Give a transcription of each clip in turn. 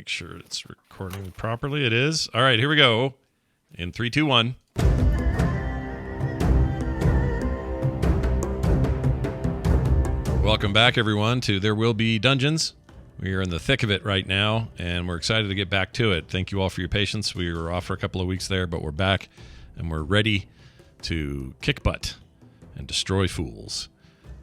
make sure it's recording properly. It is. All right, here we go. In 3, 2, 1. Welcome back, everyone, to There Will Be Dungeons. We are in the thick of it right now, and we're excited to get back to it. Thank you all for your patience. We were off for a couple of weeks there, but we're back, and we're ready to kick butt and destroy fools.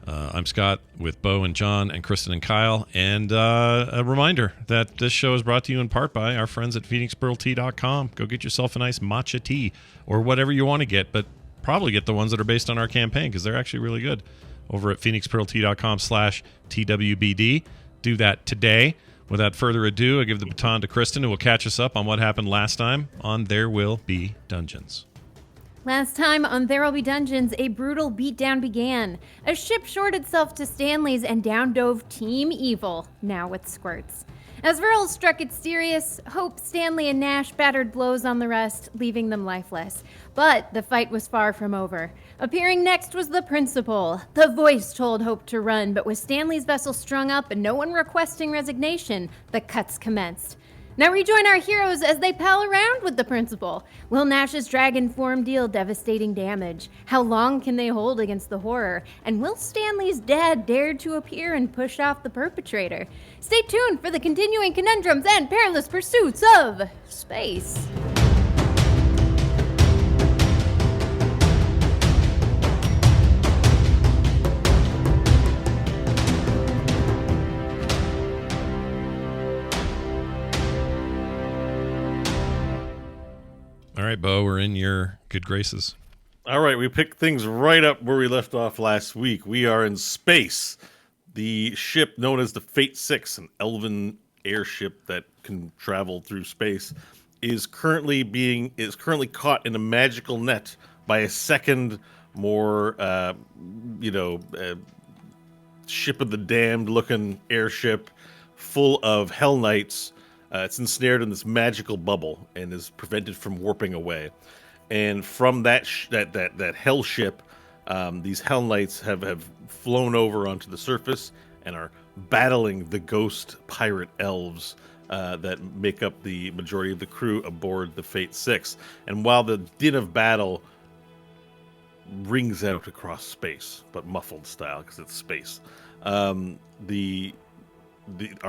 I'm Scott with Bo and John and Kristen and Kyle, and a reminder that this show is brought to you in part by our friends at PhoenixPearlTea.com. Go get yourself a nice matcha tea or whatever you want to get, but probably get the ones that are based on our campaign because they're actually really good over at PhoenixPearlTea.com/TWBD. Do that today. Without further ado, I give the baton to Kristen, who will catch us up on what happened last time on There Will Be Dungeons. Last time on There Will Be Dungeons, a brutal beatdown began. A ship shored itself to Stanley's and down dove Team Evil, now with squirts. As Viral struck its Sirius, Hope, Stanley, and Nash battered blows on the rest, leaving them lifeless. But the fight was far from over. Appearing next was the Principal. The voice told Hope to run, but with Stanley's vessel strung up and no one requesting resignation, the cuts commenced. Now rejoin our heroes as they pal around with the Principal. Will Nash's dragon form deal devastating damage? How long can they hold against the horror? And will Stanley's dad dare to appear and push off the perpetrator? Stay tuned for the continuing conundrums and perilous pursuits of space. All right, Bo, we're in your good graces. All right, we picked things right up where we left off last week. We are in space. The ship known as the Fate 6, an elven airship that can travel through space, is currently caught in a magical net by a second, more ship of the damned looking airship full of Hell Knights. It's ensnared in this magical bubble and is prevented from warping away. And from that hell ship, these Hell Knights have flown over onto the surface and are battling the ghost pirate elves that make up the majority of the crew aboard the Fate 6. And while the din of battle rings out across space, but muffled style because it's space, our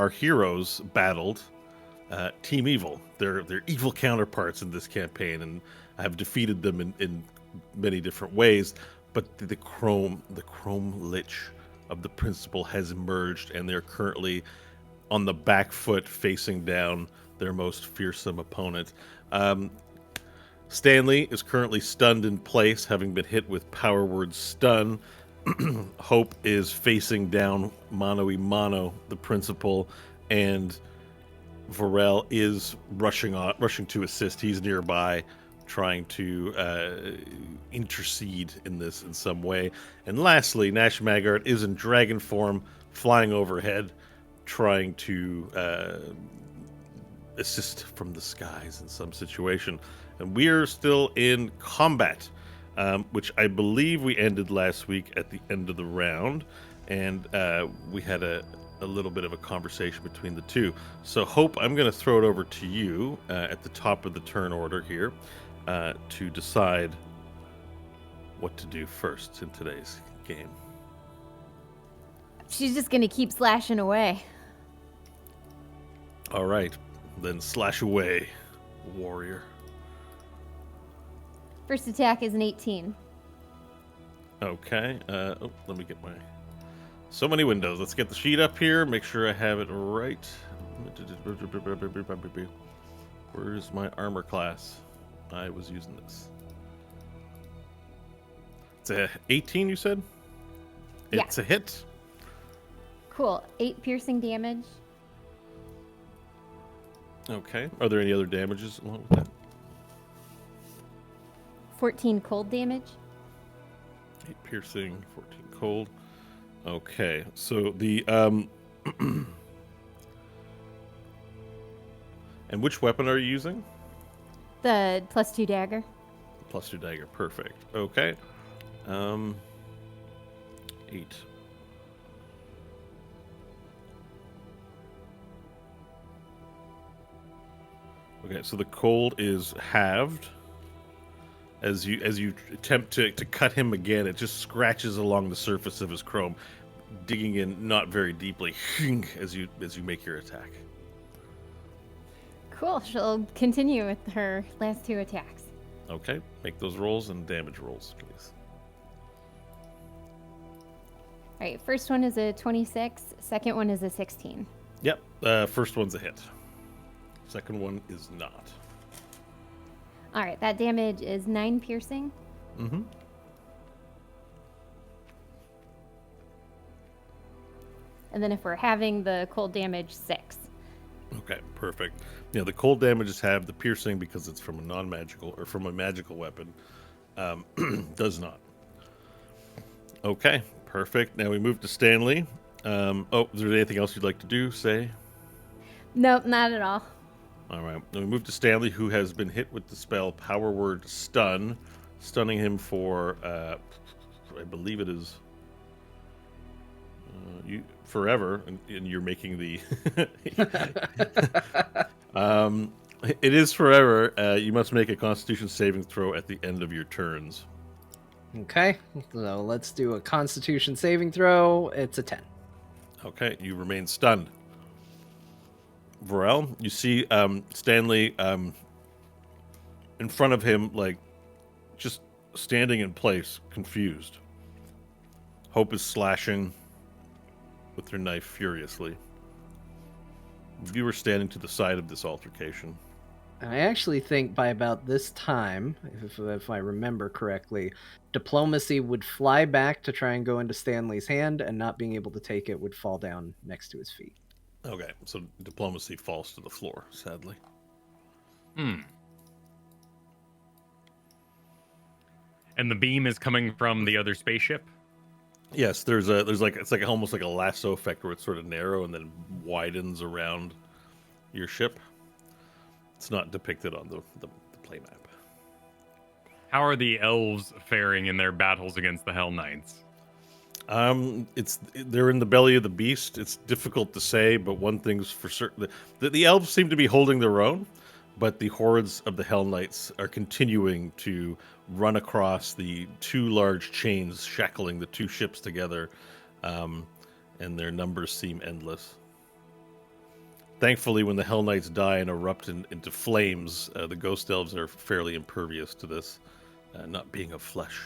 heroes battled Team Evil, their evil counterparts in this campaign, and I have defeated them in many different ways. But the chrome lich of the Principal has emerged, and they're currently on the back foot, facing down their most fearsome opponent. Stanley is currently stunned in place, having been hit with power word stun. Hope is facing down mano-a-mano the Principal, and Varel is rushing to assist. He's nearby, trying to intercede in this in some way. And lastly, Nash Maggart is in dragon form, flying overhead, trying to assist from the skies in some situation. And we are still in combat, which I believe we ended last week at the end of the round. And we had a little bit of a conversation between the two. So Hope, I'm going to throw it over to you at the top of the turn order here to decide what to do first in today's game. She's just going to keep slashing away. All right, then slash away, warrior. First attack is an 18. Okay, let me get my... So many windows. Let's get the sheet up here. Make sure I have it right. Where's my armor class? I was using this. It's a 18, you said? Yeah. It's a hit. Cool. 8 piercing damage. Okay. Are there any other damages along with that? 14 cold damage. 8 piercing, 14 cold. Okay, so the and which weapon are you using? The +2 dagger. +2 dagger, perfect. Okay. 8. Okay, so the cold is halved. As you attempt to cut him again, it just scratches along the surface of his chrome, digging in not very deeply as you make your attack. Cool. She'll continue with her last 2 attacks. Okay, make those rolls and damage rolls, please. All right, first one is a 26, second one is a 16. Yep, first one's a hit. Second one is not. All right, that damage is 9 piercing. Mm-hmm. And then if we're having the cold damage, 6. Okay, perfect. Yeah, the cold damage is halved. The piercing, because it's from a non-magical or from a magical weapon, does not. Okay, perfect. Now we move to Stanley. Is there anything else you'd like to do? Say. Nope, not at all. All right. Then we move to Stanley, who has been hit with the spell Power Word Stun, stunning him for, I believe it is, forever, and you're making the. It is forever. You must make a Constitution saving throw at the end of your turns. Okay, so let's do a Constitution saving throw. It's a 10. Okay, you remain stunned. Vorel, you see Stanley in front of him, like, just standing in place, confused. Hope is slashing with her knife furiously. You were standing to the side of this altercation. I actually think by about this time, if I remember correctly, diplomacy would fly back to try and go into Stanley's hand, and not being able to take it would fall down next to his feet. Okay, so diplomacy falls to the floor, sadly. And the beam is coming from the other spaceship? Yes, it's like almost like a lasso effect where it's sort of narrow and then widens around your ship. It's not depicted on the playmap. How are the elves faring in their battles against the Hell Knights? They're in the belly of the beast. It's difficult to say, but one thing's for certain: the elves seem to be holding their own, but the hordes of the Hell Knights are continuing to run across the 2 large chains shackling the 2 ships together, and their numbers seem endless. Thankfully, when the Hell Knights die and erupt into flames, the Ghost Elves are fairly impervious to this, not being of flesh.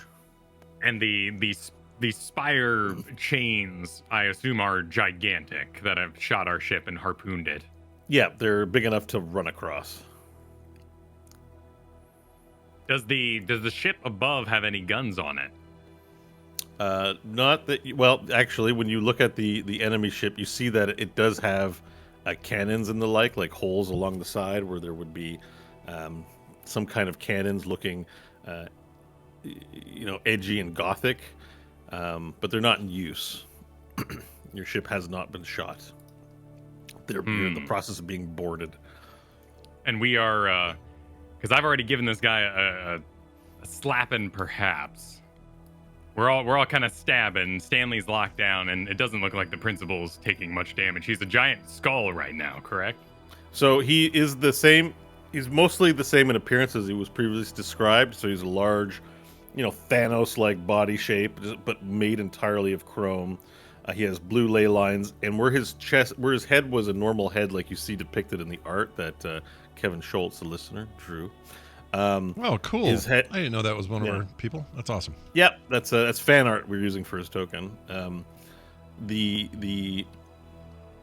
And the spire chains, I assume, are gigantic, that have shot our ship and harpooned it. Yeah, they're big enough to run across. Does the ship above have any guns on it? Not that. Well, actually, when you look at the enemy ship, you see that it does have cannons and the like holes along the side where there would be some kind of cannons looking, edgy and gothic, but they're not in use. Your ship has not been shot. You're in the process of being boarded. And we are, because I've already given this guy a slapping, perhaps. We're all kind of stabbing. Stanley's locked down, and it doesn't look like the principal's taking much damage. He's a giant skull right now, correct? So he is the same. He's mostly the same in appearance as he was previously described. So he's a large, Thanos-like body shape, but made entirely of chrome. He has blue ley lines, and where his head was a normal head, like you see depicted in the art that Kevin Schultz, the listener, drew. Oh, cool! His head, I didn't know that was one of our people. That's awesome. Yep, that's fan art we're using for his token.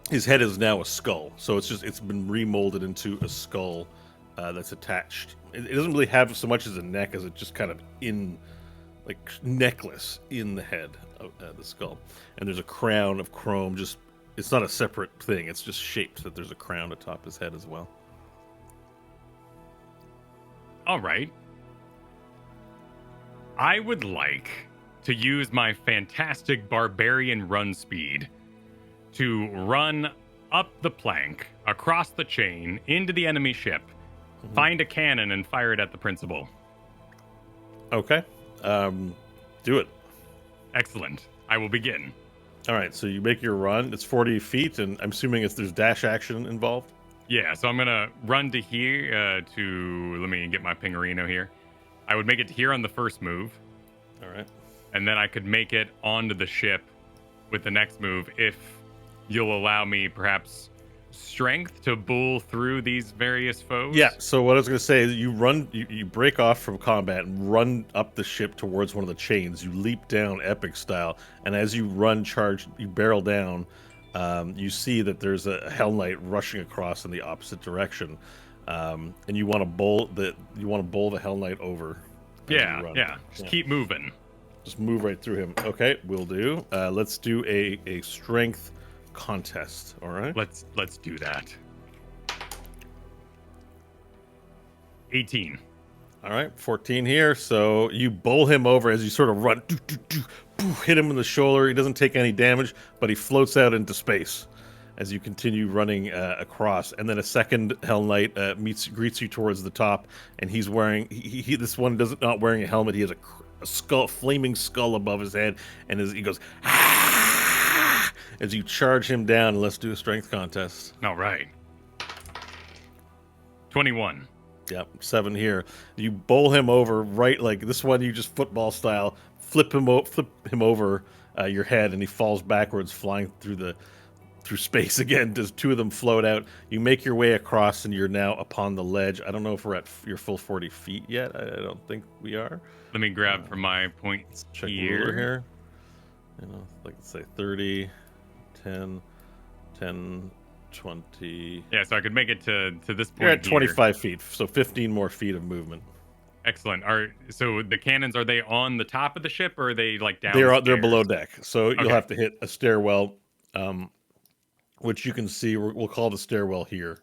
His head is now a skull, so it's been remolded into a skull that's attached. It doesn't really have so much as a neck as it just kind of necklace in the head of the skull, and there's a crown of chrome. It's not a separate thing; it's just shaped that there's a crown atop his head as well. All right. I would like to use my fantastic barbarian run speed to run up the plank, across the chain, into the enemy ship, find a cannon, and fire it at the principal. Okay. Do it. Excellent. I will begin. All right, so you make your run. It's 40 feet, and I'm assuming there's dash action involved? Yeah, so I'm gonna run to here let me get my pingarino here. I would make it to here on the first move, All right. and then I could make it onto the ship with the next move if you'll allow me perhaps strength to bull through these various foes. Yeah. So what I was going to say is you run, you break off from combat and run up the ship towards one of the chains. You leap down epic style, and as you run, charge, you barrel down. You see that there's a Hell Knight rushing across in the opposite direction, and you want to bowl the Hell Knight over. as you Yeah, run. yeah. Just keep moving. Just move right through him. Okay, will do. Let's do a strength contest. All right. Let's do that. 18. All right, 14 here. So you bowl him over as you sort of run, hit him in the shoulder. He doesn't take any damage, but he floats out into space as you continue running across. And then a second Hell Knight greets you towards the top, and he's wearing this one not wearing a helmet. He has a skull, flaming skull above his head, and he goes as you charge him down. And let's do a strength contest. All right. 21. Yep, 7 here. You bowl him over right like this one. You just football style flip him over your head, and he falls backwards, flying through space again. Does 2 of them float out? You make your way across, and you're now upon the ledge. I don't know if we're at your full 40 feet yet. I don't think we are. Let me grab from my points Check here. ruler here. Like say 30, 10, 20. Yeah, so I could make it to this point. You're at here. 25 feet, so 15 more feet of movement. Excellent. So the cannons, are they on the top of the ship, or are they like down? They're below deck, so you'll Okay. have to hit a stairwell, which you can see. We'll call the stairwell here.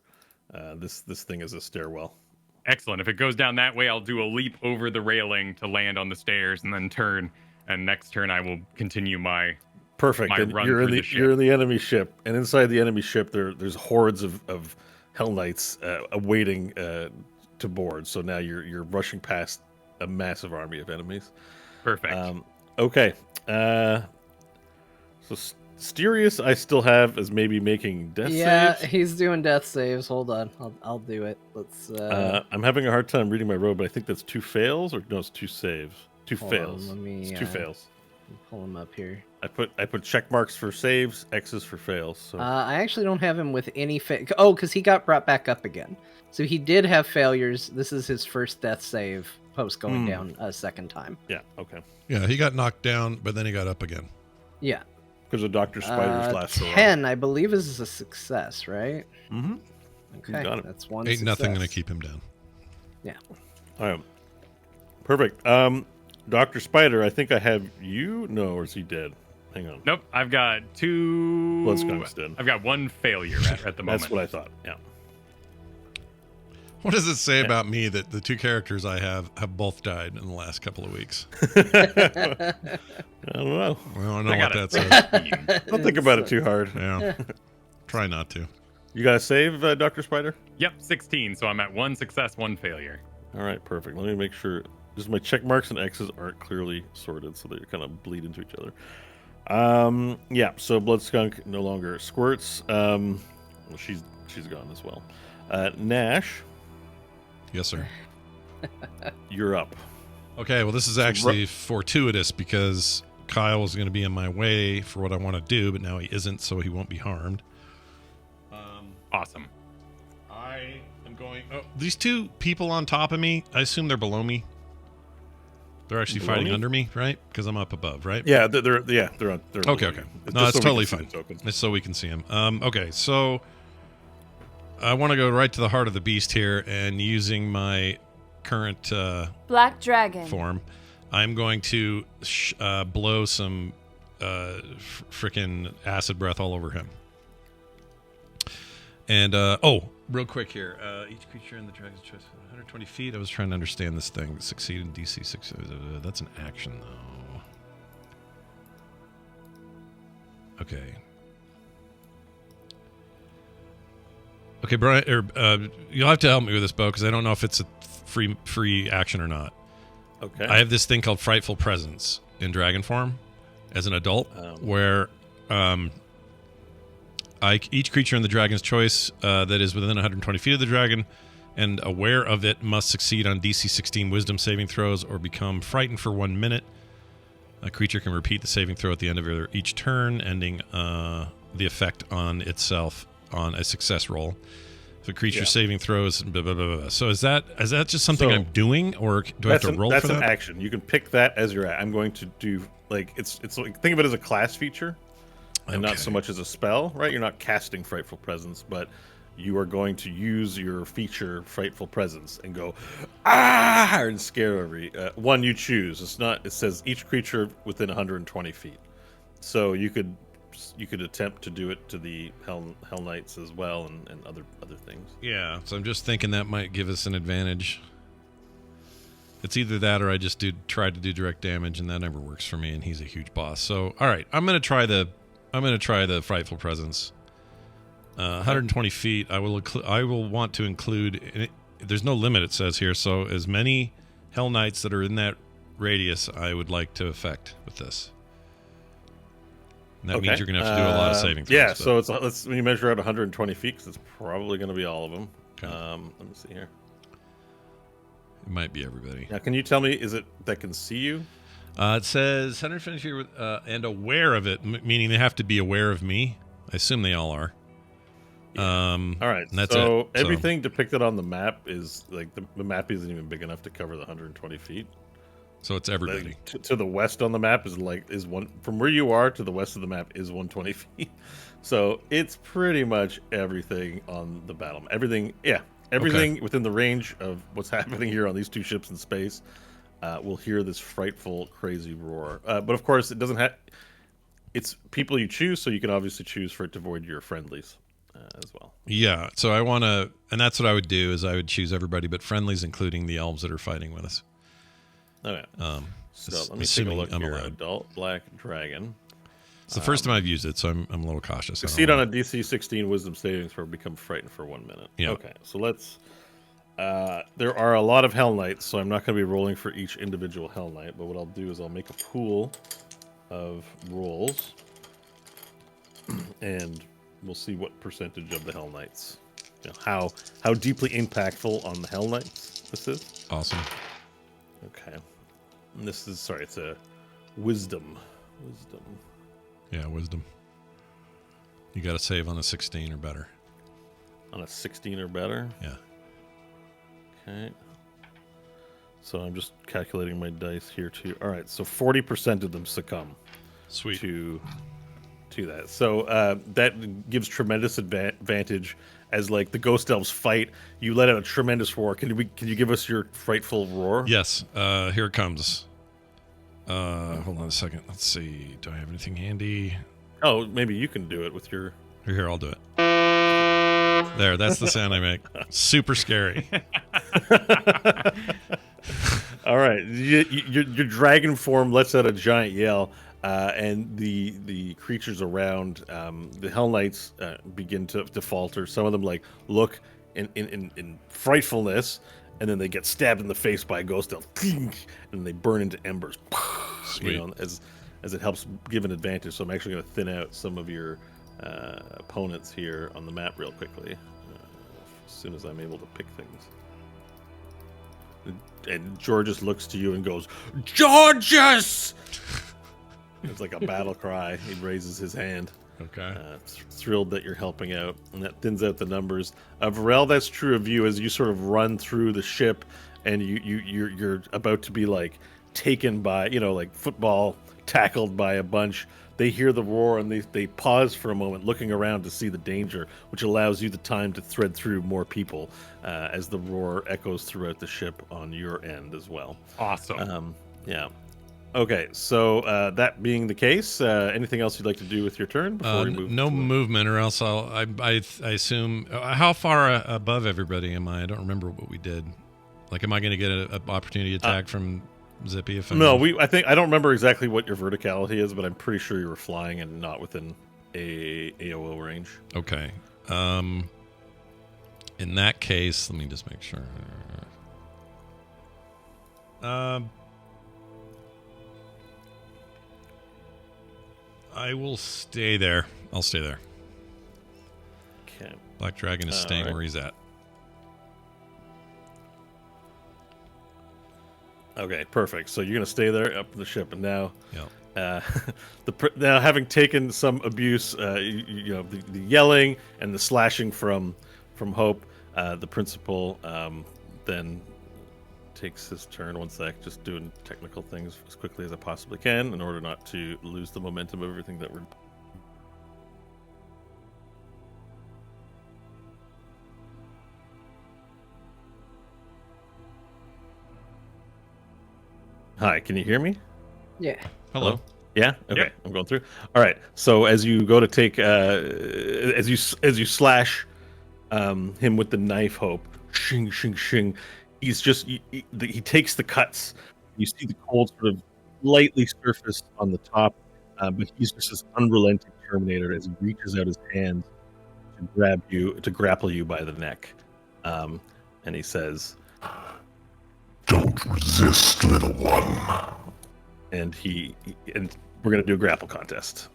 This thing is a stairwell. Excellent. If it goes down that way, I'll do a leap over the railing to land on the stairs, and then turn. And next turn, I will continue my. Perfect. My And run you're in through the the ship. you're in the enemy ship, and inside the enemy ship there's hordes of Hell Knights awaiting to board. So now you're rushing past a massive army of enemies. Perfect. Okay. So Mysterious, I still have as maybe making death Yeah, saves. he's doing death saves. Hold on, I'll do it. Let's. I'm having a hard time reading my roll, but I think that's 2 fails, or no, it's 2 saves. 2 Hold on, fails. let me, It's 2 fails. pull him up here. I put check marks for saves, X's for fails. So I actually don't have him with any because he got brought back up again. So he did have failures. This is his first death save post going down a second time. yeah, okay. Yeah, he got knocked down, but then he got up again. Yeah. Because of Dr. Spider's last so long. 10, I believe, is a success, right? Mm-hmm. Okay, got it. that's one. Ain't nothing success. going to keep him down. Yeah. All right. Perfect. Dr. Spider, I think I have you. No, or is he dead? Hang on. Nope, I've got 2. Bloodskunk's dead. I've got 1 failure at the moment. That's what I thought. Yeah. What does it say about me that the 2 characters I have both died in the last couple of weeks? I don't know. I don't know I what got that a says. 13. Don't think about it too hard. Yeah. Try not to. You got to save, Dr. Spider? Yep, 16. So I'm at 1 success, 1 failure. All right, perfect. Let me make sure. Just my check marks and X's aren't clearly sorted, so they kind of bleed into each other. Yeah, so Bloodskunk no longer squirts. Well, she's gone as well. Nash, Yes, sir. you're up. Okay, well, this is actually fortuitous because Kyle was going to be in my way for what I want to do, but now he isn't, so he won't be harmed. Awesome. I am going. Oh, these 2 people on top of me, I assume they're below me. They're actually Below fighting me? under me, right? Because I'm up above, right? Yeah, they're on. Okay. Just No, so that's we totally can see fine. the tokens. It's so we can see him. Okay, so I want to go right to the heart of the beast here, and using my current Black Dragon. form, I'm going to blow some frickin' acid breath all over him. And real quick here, each creature in the dragon's choice 120 feet. I was trying to understand this thing. Succeed in DC 6. That's an action though. Okay. Okay, Brian, you'll have to help me with this, Bo, because I don't know if it's a free action or not. Okay. I have this thing called Frightful Presence in dragon form as an adult, where Each creature in the dragon's choice that is within 120 feet of the dragon and aware of it must succeed on DC 16 Wisdom saving throws or become frightened for 1 minute. A creature can repeat the saving throw at the end of each turn, ending the effect on itself on a success roll. If a creature saving throws, blah, blah, blah, blah. So is that just something I'm doing, or do I have to roll for that? That's an action. You can pick that as your. I'm going to do it's like, think of it as a class feature, and not so much as a spell. Right? You're not casting Frightful Presence, but you are going to use your feature Frightful Presence and go and scare every one you choose. It's not. It says each creature within 120 feet. So you could attempt to do it to the Hell Knights as well, and other things. Yeah. So I'm just thinking that might give us an advantage. It's either that or I just try to do direct damage, and that never works for me. And he's a huge boss. So all right, I'm gonna try the Frightful Presence. 120 feet. I will want to include. There's no limit, it says here. So as many Hell Knights that are in that radius, I would like to affect with this. And that means you're going to have to do a lot of saving throws. Yeah. So let's when you measure out 120 feet, because it's probably going to be all of them. Okay. Let me see here. It might be everybody. Now, can you tell me, is it that can see you? It says 120 feet and aware of it, meaning they have to be aware of me. I assume they all are. All right. And that's so it. Everything depicted on the map is like the map isn't even big enough to cover the 120 feet. So it's everybody. To the west on the map is one from where you are to the west of the map is 120 feet. So it's pretty much everything on the battle. Everything within the range of what's happening here on these two ships in space will hear this frightful, crazy roar. But of course, it doesn't have. It's people you choose, so you can obviously choose for it to avoid your friendlies as well. Yeah. So I want to, and that's what I would do is I would choose everybody but friendlies, including the elves that are fighting with us. Okay. So let me take a look here. Adult Black Dragon. It's the first time I've used it, so I'm a little cautious. Succeed on a DC 16 Wisdom saving throw, become frightened for 1 minute. Yeah. Okay, so let's. There are a lot of Hell Knights, so I'm not going to be rolling for each individual Hell Knight. But what I'll do is I'll make a pool of rolls, and we'll see what percentage of the Hell Knights, how deeply impactful on the Hell Knights this is. Awesome. Okay. And this is, it's a wisdom. Yeah, wisdom. You got to save on a 16 or better. On a 16 or better? Yeah. Okay. So I'm just calculating my dice here too. All right, so 40% of them succumb. Sweet. To that. So that gives tremendous advantage as like the Ghost Elves fight. You let out a tremendous roar. Can you give us your frightful roar? Yes. Here it comes. Hold on a second. Let's see. Do I have anything handy? Oh, maybe you can do it with your. Here, I'll do it. There, that's the sound I make. Super scary. All right, your dragon form lets out a giant yell, and the creatures around the Hell Knights begin to falter. Some of them look in frightfulness, and then they get stabbed in the face by a ghost elf, and they burn into embers. Sweet. As it helps give an advantage. So I'm actually going to thin out some of your opponents here on the map real quickly, as soon as I'm able to pick things. And Georges looks to you and goes, "Georges!" It's like a battle cry. He raises his hand. Okay. Thrilled that you're helping out, and that thins out the numbers. Varel, that's true of you as you sort of run through the ship, and you're about to be taken by, like football tackled by a bunch. They hear the roar and they pause for a moment, looking around to see the danger, which allows you the time to thread through more people as the roar echoes throughout the ship on your end as well. Awesome. Yeah. Okay, so that being the case, anything else you'd like to do with your turn before we move? No movement, or else I assume. How far above everybody am I? I don't remember what we did. Am I going to get an opportunity attack from Zippy? If no, I don't remember exactly what your verticality is, but I'm pretty sure you were flying and not within a AOO range. Okay. In that case, let me just make sure. I will stay there. I'll stay there. Black Dragon is staying right. where he's at. Okay, perfect. So you're gonna stay there up in the ship, and now, Yep. now having taken some abuse, you know, the yelling and the slashing from Hope, the principal then takes his turn. One sec, just doing technical things as quickly as I possibly can in order not to lose the momentum of everything that we're. Hi, can you hear me? Yeah. Hello. Yeah. Okay. Yep. I'm going through. All right. So as you go to take, as you slash him with the knife, Hope, shing, shing, shing. He's just he takes the cuts. You see the cold sort of lightly surface on the top, but he's just this unrelenting Terminator as he reaches out his hands to grapple you by the neck, and he says, "Don't resist, little one." and we're gonna do a grapple contest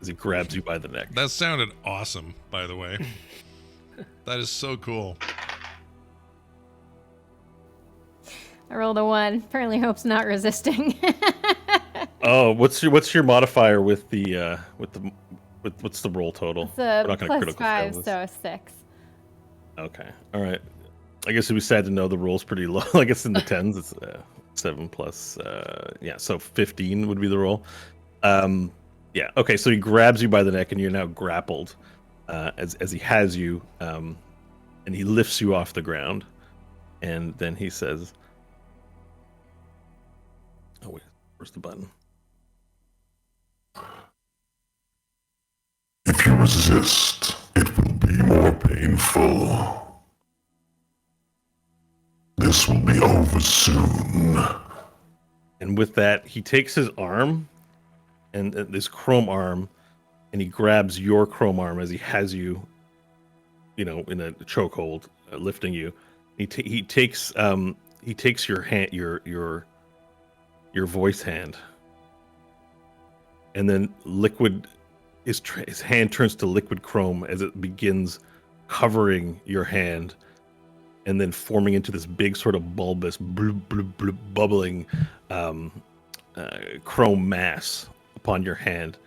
as he grabs you by the neck. That sounded awesome, by the way. That is so cool. I rolled a 1. Apparently, Hope's not resisting. Oh, what's your modifier with the what's the roll total? It's a We're not gonna plus critical fail 5, this. so 6. Okay, all right. I guess it'd be sad to know the roll's pretty low. I guess in the tens, it's 7 plus. Yeah, so 15 would be the roll. Yeah. Okay, so he grabs you by the neck, and you're now grappled as he has you, and he lifts you off the ground, and then he says, "Oh wait, where's the button?" If you resist, it will be more painful. This will be over soon. And with that, he takes his arm, and this chrome arm, and he grabs your chrome arm as he has you, in a chokehold, lifting you. He takes your hand, your voice hand, and then liquid. His hand turns to liquid chrome as it begins covering your hand, and then forming into this big sort of bulbous, bubbling chrome mass upon your hand.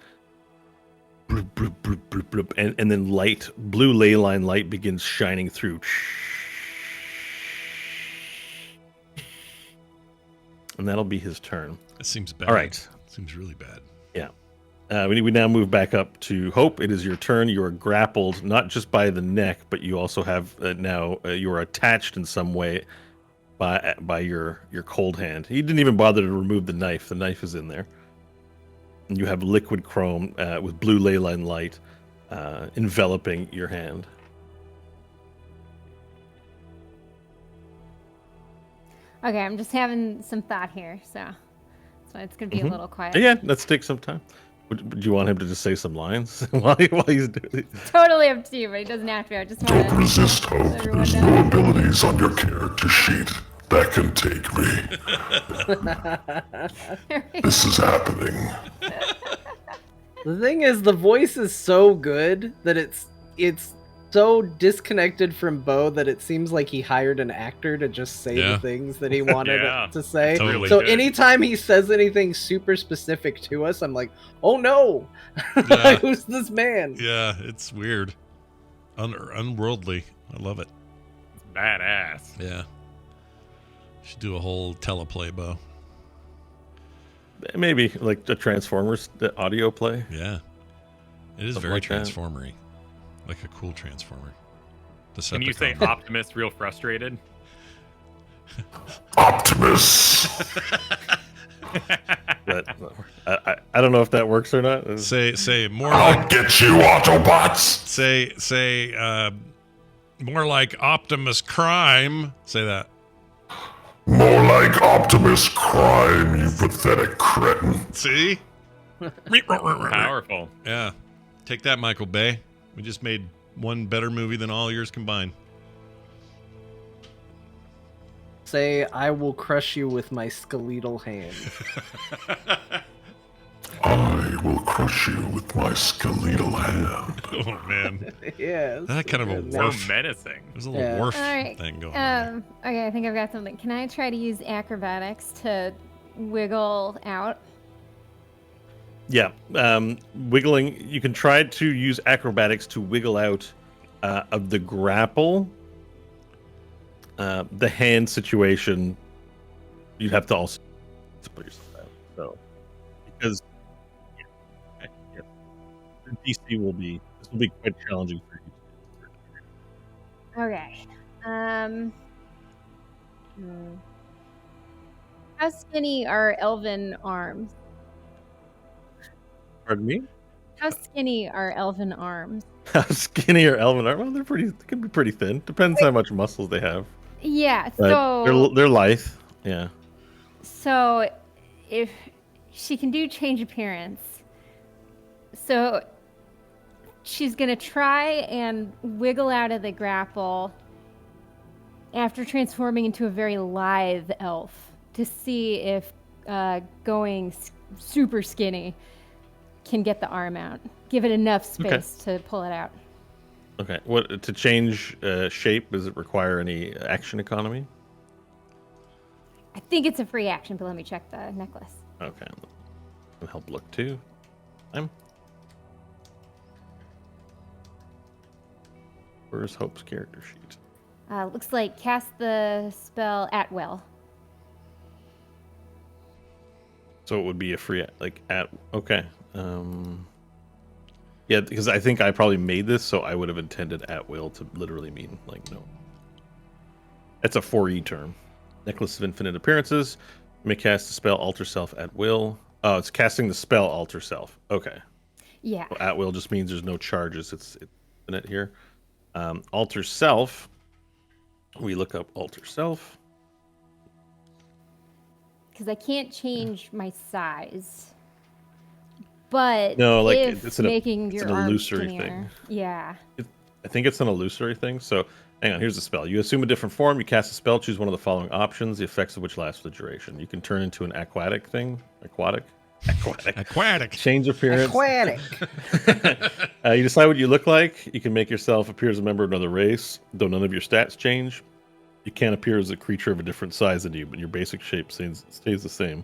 And then blue ley line light begins shining through. And that'll be his turn. That seems bad. All right. Seems really bad. Yeah. We now move back up to Hope. It is your turn. You are grappled, not just by the neck, but you also have now you are attached in some way by your cold hand. He didn't even bother to remove the knife. The knife is in there. And you have liquid chrome with blue ley line light enveloping your hand. Okay, I'm just having some thought here, so it's gonna be a little quiet. Yeah, let's take some time. Would you want him to just say some lines while he's doing it? Totally up to you, but he doesn't have to. I just want Don't to. resist, Hope. everyone There's know. no abilities on your character sheet that can take me. This is happening. The thing is, the voice is so good that it's so disconnected from Bo that it seems like he hired an actor to just say Yeah. the things that he wanted Yeah. to say. Totally. So good. anytime he says anything super specific to us, I'm like, oh no, Yeah. who's this man? Yeah, it's weird. Unworldly. I love it. It's badass. Yeah. Should do a whole teleplay, Bo. Maybe like a Transformers audio play. Yeah. It is Something very like that. transformery. Like a cool transformer. Can you say Decepticon. Optimus real frustrated? Optimus. But I don't know if that works or not. Say more I'll like get you, Autobots. say more like Optimus Crime. Say that. More like Optimus Crime, you pathetic cretin. See? Powerful. Yeah. Take that, Michael Bay. We just made one better movie than all yours combined. Say, I will crush you with my skeletal hand. I will crush you with my skeletal hand. Oh man, Yeah. that kind of a good. So wharf. menacing. There's a little Yeah. wharf All right. thing going on. Okay, I think I've got something. Can I try to use acrobatics to wiggle out? Yeah, wiggling. You can try to use acrobatics to wiggle out of the grapple. The hand situation, you'd have to also put yourself out. So, because the DC will be quite challenging for you. Okay. How skinny are elven arms? Pardon me. How skinny are elven arms? How skinny are elven arm? Well, they can be pretty thin. Depends how much muscles they have. Yeah, But so they're lithe. Yeah. so if she can do change appearance, so she's gonna try and wiggle out of the grapple after transforming into a very lithe elf to see if going super skinny can get the arm out. Give it enough space to pull it out. Okay. What to change shape? Does it require any action economy? I think it's a free action, but let me check the necklace. Okay. Can help look too. Where's Hope's character sheet? Looks like cast the spell at will. So it would be a free okay. Yeah, because I think I probably made this, so I would have intended at will to literally mean like no. It's a 4E term. Necklace of Infinite Appearances. You may cast the spell Alter Self at will. Oh, it's casting the spell Alter Self. Okay. Yeah. So at will just means there's no charges. It's infinite here. Alter Self. We look up Alter Self. Because I can't change my size. But No, like if it's making it's your an arm illusory skinnier, thing. yeah. I think it's an illusory thing. So, hang on. Here's the spell. You assume a different form. You cast a spell. Choose one of the following options. The effects of which last for the duration. You can turn into an aquatic thing. Aquatic. Change appearance. Aquatic. You decide what you look like. You can make yourself appear as a member of another race, though none of your stats change. You can't appear as a creature of a different size than you, but your basic shape stays the same.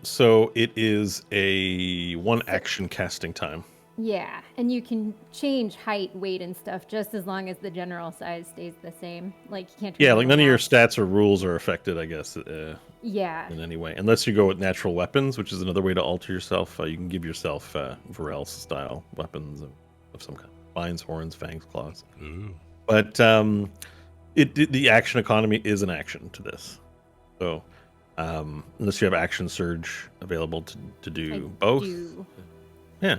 So it is a one action casting time. Yeah, and you can change height, weight, and stuff just as long as the general size stays the same. Like you can't. Yeah, like none of your half. stats or rules are affected, I guess. Yeah. In any way, unless you go with natural weapons, which is another way to alter yourself. You can give yourself Varel style weapons of some kind: spines, horns, fangs, claws. Ooh. But the action economy is an action to this. So unless you have action surge available to do I both, do. yeah.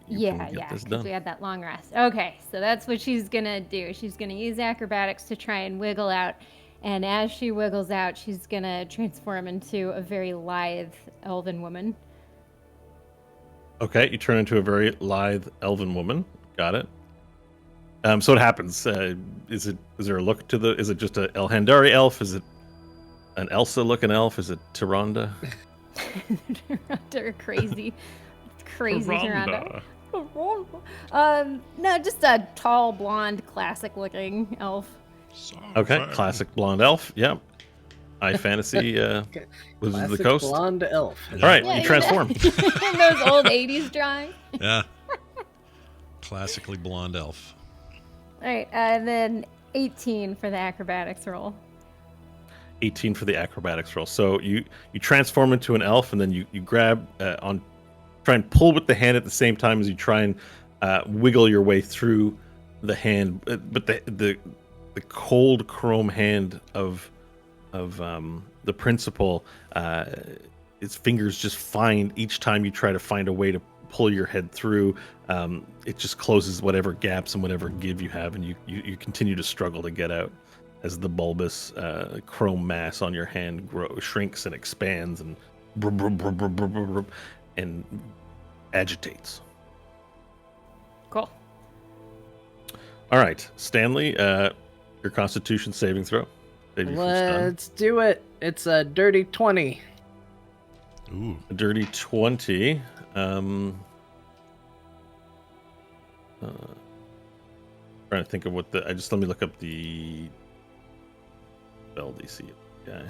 You can get Yeah, this because done. we had that long rest. Okay, so that's what she's gonna do. She's gonna use acrobatics to try and wiggle out, and as she wiggles out, she's gonna transform into a very lithe elven woman. Okay, you turn into a very lithe elven woman. Got it. So what happens? Is there a look to the? Is it just a Elhandari elf? Is it an Elsa looking elf? Is it Tyrande? They're crazy, crazy Rhonda. Tyrande. No, just a tall, blonde, classic-looking elf. Okay, classic blonde elf. Yep. High fantasy. Wizards of the Classic Coast. blonde elf. All right, Yeah, you you transform. In those old '80s drawings. Yeah. Classically blonde elf. All right, and then 18 for the acrobatics roll. 18 for the acrobatics roll. So you transform into an elf, and then you grab try and pull with the hand at the same time as you try and wiggle your way through the hand. But the cold chrome hand of the principal, his fingers just find each time you try to find a way to pull your head through. It just closes whatever gaps and whatever give you have, and you continue to struggle to get out as the bulbous chrome mass on your hand shrinks and expands and and agitates. Cool. All right, Stanley, Your Constitution saving throw. Save you from stun. Let's do it. It's a dirty 20. Ooh. A dirty 20. Trying to think of what let me look up the spell DC guy.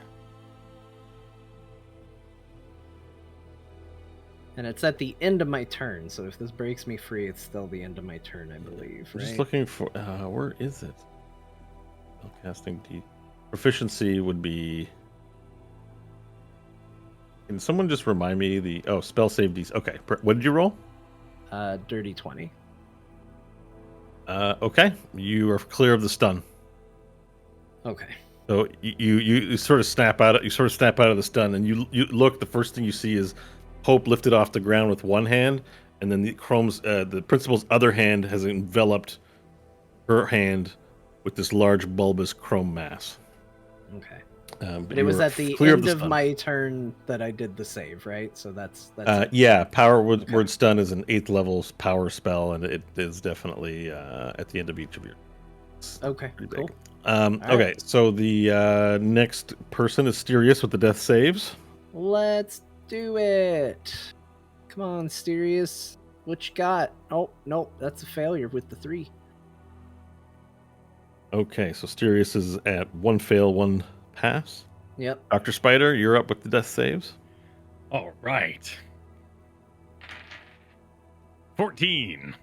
And it's at the end of my turn, so if this breaks me free, it's still the end of my turn, I believe. We're Right? just looking for where is it? Casting D. Proficiency would be. Can someone just remind me spell save DC? Okay, what did you roll? Dirty 20. Okay, you are clear of the stun. Okay. So you sort of snap out. You sort of snap out of the stun, and you look. The first thing you see is Hope lifted off the ground with one hand, and then the principal's other hand has enveloped her hand with this large bulbous chrome mass. Okay. But But it was at the clear end of stun. my turn that I did the save, right? So that's it. Yeah, power word stun is an 8th level power spell, and it is definitely at the end of each of your. Okay, Pretty cool. big. right. Okay, so the next person is Styrius with the death saves. Let's do it. Come on, Styrius. What you got? Oh, nope, that's a failure with the 3. Okay, so Styrius is at 1 fail, 1 pass. Yep. Dr. Spider, you're up with the death saves. All right. 14.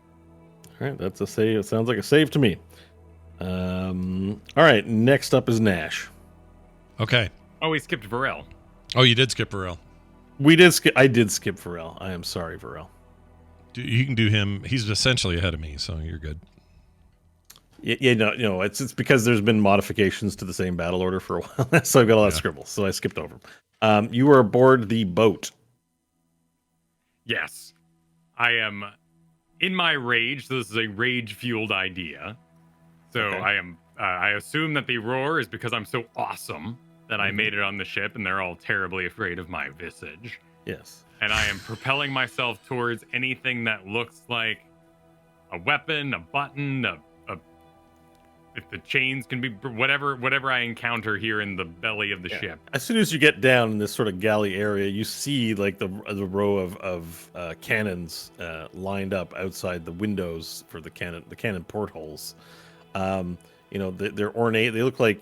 All right, that's a save. It sounds like a save to me. All right, next up is Nash. Okay. Oh, we skipped Varel. Oh, you did skip Varel. I did skip Varel. I am sorry, Varel. You can do him. He's essentially ahead of me, so you're good. Yeah, no, it's because there's been modifications to the same battle order for a while, so I've got a lot of scribbles, so I skipped over. You are aboard the boat. Yes. I am in my rage. So this is a rage-fueled idea. So Okay. I assume that the roar is because I'm so awesome that I made it on the ship, and they're all terribly afraid of my visage. Yes. And I am propelling myself towards anything that looks like a weapon, a button, if the chains can be whatever I encounter here in the belly of the ship. As soon as you get down in this sort of galley area, you see like the row of cannons lined up outside the windows for the cannon portholes. They're ornate. They look like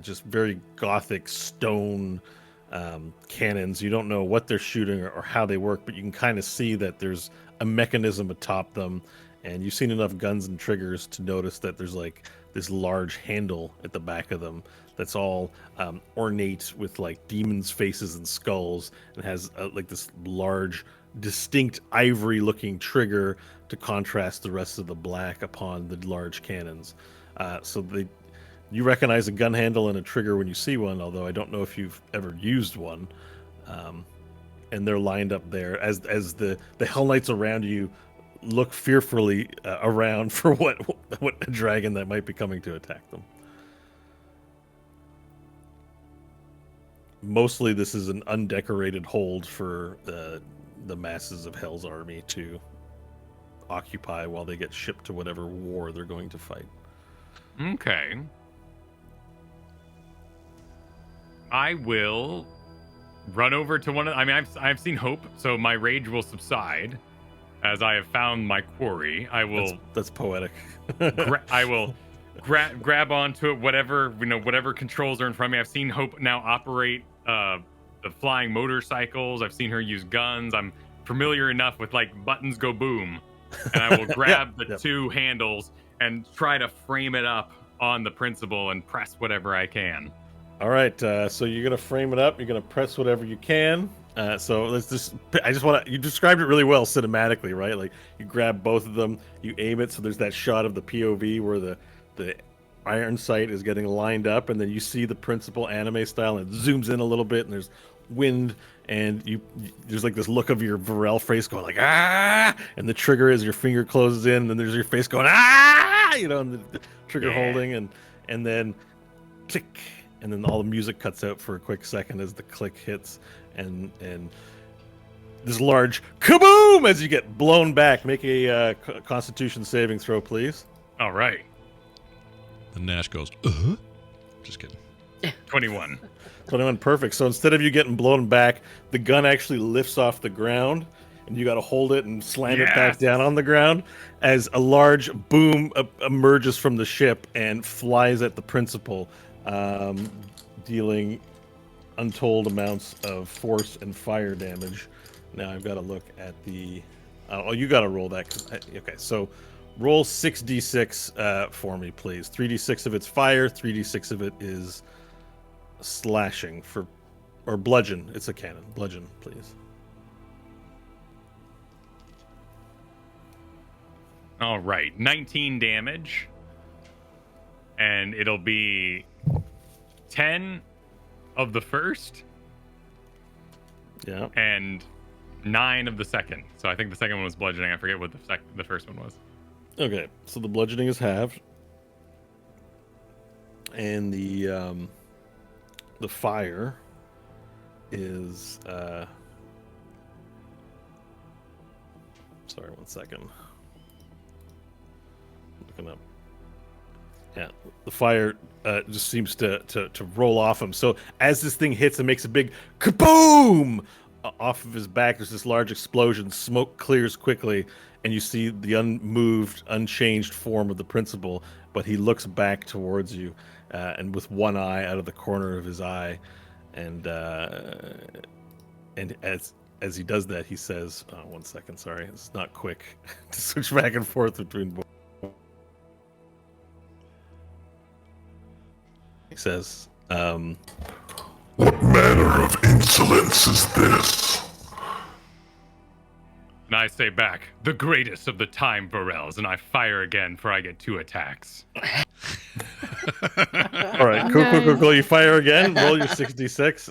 just very gothic stone cannons. You don't know what they're shooting or how they work, but you can kind of see that there's a mechanism atop them. And you've seen enough guns and triggers to notice that there's like this large handle at the back of them that's all ornate with like demons' faces and skulls, and has like this large, distinct ivory-looking trigger to contrast the rest of the black upon the large cannons. You recognize a gun handle and a trigger when you see one, although I don't know if you've ever used one. And they're lined up there as the Hell Knights around you look fearfully around for what a dragon that might be coming to attack them. Mostly this is an undecorated hold for the masses of Hell's army to occupy while they get shipped to whatever war they're going to fight. Okay. I will run over to one of. I mean, I've seen Hope, so my rage will subside as I have found my quarry. I will. That's poetic. I will grab onto it. Whatever controls are in front of me. I've seen Hope now operate the flying motorcycles. I've seen her use guns. I'm familiar enough with like buttons go boom, and I will grab the 2 handles and try to frame it up on the principal and press whatever I can. All right, so you're gonna frame it up. You're gonna press whatever you can. So let's just. I just want to. You described it really well cinematically, right? Like you grab both of them, you aim it. So there's that shot of the POV where the iron sight is getting lined up, and then you see the principal anime style, and it zooms in a little bit, and there's wind, and there's like this look of your Varel face going like ah, and the trigger as your finger closes in, and then there's your face going ah, and the trigger holding, and then click. And then all the music cuts out for a quick second as the click hits, and this large kaboom as you get blown back. Make a Constitution saving throw, please. All right. The Nash goes, Just kidding. 21. 21, perfect. So instead of you getting blown back, the gun actually lifts off the ground, and you got to hold it and slam it back down on the ground as a large boom emerges from the ship and flies at the principal, dealing untold amounts of force and fire damage. Now I've got to look at the... oh, you got to roll that. Okay, so roll 6d6 for me, please. 3d6 of it's fire, 3d6 of it is slashing or bludgeon. It's a cannon. Bludgeon, please. All right, 19 damage. And it'll be 10 of the first. Yeah. And 9 of the second. So I think the second one was bludgeoning. I forget what the first one was. Okay, so the bludgeoning is halved. And the fire is sorry, 1 second. Looking up. Yeah, the fire just seems to roll off him. So as this thing hits, it makes a big kaboom off of his back. There's this large explosion. Smoke clears quickly, and you see the unmoved, unchanged form of the principal. But he looks back towards you, and with one eye out of the corner of his eye, and as he does that, he says, 1 second, sorry, it's not quick to switch back and forth between both. He says, What manner of insolence is this? And I say back, the greatest of the time Varels, and I fire again for I get 2 attacks. all right, cool. You fire again. Roll your 66.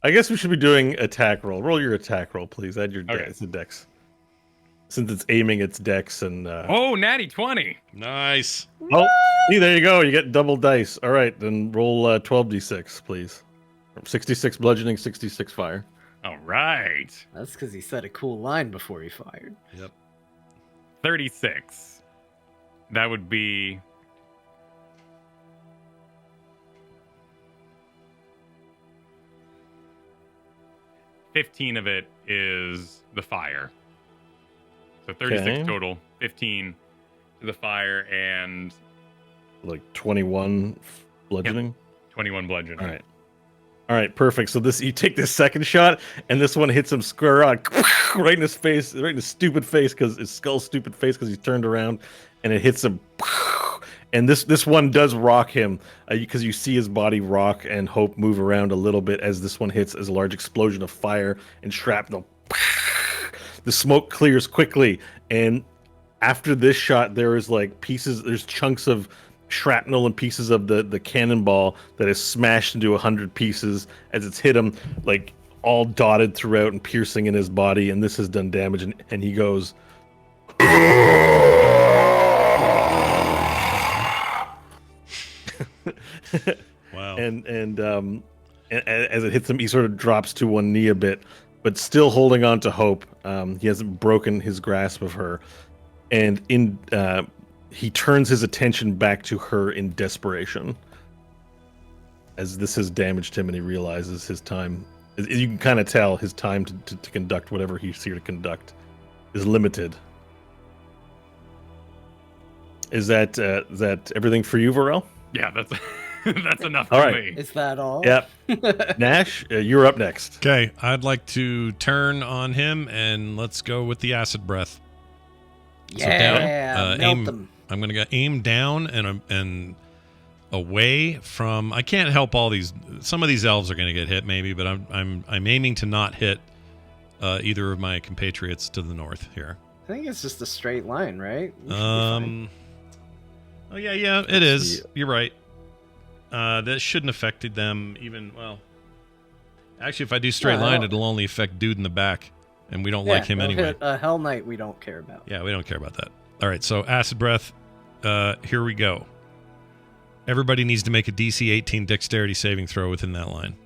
I guess we should be doing attack roll. Roll your attack roll, please. Add your it's a dex. Since it's aiming its dex and... Oh, natty 20. Nice. Oh, see, there you go. You get double dice. All right, then roll 12d6, please. 66 bludgeoning, 66 fire. All right. That's because he said a cool line before he fired. Yep. 36. That would be... $15 of it is the fire. So 36 total. 15 to the fire and... Like 21 bludgeoning? Yep. 21 bludgeoning. All right, perfect. So you take this second shot, and this one hits him square on, right in his face, right in his stupid face, because his skull's stupid face, because he's turned around, and it hits him. And this one does rock him, because you see his body rock and Hope move around a little bit as this one hits as a large explosion of fire and shrapnel. The smoke clears quickly, and after this shot, there's chunks of shrapnel and pieces of the cannonball that is smashed into 100 pieces as it's hit him, like all dotted throughout and piercing in his body, and this has done damage, and he goes Wow. and as it hits him, he sort of drops to one knee a bit, but still holding on to Hope. He hasn't broken his grasp of her, and he turns his attention back to her in desperation, as this has damaged him, and he realizes his time. You can kind of tell his time to conduct whatever he's here to conduct is limited. Is that everything for you, Varel? Yeah, that's enough All for right. me. Is that all? Yep. Nash, you're up next. Okay, I'd like to turn on him, and let's go with the acid breath. Yeah, melt them. I'm gonna aim down and away from. I can't help all these. Some of these elves are gonna get hit, maybe, but I'm aiming to not hit either of my compatriots to the north here. I think it's just a straight line, right? We should be fine. Oh yeah, it is. You're right. That shouldn't affect them even. Well, actually, if I do straight line, it'll only affect dude in the back, and we don't like him anyway. Hit a Hell Knight we don't care about. Yeah, we don't care about that. All right, so acid breath. Here we go. Everybody needs to make a DC 18 dexterity saving throw within that line.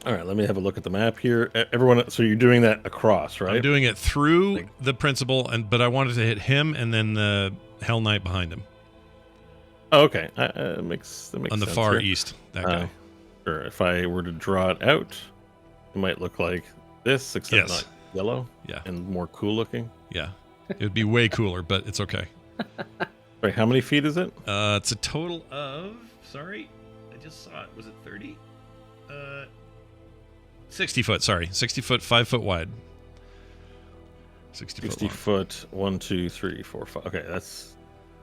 All right, let me have a look at the map here. Everyone, so you're doing that across, right? I'm doing it through the principal, but I wanted to hit him and then the Hell Knight behind him. Oh, okay. That makes On the sense far here. east, that guy. Sure. If I were to draw it out, it might look like this, except Yes. not yellow. Yeah. And more cool looking. Yeah. It would be way cooler, but it's okay. Right. How many feet is it? It's a total of. Sorry, I just saw it. Was it 30? 60 foot. Sorry, 60 foot, 5 foot wide. 60 foot 60 long. foot. 1, 2, 3, 4, 5. Okay, that's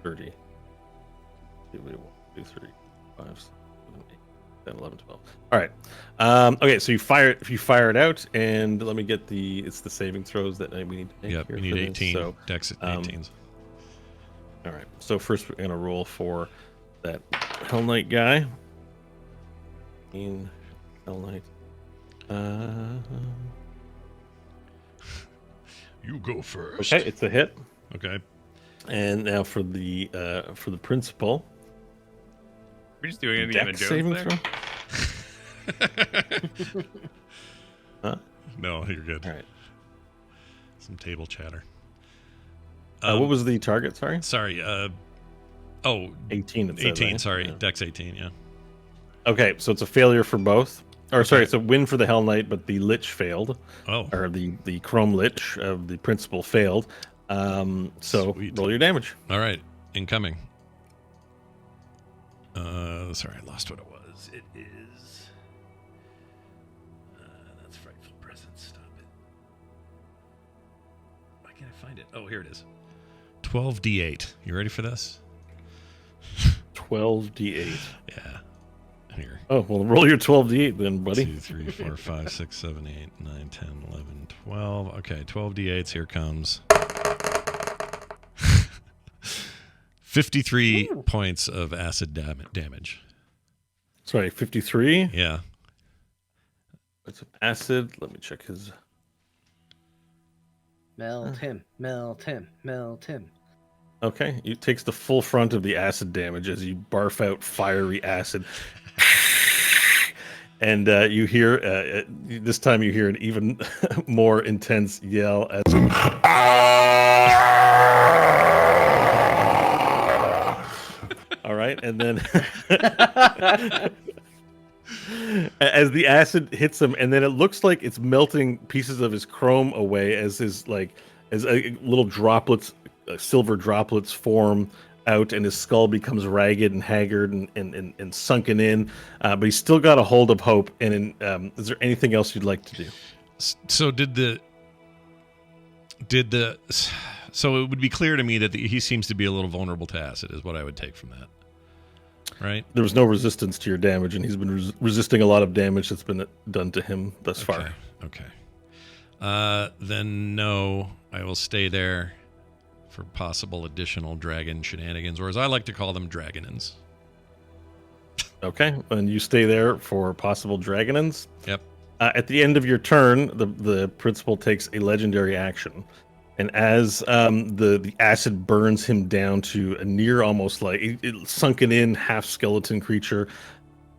30. 1, 2, 3, 5, 7, 8, 10, 11, 12. All right. Okay, so you fire it out, and let me get it's the saving throws that we need to make. Yep, here we need for this. 18. So, Dex at 18s. all right. So first we're gonna roll for that Hell Knight guy. In Hell Knight. You go first. Okay, it's a hit. Okay. And now for the principal. We're just doing Indiana Dex Jones saving there. throw. Huh? No, you're good. All right. Some table chatter. What was the target? Sorry. Sorry. 18. It says, 18. right? Sorry, Yeah. Dex 18. Yeah. Okay, so it's a failure for both. Or sorry, it's a win for the Hell Knight, but the Lich failed, Oh. or the Chrome Lich of the principal failed. So Sweet. roll your damage. All right. Incoming. Sorry, I lost what it was. It is. That's Frightful Presence. Stop it. Why can't I find it? Oh, here it is. 12d8. You ready for this? 12d8. Yeah. Here. Oh well, roll your 12d8 then, buddy. 2, 3, 4, 5, 6, 7, 8, 9, 10, 11, 12. Okay, 12d8s. Here comes. 53 points of acid damage. Sorry, 53. Yeah. It's acid. Let me check his. Melt him, melt him, melt him. Okay, it takes the full front of the acid damage as you barf out fiery acid. And you hear, this time you hear an even more intense yell as. All right, and then as the acid hits him, and then it looks like it's melting pieces of his chrome away as little droplets, silver droplets form out, and his skull becomes ragged and haggard and sunken in. But he's still got a hold of hope. And is there anything else you'd like to do? So so it would be clear to me that he seems to be a little vulnerable to acid, is what I would take from that. Right? There was no resistance to your damage, and he's been resisting a lot of damage that's been done to him thus far. Okay. Then no, I will stay there for possible additional dragon shenanigans, or as I like to call them, dragonins. Okay, and you stay there for possible dragonins. Yep. At the end of your turn, the principal takes a legendary action, and as the acid burns him down to a near almost like it sunken in half skeleton creature,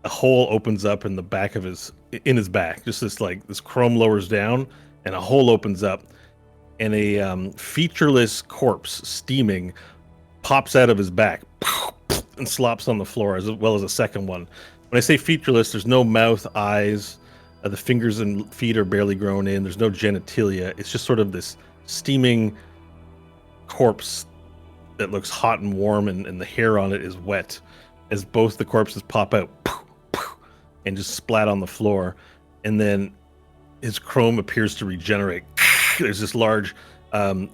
a hole opens up in the back of his back. Just this chrome lowers down, and a hole opens up, and a featureless corpse steaming pops out of his back and slops on the floor, as well as a second one. When I say featureless, there's no mouth, eyes. The fingers and feet are barely grown in. There's no genitalia. It's just sort of this steaming corpse that looks hot and warm, and the hair on it is wet, as both the corpses pop out and just splat on the floor. And then his chrome appears to regenerate. There's this large cone,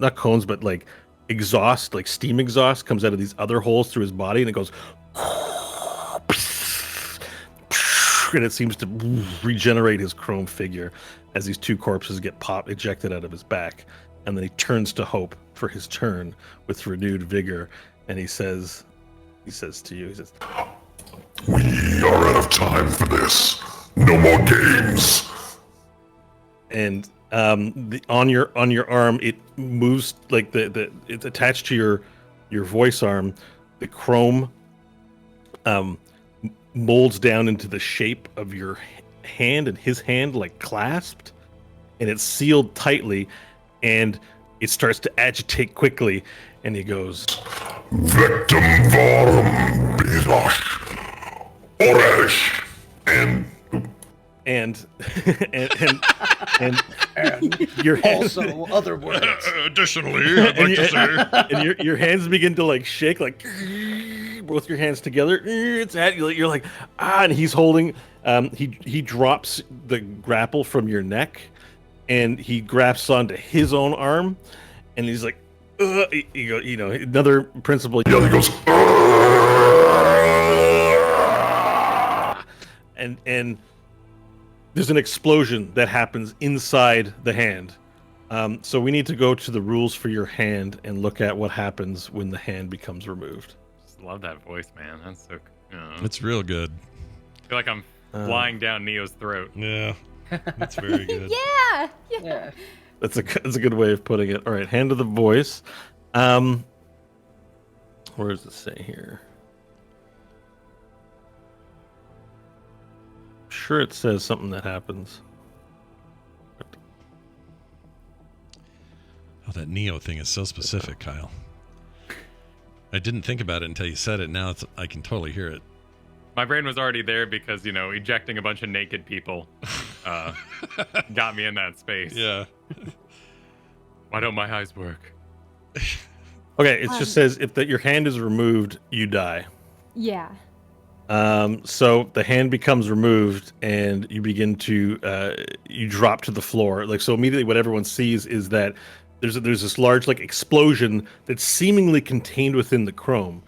not cones, but like exhaust, like steam exhaust comes out of these other holes through his body, and it goes, and it seems to regenerate his chrome figure as these two corpses get ejected out of his back. And then he turns to Hope for his turn with renewed vigor, and he says to you, We are out of time for this. No more games. and on your arm, it moves like it's attached to your voice arm. The chrome molds down into the shape of your hand, and his hand like clasped, and it's sealed tightly, and it starts to agitate quickly, and he goes, Vectum varum bidosh. Oresh. And your hands, Also, other words. Additionally, I'd like to say. and your hands begin to like shake, like both your hands together. It's at you. You're like, and he's holding. He drops the grapple from your neck, and he grasps onto his own arm, and he's like, you know, another principal. Yeah, he goes. And there's an explosion that happens inside the hand. So we need to go to the rules for your hand and look at what happens when the hand becomes removed. Just love that voice, man. That's so. It's real good. I feel like I'm flying down Neo's throat. Yeah, that's very good. Yeah. That's a good way of putting it. All right, hand of the voice. Where does it say here? Sure, it says something that happens. Oh, that Neo thing is so specific, Kyle. I didn't think about it until you said it. Now I can totally hear it. My brain was already there because, you know, ejecting a bunch of naked people got me in that space. Yeah. Why don't my eyes work? Okay, it just says if your hand is removed, you die. Yeah. So the hand becomes removed, and you begin to you drop to the floor. Like, so immediately, what everyone sees is that there's this large like explosion that's seemingly contained within the chrome.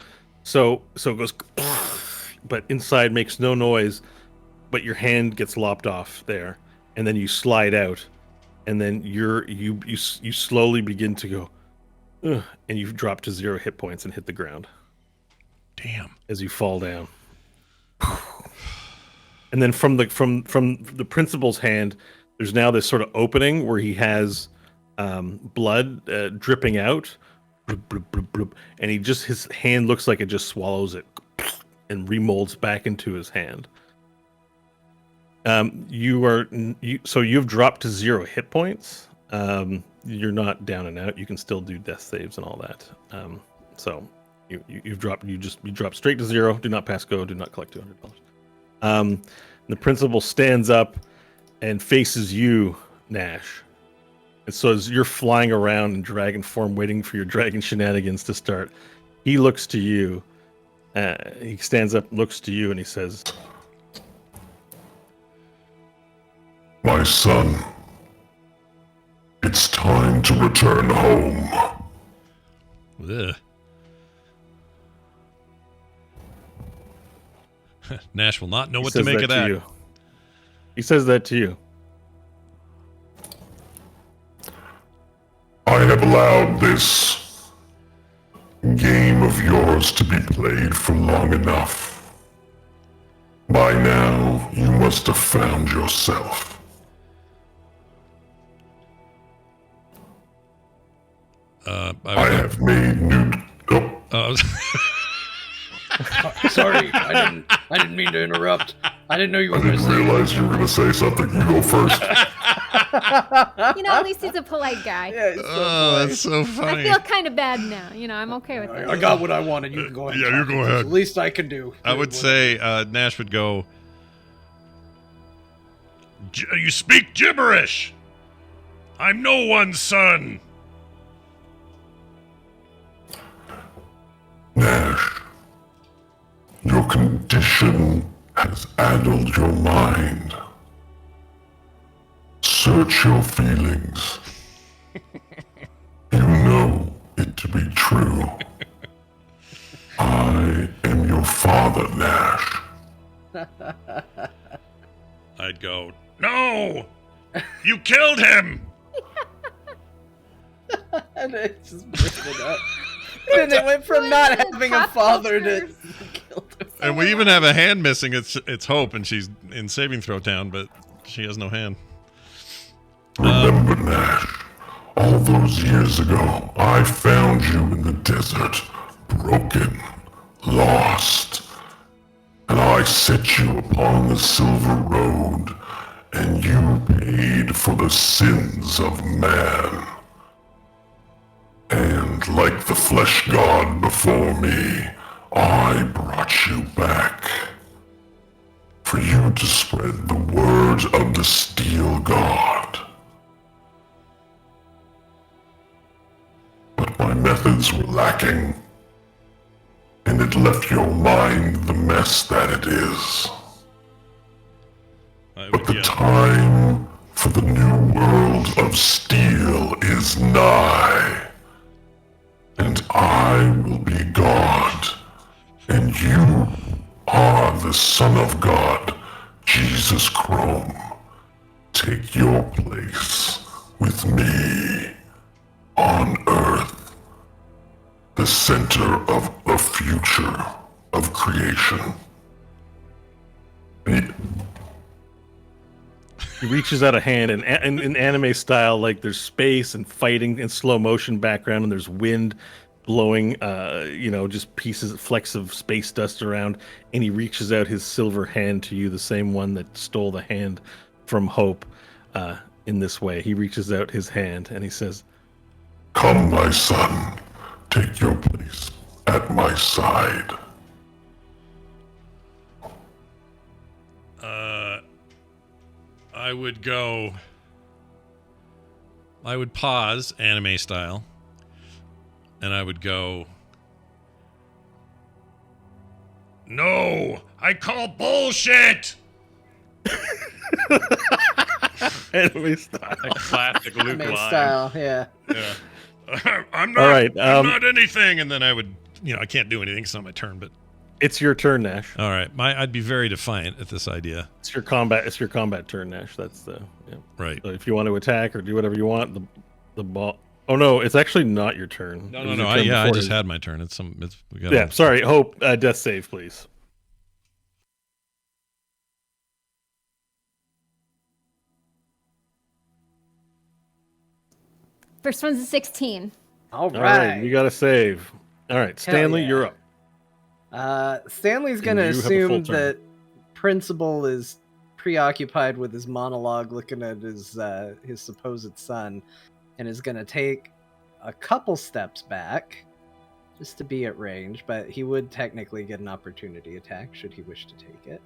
So it goes, but inside makes no noise. But your hand gets lopped off there, and then you slide out, and then you slowly begin to go, and you drop to 0 hit points and hit the ground. Damn. As you fall down. And then from the principal's hand, there's now this sort of opening where he has blood dripping out, and his hand looks like it just swallows it and remolds back into his hand. You've dropped to 0 hit points. You're not down and out. You can still do death saves and all that. You drop straight to 0. Do not pass go. Do not collect $200. The principal stands up and faces you, Nash. And so as you're flying around in dragon form, waiting for your dragon shenanigans to start, he looks to you. He stands up, looks to you, and he says, My son, it's time to return home. Ugh. Nash will not know what to make of that. He says that to you. I have allowed this game of yours to be played for long enough. By now, you must have found yourself. I have made new... Sorry, I didn't mean to interrupt. I didn't know you were going to say. Realize you were going to say something. You go first. You know, at least he's a polite guy. Yeah, it's so Oh, that's so funny. I feel kind of bad now. You know, I'm okay with it. I got what I wanted. You can go ahead. Yeah, you go ahead. It's the least I can do. I would say Nash would go, you speak gibberish. I'm no one's son. Nash, your condition has addled your mind. Search your feelings. You know it to be true. I am your father, Nash. I'd go, no! You killed him! And it's just mixing it up. And it went from not having a father to killed him. And we even have a hand missing. It's Hope, and she's in saving throw town, but she has no hand. Remember, Nash, all those years ago, I found you in the desert, broken, lost. And I set you upon the silver road, and you paid for the sins of man. And like the flesh god before me, I brought you back for you to spread the word of the steel god. But my methods were lacking, and it left your mind the mess that it is. But the time for the new world of steel is nigh, and I will be God, and you are the Son of God, Jesus Chrome. Take your place with me on Earth, the center of the future of creation. He reaches out a hand, and in anime style, like there's space and fighting in slow motion background, and there's wind blowing, just flecks of space dust around. And he reaches out his silver hand to you, the same one that stole the hand from Hope. In this way, he reaches out his hand and he says, "Come, my son, take your place at my side." I would pause anime style, and I would go, "No, I call bullshit." anime style. Classic Luke Anime line. style, yeah. Yeah. I'm not. All right, I'm not anything, and then I would, I can't do anything. It's not my turn, but It's your turn, Nash. all right. I'd be very defiant at this idea. It's your combat turn, Nash. That's the Right. So if you want to attack or do whatever you want, the ball. Oh no, it's actually not your turn. No, It no, was no. your turn I before just his- had my turn. We gotta, Yeah, sorry. Hope, death save, please. First one's a 16. All All right, right. you got to save. All right, Stanley, yeah. you're up. Stanley's gonna you have a full assume turn. that Principal is preoccupied with his monologue, looking at his supposed son, and is gonna take a couple steps back, just to be at range. But he would technically get an opportunity attack should he wish to take it.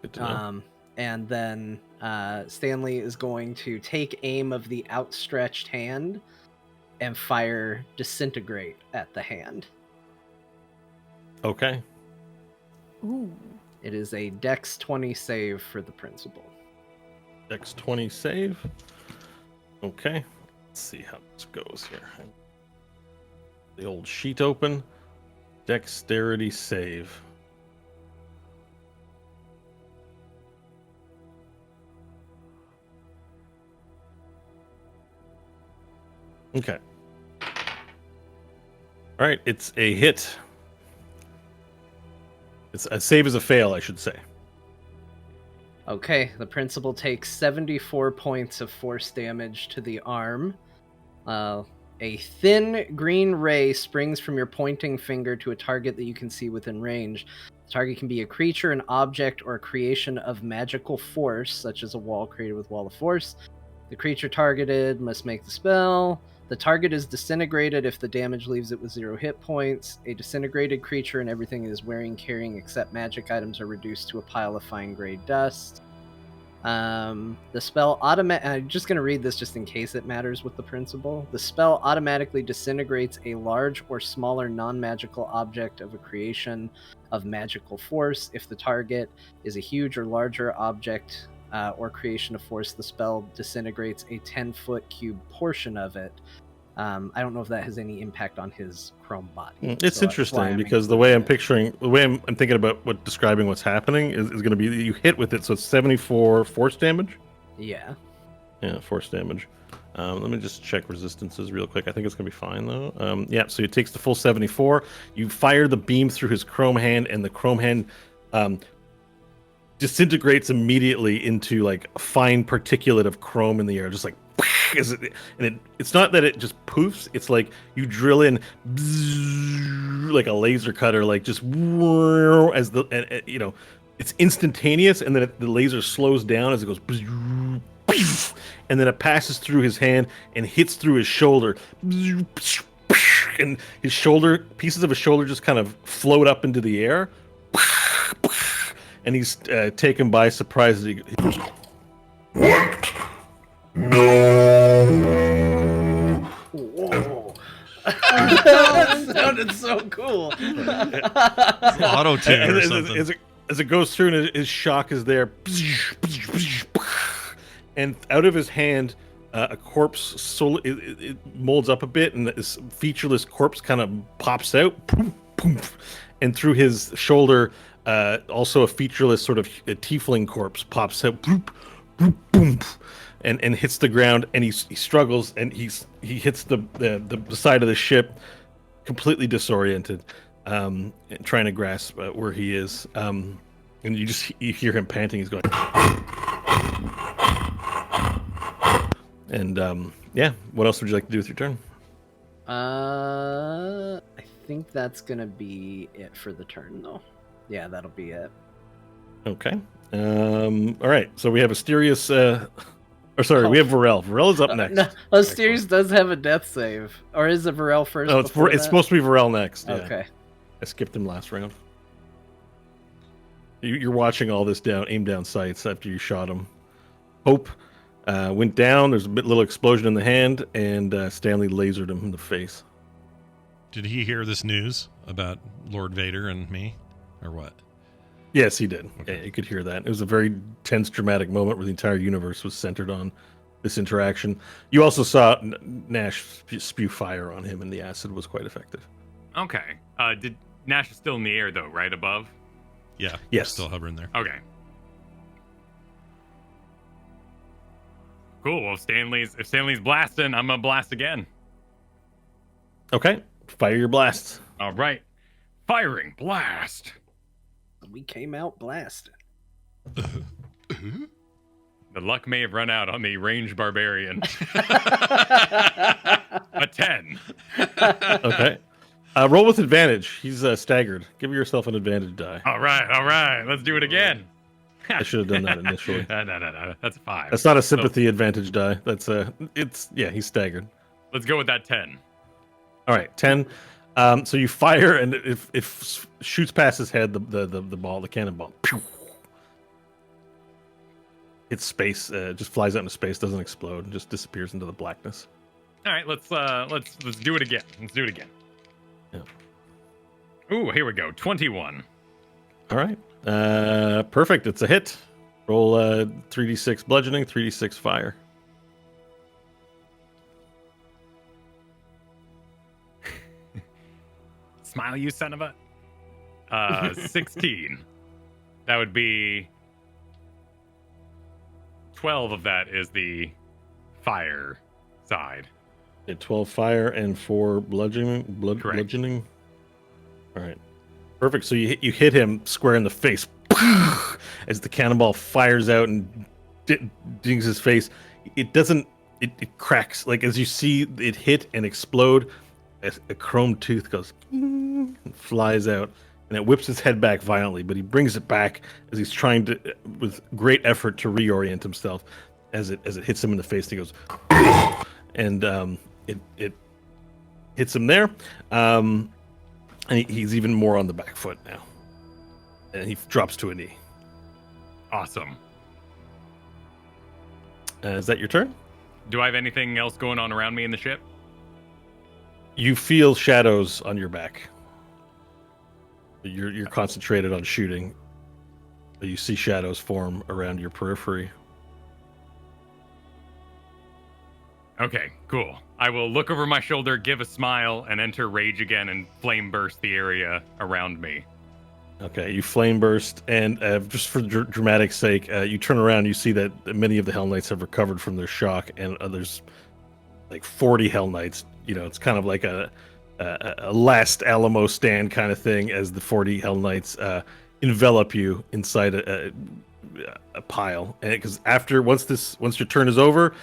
Good to know. And then Stanley is going to take aim of the outstretched hand and fire Disintegrate at the hand. Okay. Ooh. It is a Dex 20 save for the Principal. Dex 20 save. Okay. Let's see how this goes here. The old sheet open. Dexterity save. Okay. All right, it's a hit. It's a save is a fail, I should say. Okay, the Principal takes 74 points of force damage to the arm. A thin green ray springs from your pointing finger to a target that you can see within range. The target can be a creature, an object, or a creation of magical force, such as a wall created with Wall of Force. The creature targeted must make the spell. The target is disintegrated if the damage leaves it with 0 hit points. A disintegrated creature and everything it is wearing, carrying, except magic items are reduced to a pile of fine gray dust. The spell I'm just going to read this just in case it matters with the Principal. The spell automatically disintegrates a large or smaller non-magical object of a creation of magical force. If the target is a huge or larger object or creation of force, the spell disintegrates a 10-foot cube portion of it. I don't know if that has any impact on his chrome body. It's So that's why interesting I'm because the way I'm including it. picturing, the way I'm thinking about describing what's happening is going to be that you hit with it, so it's 74 force damage. Yeah. Yeah, force damage. Let me just check resistances real quick. I think it's going to be fine though. Yeah, so it takes the full 74. You fire the beam through his chrome hand, and the chrome hand disintegrates immediately into like a fine particulate of chrome in the air, just like. It's not that it just poofs. It's like you drill in like a laser cutter, like just as it's instantaneous, and then the laser slows down as it goes, and then it passes through his hand and hits through his shoulder. And his shoulder, pieces of his shoulder just kind of float up into the air. And he's taken by surprise. He goes, What? No. Whoa. That sounded so cool. Auto tune or something. As it goes through, and his shock is there. And out of his hand, a corpse it molds up a bit, and this featureless corpse kind of pops out. And through his shoulder, also a featureless sort of a tiefling corpse pops out. And hits the ground, and he struggles, and he hits the side of the ship, completely disoriented, and trying to grasp where he is. And you hear him panting. He's going, and yeah. What else would you like to do with your turn? I think that's gonna be it for the turn, though. Yeah, that'll be it. Okay. All right. So we have Asterius. We have Varel. Varel is up next. No, Asterius does have a death save, or is it Varel first? No, it's supposed to be Varel next. Yeah. Okay. I skipped him last round. You're watching all this aim down sights after you shot him. Hope went down. There's a little explosion in the hand, and Stanley lasered him in the face. Did he hear this news about Lord Vader and me, or what? Yes, he did. Okay. Yeah, you could hear that. It was a very tense, dramatic moment where the entire universe was centered on this interaction. You also saw Nash spew fire on him, and the acid was quite effective. Okay. Did Nash is still in the air though, right above? Yeah. Yes. Still hovering there. Okay. Cool. Well, if Stanley's blasting, I'm gonna blast again. Okay. Fire your blasts. All right. Firing blast. We came out blasted. The luck may have run out on the ranged barbarian. A 10. Okay. Roll with advantage. He's staggered. Give yourself an advantage die. All right. Let's do it again. I should have done that initially. No. That's a 5. That's not a sympathy advantage die. That's he's staggered. Let's go with that 10. All right, 10. So you fire, and if shoots past his head, the cannonball, pew, hits space, just flies out into space, doesn't explode, just disappears into the blackness. All right, let's do it again. Let's do it again. Yeah. Ooh, here we go. 21. All right. Perfect. It's a hit. Roll 3d6 bludgeoning, 3d6 fire. Smile, you son of a. 16. That would be 12 of that is the fire side. 12 fire and 4 bludgeoning. Correct. Bludgeoning. All right. Perfect. So you hit him square in the face as the cannonball fires out and dings his face. It doesn't. It cracks. Like as you see it hit and explode, a chrome tooth goes and flies out, and it whips his head back violently. But he brings it back as he's trying to, with great effort, to reorient himself. As it hits him in the face, he goes, and it hits him there. And he's even more on the back foot now. And he drops to a knee. Awesome. Is that your turn? Do I have anything else going on around me in the ship? You feel shadows on your back. You're concentrated on shooting. But you see shadows form around your periphery. Okay, cool. I will look over my shoulder, give a smile, and enter rage again and flame burst the area around me. Okay, you flame burst, and just for dramatic sake, you turn around, you see that many of the Hell Knights have recovered from their shock, and there's like 40 Hell Knights. You know, it's kind of like a last Alamo stand kind of thing, as the 40 Hell Knights envelop you inside a pile. And because once your turn is over,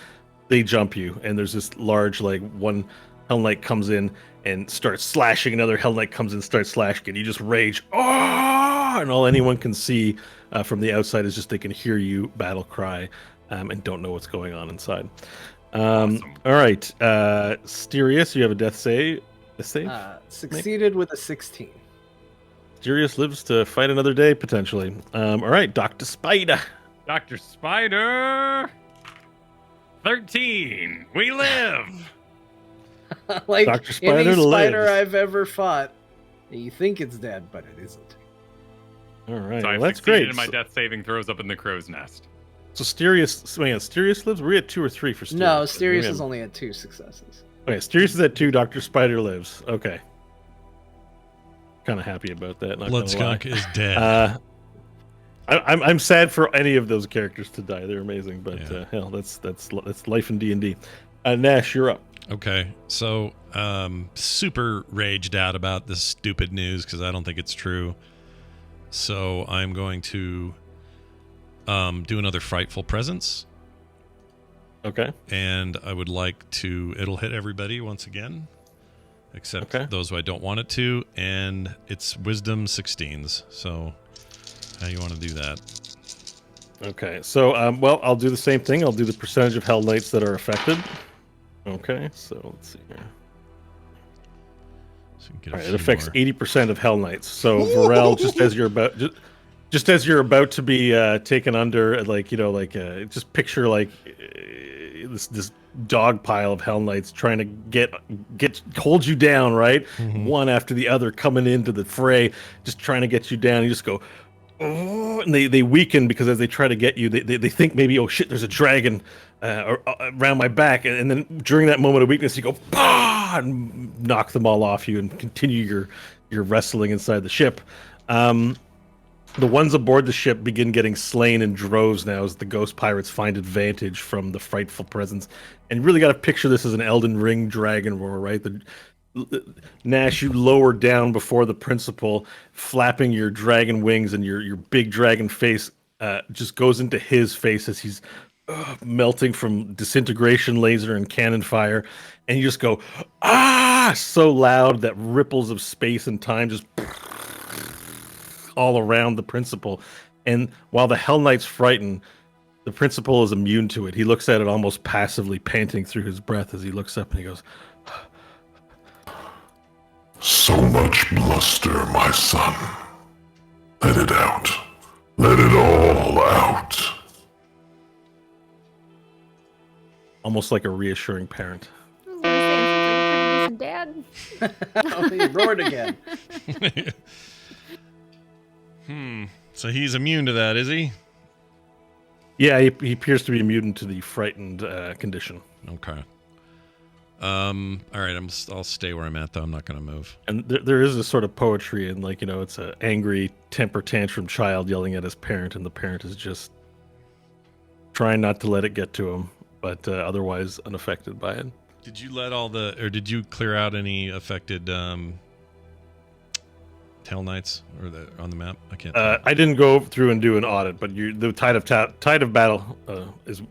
they jump you, and there's this large, like, one Hell Knight comes in and starts slashing, another Hell Knight comes in and starts slashing, and you just rage, oh! And all anyone can see from the outside is just they can hear you battle cry. and don't know what's going on inside. Awesome. All right, Sirius, you have a death save. Succeeded with a 16. Sirius lives to fight another day potentially. All right, Dr. Spider. Dr. Spider. 13. We live. Like Dr. Spider any spider lives. I've ever fought, you think it's dead, but it isn't. All right, So well, I've that's succeeded great. in my death saving throws up in the crow's nest. So Sirius lives. We're at 2 or 3 for Sirius. No, Sirius is only at 2 successes. Okay, Sirius is at 2. Dr. Spider lives. Okay. Kind of happy about that. Not Blood gonna lie. Skunk is dead. I'm sad for any of those characters to die. They're amazing, but Yeah. hell, that's life in D&D. Nash, you're up. Okay, so super raged out about this stupid news because I don't think it's true. So I'm going to do another Frightful Presence, Okay. and I would like to. It'll hit everybody once again, except Okay. those who I don't want it to, and it's Wisdom 16s. So how you want to do that? Okay. So, well, I'll do the same thing. I'll do the percentage of Hell Knights that are affected. Okay. So let's see here. So we can get All a right. It few affects more. 80% of Hell Knights. So, Varel, just as you're about to be taken under, just picture this dog pile of Hell Knights trying to hold you down, right? Mhm. One after the other coming into the fray, just trying to get you down. You just go, oh, and they weaken because as they try to get you, they think maybe, oh shit, there's a dragon around my back, and then during that moment of weakness, you go, bah, and knock them all off you and continue your wrestling inside the ship. The ones aboard the ship begin getting slain in droves now as the ghost pirates find advantage from the frightful presence. And you really got to picture this as an Elden Ring dragon roar, right? Nash, you lower down before the principal, flapping your dragon wings, and your big dragon face just goes into his face as he's melting from disintegration laser and cannon fire. And you just go, ah, so loud that ripples of space and time just all around the principal. And while the Hell Knight's frightened, the principal is immune to it. He looks at it almost passively, panting through his breath as he looks up and he goes, So much bluster, my son. Let it out. Let it all out. almost like a reassuring parent. I was gonna say, it seems like a pretty decent dad. Oh, he roared again. So he's immune to that, is he? Yeah, he appears to be immune to the frightened condition. Okay. All right. I'll stay where I'm at, though. I'm not going to move. And there is a sort of poetry in, like, it's an angry temper tantrum child yelling at his parent, and the parent is just trying not to let it get to him, but otherwise unaffected by it. Did you did you clear out any affected Tail Knights on the map? I can't. I didn't go through and do an audit, but the tide of battle is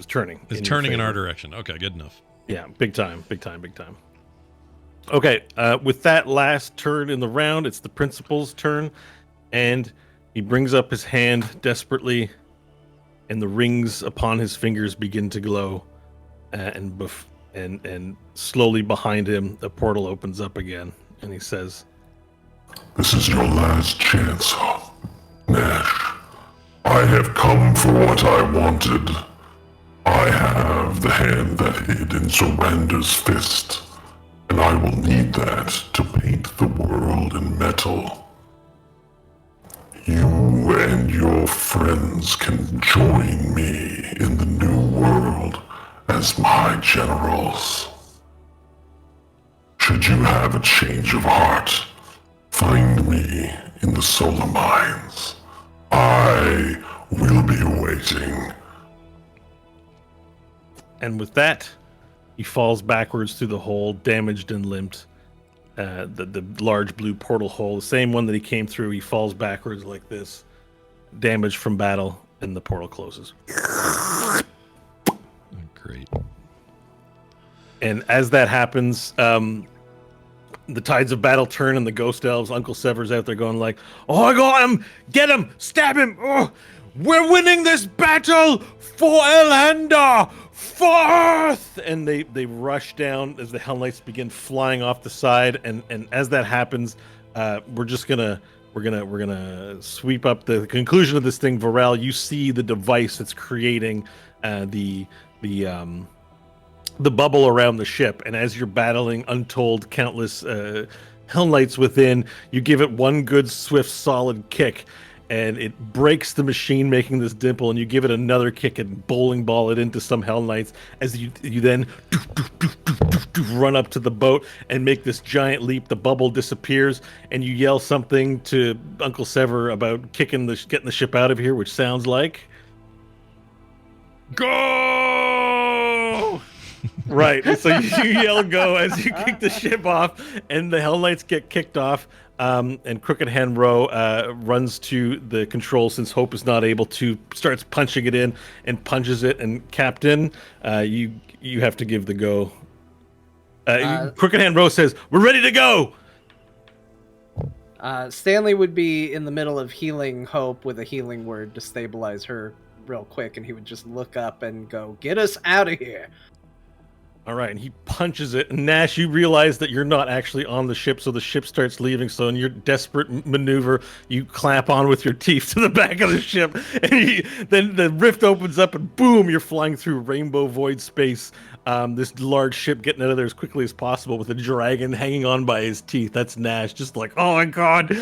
turning. It's in your turning in our favor. direction. Okay, good enough. Yeah, big time. Okay, with that last turn in the round, it's the principal's turn, and he brings up his hand desperately, and the rings upon his fingers begin to glow, and slowly behind him, the portal opens up again, and he says, This is your last chance, Nash. I have come for what I wanted. I have the hand that hid in Zorander's fist, and I will need that to paint the world in metal. You and your friends can join me in the new world as my generals. Should you have a change of heart, find me in the solar mines. I will be waiting. and with that, he falls backwards through the hole, damaged and limped. The large blue portal hole, the same one that he came through, he falls backwards like this, damaged from battle, and the portal closes. Great. And as that happens, the tides of battle turn, and the ghost elves, Uncle Sever's out there going like, "Oh, I got him! Get him! Stab him! Oh, we're winning this battle For Elander! Forth! And they rush down as the Hell Knights begin flying off the side, and as that happens, we're gonna sweep up the conclusion of this thing. Varel, you see the device that's creating the bubble around the ship, and as you're battling untold countless Hell Knights within, you give it one good swift solid kick, and it breaks the machine, making this dimple, and you give it another kick and bowling ball it into some Hell Knights as you then run up to the boat and make this giant leap. The bubble disappears, and you yell something to Uncle Sever about getting the ship out of here, which sounds like Go! Right. So you yell go as you kick the ship off, and the Hell Knights get kicked off. And Crooked Hand Row runs to the control since Hope is not able to, starts punching it in and punches it. And Captain, you have to give the go. Crooked Hand Row says, "We're ready to go." Stanley would be in the middle of healing Hope with a healing word to stabilize her real quick, and he would just look up and go, "Get us out of here." All right, and he punches it. And Nash, you realize that you're not actually on the ship, so the ship starts leaving. So in your desperate maneuver, you clamp on with your teeth to the back of the ship, and then the rift opens up, and boom, you're flying through rainbow void space. This large ship getting out of there as quickly as possible with a dragon hanging on by his teeth. That's Nash, just like, oh my god.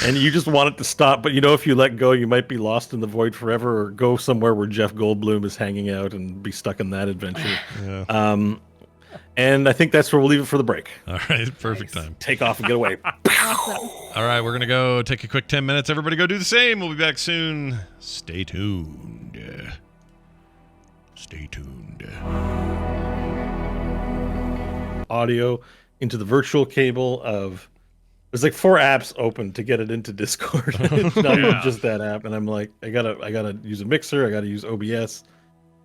And you just want it to stop, but if you let go, you might be lost in the void forever, or go somewhere where Jeff Goldblum is hanging out and be stuck in that adventure. Yeah. And I think that's where we'll leave it for the break. All right, perfect time. Take off and get away. All right, we're going to go take a quick 10 minutes. Everybody go do the same. We'll be back soon. Stay tuned. Stay tuned. Audio into the virtual cable of... There's like 4 apps open to get it into Discord. It's not even just that app. And I'm like, I gotta use a mixer. I gotta use OBS.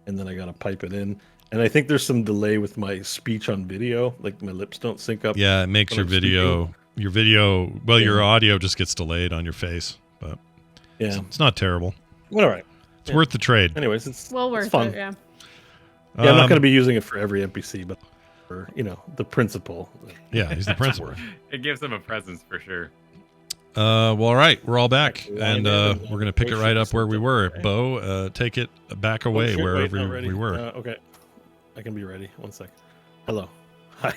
And then I gotta pipe it in. And I think there's some delay with my speech on video. Like my lips don't sync up. Yeah, it makes your video, your audio just gets delayed on your face. But yeah, it's not terrible. All right. It's worth the trade. Anyways, it's worth fun. it, yeah. Yeah, I'm not going to be using it for every NPC, but for, the principal. Yeah, he's the principal. It gives him a presence for sure. Well, all right, we're all back, and we're going to pick it right up where we were. Bo, take it back away wherever we were. Okay. I can be ready. 1 second. Hello. Hi.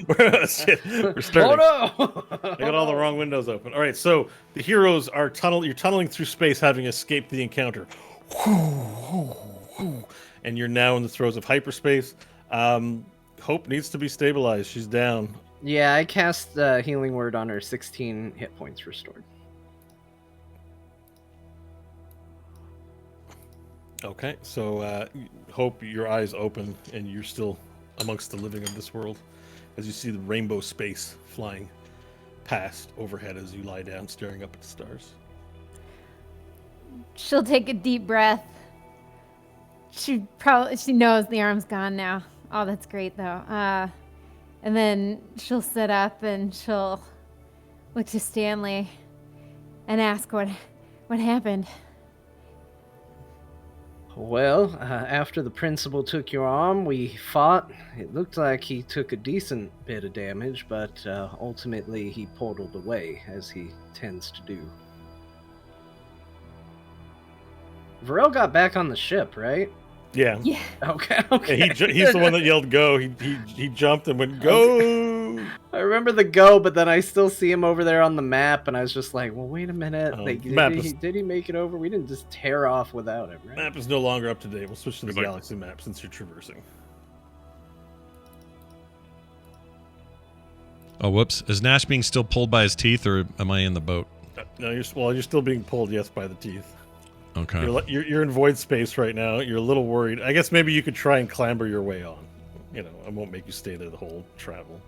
We're starting. Oh no! I got all the wrong windows open. All right, so the heroes are you're tunneling through space, having escaped the encounter. And you're now in the throes of hyperspace. Hope needs to be stabilized. She's down. Yeah, I cast the healing word on her. 16 hit points restored. Okay, so Hope, your eyes open, and you're still amongst the living of this world as you see the rainbow space flying past overhead as you lie down staring up at the stars. She'll take a deep breath. She knows the arm's gone now. Oh, that's great though. And then she'll sit up and she'll look to Stanley and ask what happened. Well, after the principal took your arm, we fought. It looked like he took a decent bit of damage, but ultimately he portaled away, as he tends to do. Varel got back on the ship, right? Yeah. Yeah. Okay. Yeah, he's the one that yelled go. He jumped and went go. I remember the go, but then I still see him over there on the map, and I was just like, well, wait a minute. Did he make it over? We didn't just tear off without him, right? Map is no longer up to date. We'll switch to the galaxy map since you're traversing. Oh, whoops. Is Nash being still pulled by his teeth, or am I in the boat? No, you're still being pulled, yes, by the teeth. Okay. You're in void space right now. You're a little worried. I guess maybe you could try and clamber your way on. I won't make you stay there the whole travel.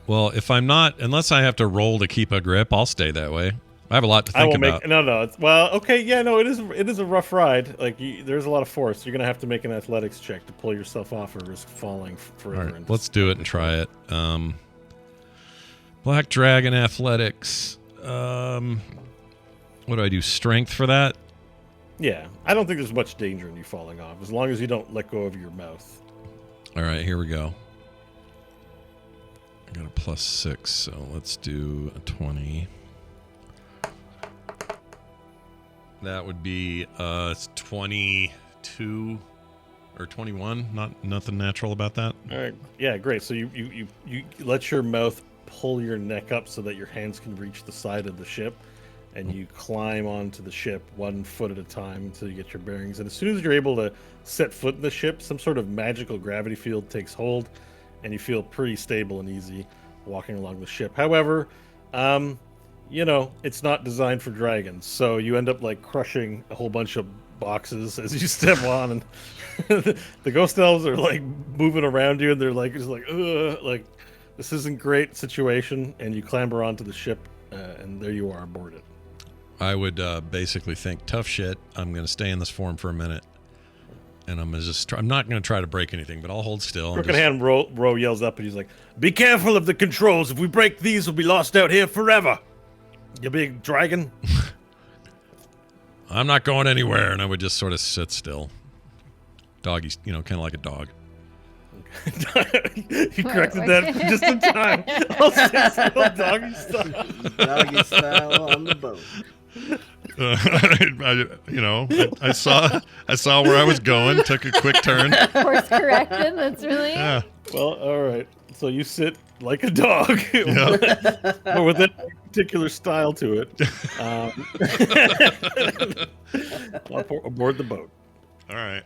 Well, if I'm not, unless I have to roll to keep a grip, I'll stay that way. I have a lot to think about. It is a rough ride. Like there's a lot of force. You're gonna have to make an athletics check to pull yourself off or risk falling forever. All right, let's do it and try it. Black Dragon Athletics. What do I do? Strength for that? Yeah, I don't think there's much danger in you falling off, as long as you don't let go of your mouth. All right, here we go. I got a +6, so let's do a 20. That would be 22 or 21. Nothing natural about that. All right. Yeah, great. So you let your mouth pull your neck up so that your hands can reach the side of the ship, and you climb onto the ship 1 foot at a time until you get your bearings. And as soon as you're able to set foot in the ship, some sort of magical gravity field takes hold, and you feel pretty stable and easy walking along the ship. However, it's not designed for dragons, so you end up like crushing a whole bunch of boxes as you step on, and the ghost elves are like moving around you, and they're like just like, ugh, like this isn't great situation. And you clamber onto the ship, and there you are aboard it. I would basically think, tough shit. I'm going to stay in this form for a minute, and I'm going to just. I'm not going to try to break anything, but I'll hold still. Crooked Hand Ro yells up, and he's like, "Be careful of the controls. If we break these, we'll be lost out here forever. You big dragon." I'm not going anywhere, and I would just sort of sit still. Doggy, kind of like a dog. He corrected that just in time. I'll sit still, doggy style. Doggy style on the boat. I saw where I was going, took a quick turn. Course corrected. That's really Yeah. Well, all right. So you sit like a dog, but with a particular style to it, aboard the boat. All right.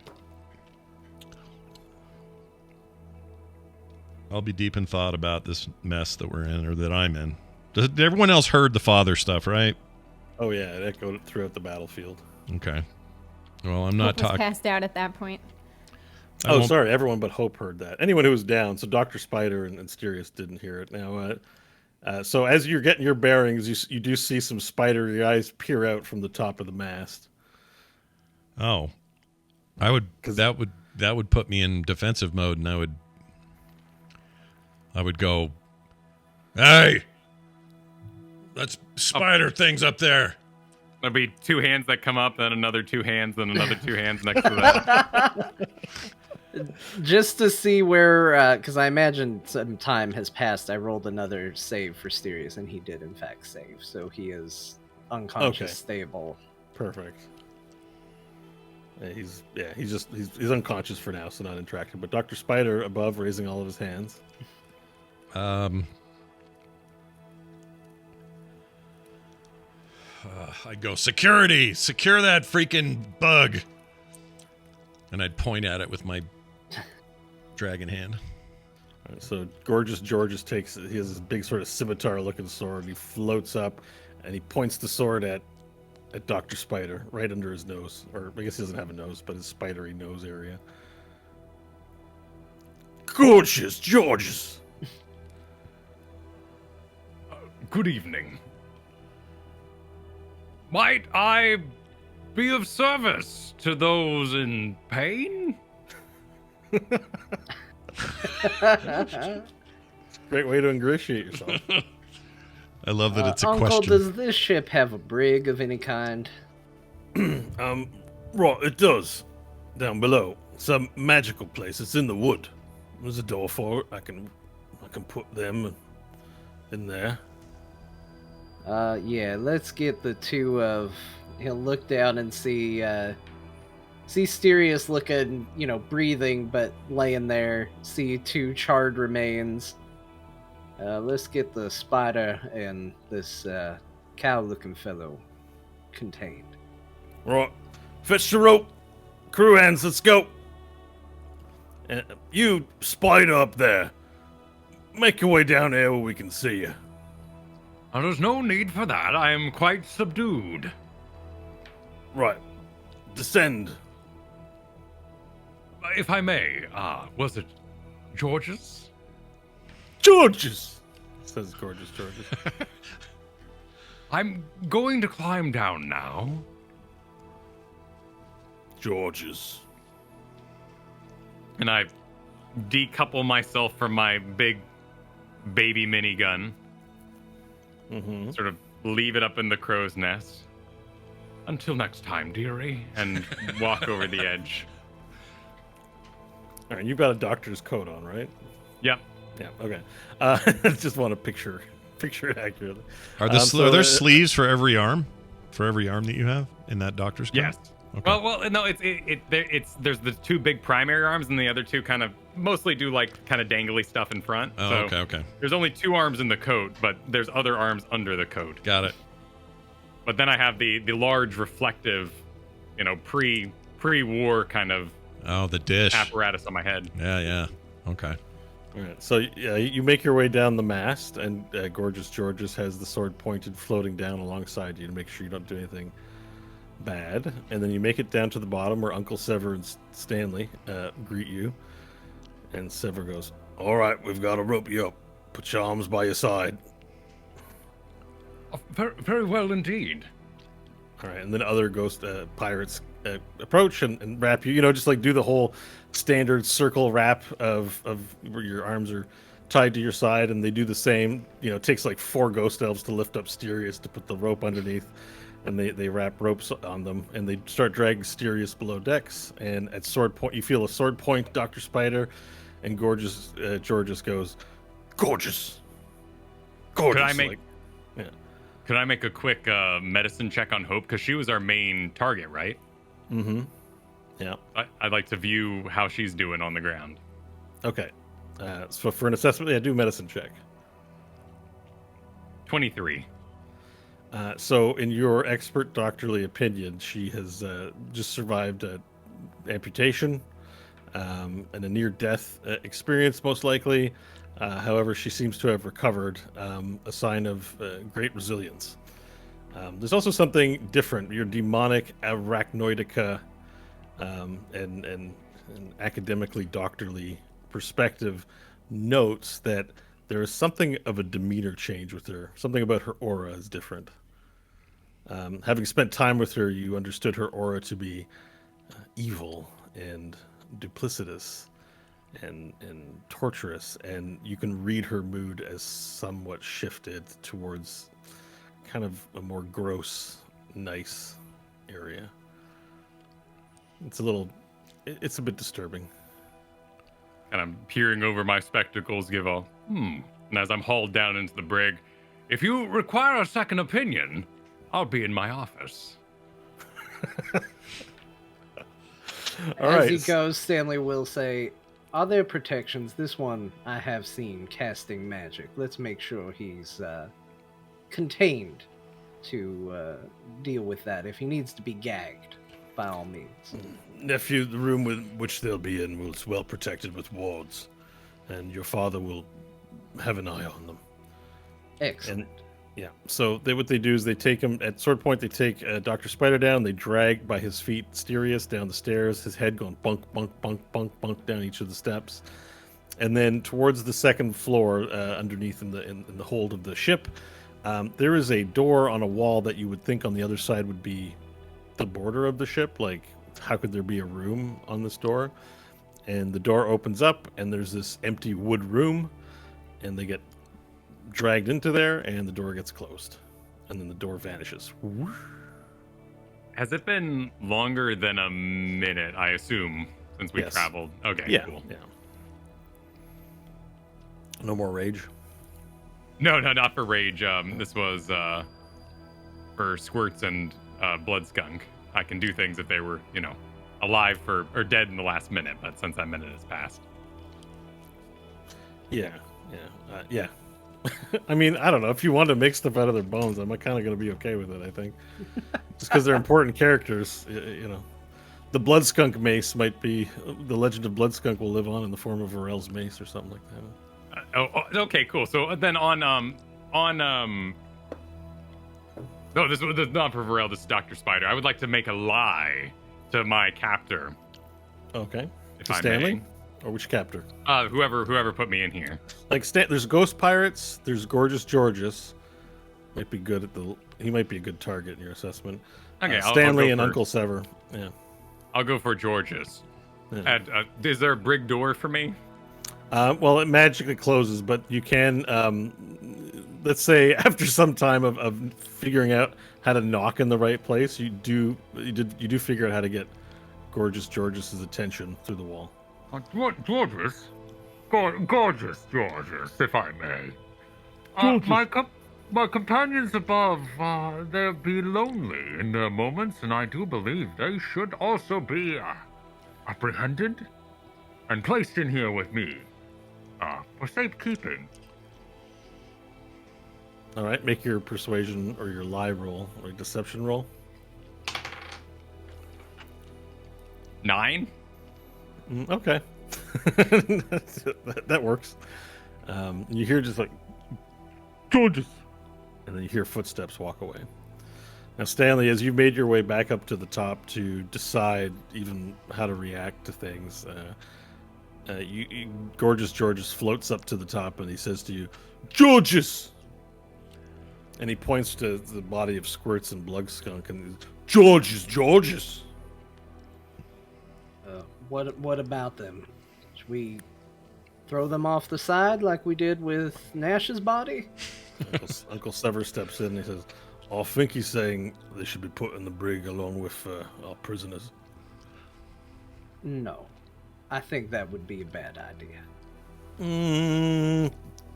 I'll be deep in thought about this mess that we're in, or that I'm in. Everyone else heard the father stuff, right? Oh yeah, it echoed throughout the battlefield. Okay. Well, I'm not Hope was talking. passed out at that point. Oh, sorry, everyone but Hope heard that. Anyone who was down, so Dr. Spider and Sirius didn't hear it. Now, so as you're getting your bearings, you do see some spidery eyes peer out from the top of the mast. Oh, that would put me in defensive mode, and I would go, hey, that's spider things up there. There'll be 2 hands that come up, then another 2 hands, then another 2 hands next to that. Just to see where, because I imagine some time has passed, I rolled another save for Sirius, and he did in fact save, so he is unconscious, stable. Perfect. He's unconscious for now, so not interacting. But Dr. Spider above, raising all of his hands. I'd go, security, secure that freaking bug. And I'd point at it with my dragon hand. Right, so Gorgeous Georges he has this big sort of scimitar looking sword, and he floats up and he points the sword at Dr. Spider right under his nose. Or I guess he doesn't have a nose, but his spidery nose area. Gorgeous Georges! Good evening. Might I be of service to those in pain? Great way to ingratiate yourself. I love that it's a Uncle, question. does this ship have a brig of any kind? Right, it does. Down below. It's a magical place. It's in the wood. There's a door for it. I can put them in there. Yeah, let's get the two of... He'll look down and see Sirius looking, breathing, but laying there. See 2 charred remains. Let's get the spider and this cow-looking fellow contained. Right. Fetch the rope. Crew hands, let's go. You spider up there. Make your way down here where we can see you. Oh, there's no need for that. I am quite subdued. Right. Descend. If I may, was it George's? Georges, says Gorgeous Georges. I'm going to climb down now. Georges. And I decouple myself from my big baby minigun. Mm-hmm. Sort of leave it up in the crow's nest. Until next time, dearie, and walk over the edge. All right, you've got a doctor's coat on, right? Yep. Yeah. Okay. Just want to picture it accurately. Are there sleeves for every arm? For every arm that you have in that doctor's coat? Yes. Okay. Well, no, there's the two big primary arms, and the other two kind of mostly do like kind of dangly stuff in front. Oh, so okay. There's only 2 arms in the coat, but there's other arms under the coat. Got it. But then I have the large reflective, pre-war kind of the dish apparatus on my head. Yeah. Okay. All right. So you make your way down the mast, and Gorgeous Georges has the sword pointed, floating down alongside you to make sure you don't do anything bad. And then you make it down to the bottom where Uncle Sever and Stanley greet you. And Sever goes, "All right, we've got to rope you up. Put your arms by your side." Oh, very, very well indeed. All right, and then other ghost pirates approach and wrap you. Just like do the whole standard circle wrap of where your arms are tied to your side, and they do the same. It takes like 4 ghost elves to lift up Sirius to put the rope underneath, and they wrap ropes on them, and they start dragging Sirius below decks. And at sword point, you feel a sword point, Dr. Spider, and Gorgeous Georges goes, "Gorgeous, gorgeous." Could I make a quick medicine check on Hope? Because she was our main target, right? Mm-hmm. Yeah. I'd like to view how she's doing on the ground. Okay. So for an assessment, do a medicine check. 23. So in your expert doctorly opinion, she has just survived amputation and a near-death experience, most likely. However, she seems to have recovered, a sign of great resilience. There's also something different. Your demonic arachnoidica and academically doctorly perspective notes that there is something of a demeanor change with her. Something about her aura is different. Having spent time with her, you understood her aura to be evil and duplicitous and torturous, and you can read her mood as somewhat shifted towards kind of a more gross, nice area. It's a bit disturbing. And I'm peering over my spectacles, give a and as I'm hauled down into the brig, if you require a second opinion, I'll be in my office. As he goes, Stanley will say, "Are there protections? This one I have seen casting magic. Let's make sure he's contained to deal with that. If he needs to be gagged, by all means." Nephew, the room with which they'll be in is well protected with wards, and your father will have an eye on them. Excellent. Yeah. So what they do is they take him at sword point. They take Dr. Spider down. They drag by his feet Sirius down the stairs. His head going bunk, bunk, bunk, bunk, bunk down each of the steps, and then towards the second floor, underneath in the hold of the ship, there is a door on a wall that you would think on the other side would be the border of the ship. Like, how could there be a room on this door? And the door opens up, and there's this empty wood room, and they get dragged into there, and the door gets closed, and then the door vanishes. Has it been longer than a minute, I assume, since we traveled? Okay, yeah, cool. Yeah. No more rage? No, not for rage. This was for squirts and blood skunk. I can do things if they were, alive or dead in the last minute, but since that minute has passed. Yeah. I mean, I don't know. If you want to make stuff out of their bones, I'm kind of going to be okay with it, I think. Just because they're important characters, The Blood Skunk mace might be... The legend of Blood Skunk will live on in the form of Varel's mace or something like that. Okay, cool. So then no, this is not for Varel. This is Dr. Spider. I would like to make a lie to my captor. Okay. If to I Stanley? may. Or which captor? Whoever put me in here. Like there's Ghost Pirates. There's Gorgeous Georges. Might be good he might be a good target in your assessment. Okay, Stanley and Uncle Sever. Yeah. I'll go for Georges. Yeah. Is there a brig door for me? Well, it magically closes, but you can let's say after some time of figuring out how to knock in the right place, you do figure out how to get Gorgeous George's attention through the wall. Gorgeous? Gorgeous Georges, if I may. My companions above, they'll be lonely in their moments, and I do believe they should also be apprehended and placed in here with me for safekeeping. All right, make your persuasion or your lie roll or deception roll. 9? Okay. that works. You hear just like, Georges, and then you hear footsteps walk away. Now, Stanley, as you've made your way back up to the top to decide even how to react to things, Gorgeous Georges floats up to the top and he says to you, Georges! And he points to the body of Squirts and Bloodskunk and Georges! What about them? Should we throw them off the side like we did with Nash's body? Uncle Sever steps in and he says, I think he's saying they should be put in the brig along with our prisoners. No. I think that would be a bad idea.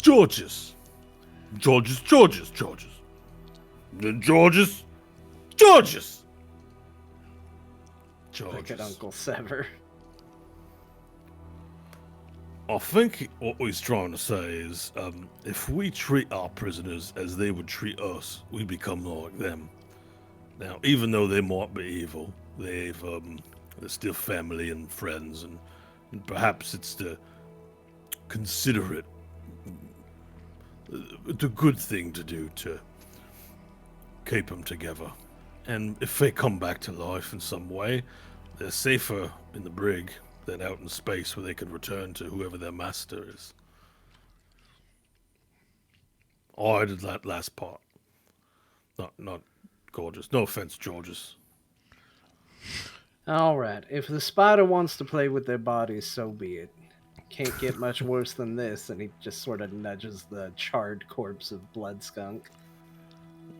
Georges! Look at Uncle Sever. I think what he's trying to say is, if we treat our prisoners as they would treat us, we become like them. Now, even though they might be evil, they're still family and friends, and perhaps it's the considerate, the good thing to do to keep them together. And if they come back to life in some way, they're safer in the brig than out in space where they could return to whoever their master is. Oh, I did that last part. Not Gorgeous. No offense, Georges. All right. If the spider wants to play with their bodies, so be it. Can't get much worse than this. And he just sort of nudges the charred corpse of Bloodskunk.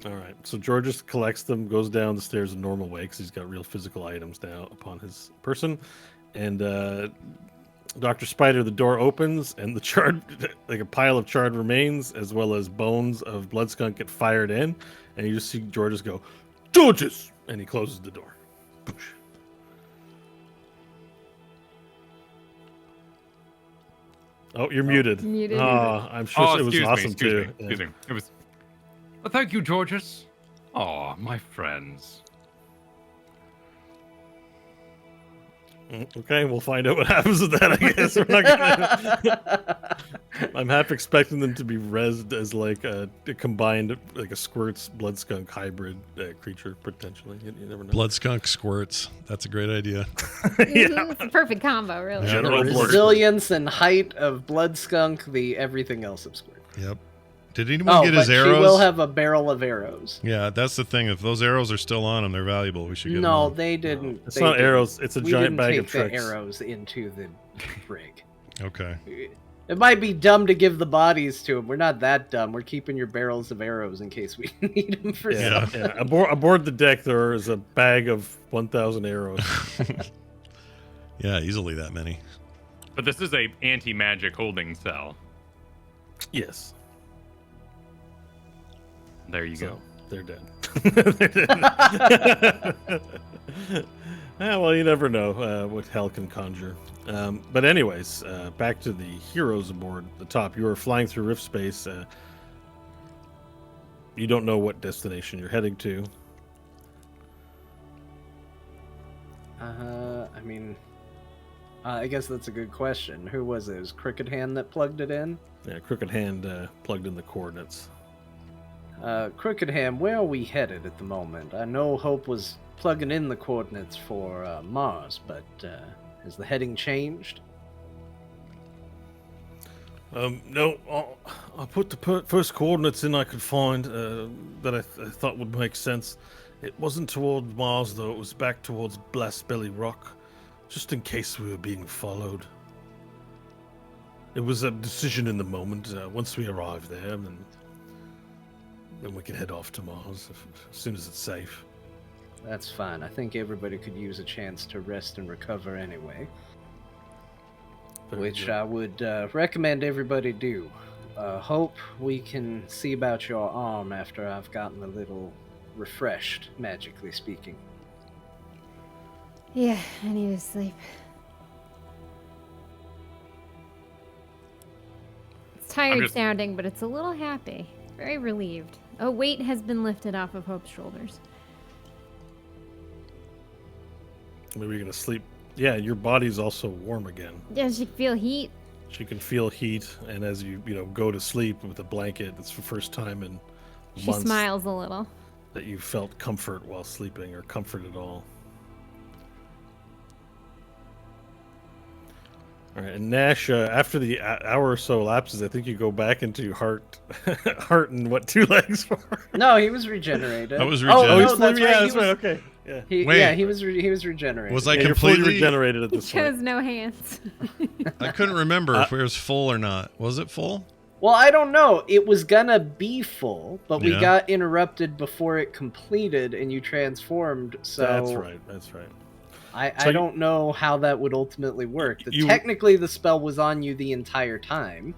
All right. So Georges collects them, goes down the stairs a normal way because he's got real physical items now upon his person. And Dr. Spider, the door opens, and the charred, like a pile of charred remains, as well as bones of Bloodskunk get fired in. And you just see Georges go, Georges! And he closes the door. Boosh. Oh, you're muted. Muted. Oh, I'm sure it was awesome too. Excuse me. It was. Well, thank you, Georges. Oh, my friends. Okay, we'll find out what happens with that, I guess. We're not gonna... I'm half expecting them to be rezzed as like a combined, like a Squirts Bloodskunk hybrid creature, potentially. You never know. Bloodskunk Squirts. That's a great idea. Yeah. It's a perfect combo, really. Yeah. General The Blood. resilience and height of Bloodskunk, the everything else of Squirt. Yep. Did anyone get his but arrows? she will have a barrel of arrows. Yeah, that's the thing. If those arrows are still on them, they're valuable. We should get No, them. they didn't. It's they not didn't. arrows. It's a We giant didn't bag take of tricks. the arrows into the brig. Okay. It might be dumb to give the bodies to them. We're not that dumb. We're keeping your barrels of arrows in case we need them for Yeah, something. yeah. Aboard the deck, there is a bag of 1,000 arrows. Yeah, easily that many. But this is a anti-magic holding cell. Yes. There you go. So, they're dead. They're dead. Well, you never know what hell can conjure. But anyways, back to the heroes aboard the top. You are flying through rift space. You don't know what destination you're heading to. I guess that's a good question. Who was it? It was Crooked Hand that plugged it in? Yeah, Crooked Hand plugged in the coordinates. Crooked Hand, where are we headed at the moment? I know Hope was plugging in the coordinates for Mars, but has the heading changed? No, I put the first coordinates in I could find that I thought would make sense. It wasn't towards Mars, though. It was back towards Blast Belly Rock, just in case we were being followed. It was a decision in the moment. Once we arrived there, and then we can head off to Mars as soon as it's safe. That's fine. I think everybody could use a chance to rest and recover anyway. Which I would recommend everybody do. Hope we can see about your arm after I've gotten a little refreshed, magically speaking. Yeah, I need to sleep. It's tired sounding, but it's a little happy. Very relieved. A weight has been lifted off of Hope's shoulders. Maybe you're gonna sleep. Yeah, your body's also warm again. Does she feel heat? She can feel heat, and as you go to sleep with a blanket, it's the first time in She months smiles a little. that you felt comfort while sleeping, or comfort at all. All right, and Nash, after the hour or so elapses, I think you go back into heart and what, 2 legs for? No, he was regenerated. I was Oh, regenerated. no, that's right. That's right. Okay. Yeah. Wait. He was regenerated. Was I Yeah, you're fully completely? regenerated at He this chose point. no hands. I couldn't remember if it was full or not. Was it full? Well, I don't know. It was gonna be full, but we Yeah. got interrupted before it completed, and you transformed. So That's right. That's right. I don't know how that would ultimately work. You- Technically, the spell was on you the entire time.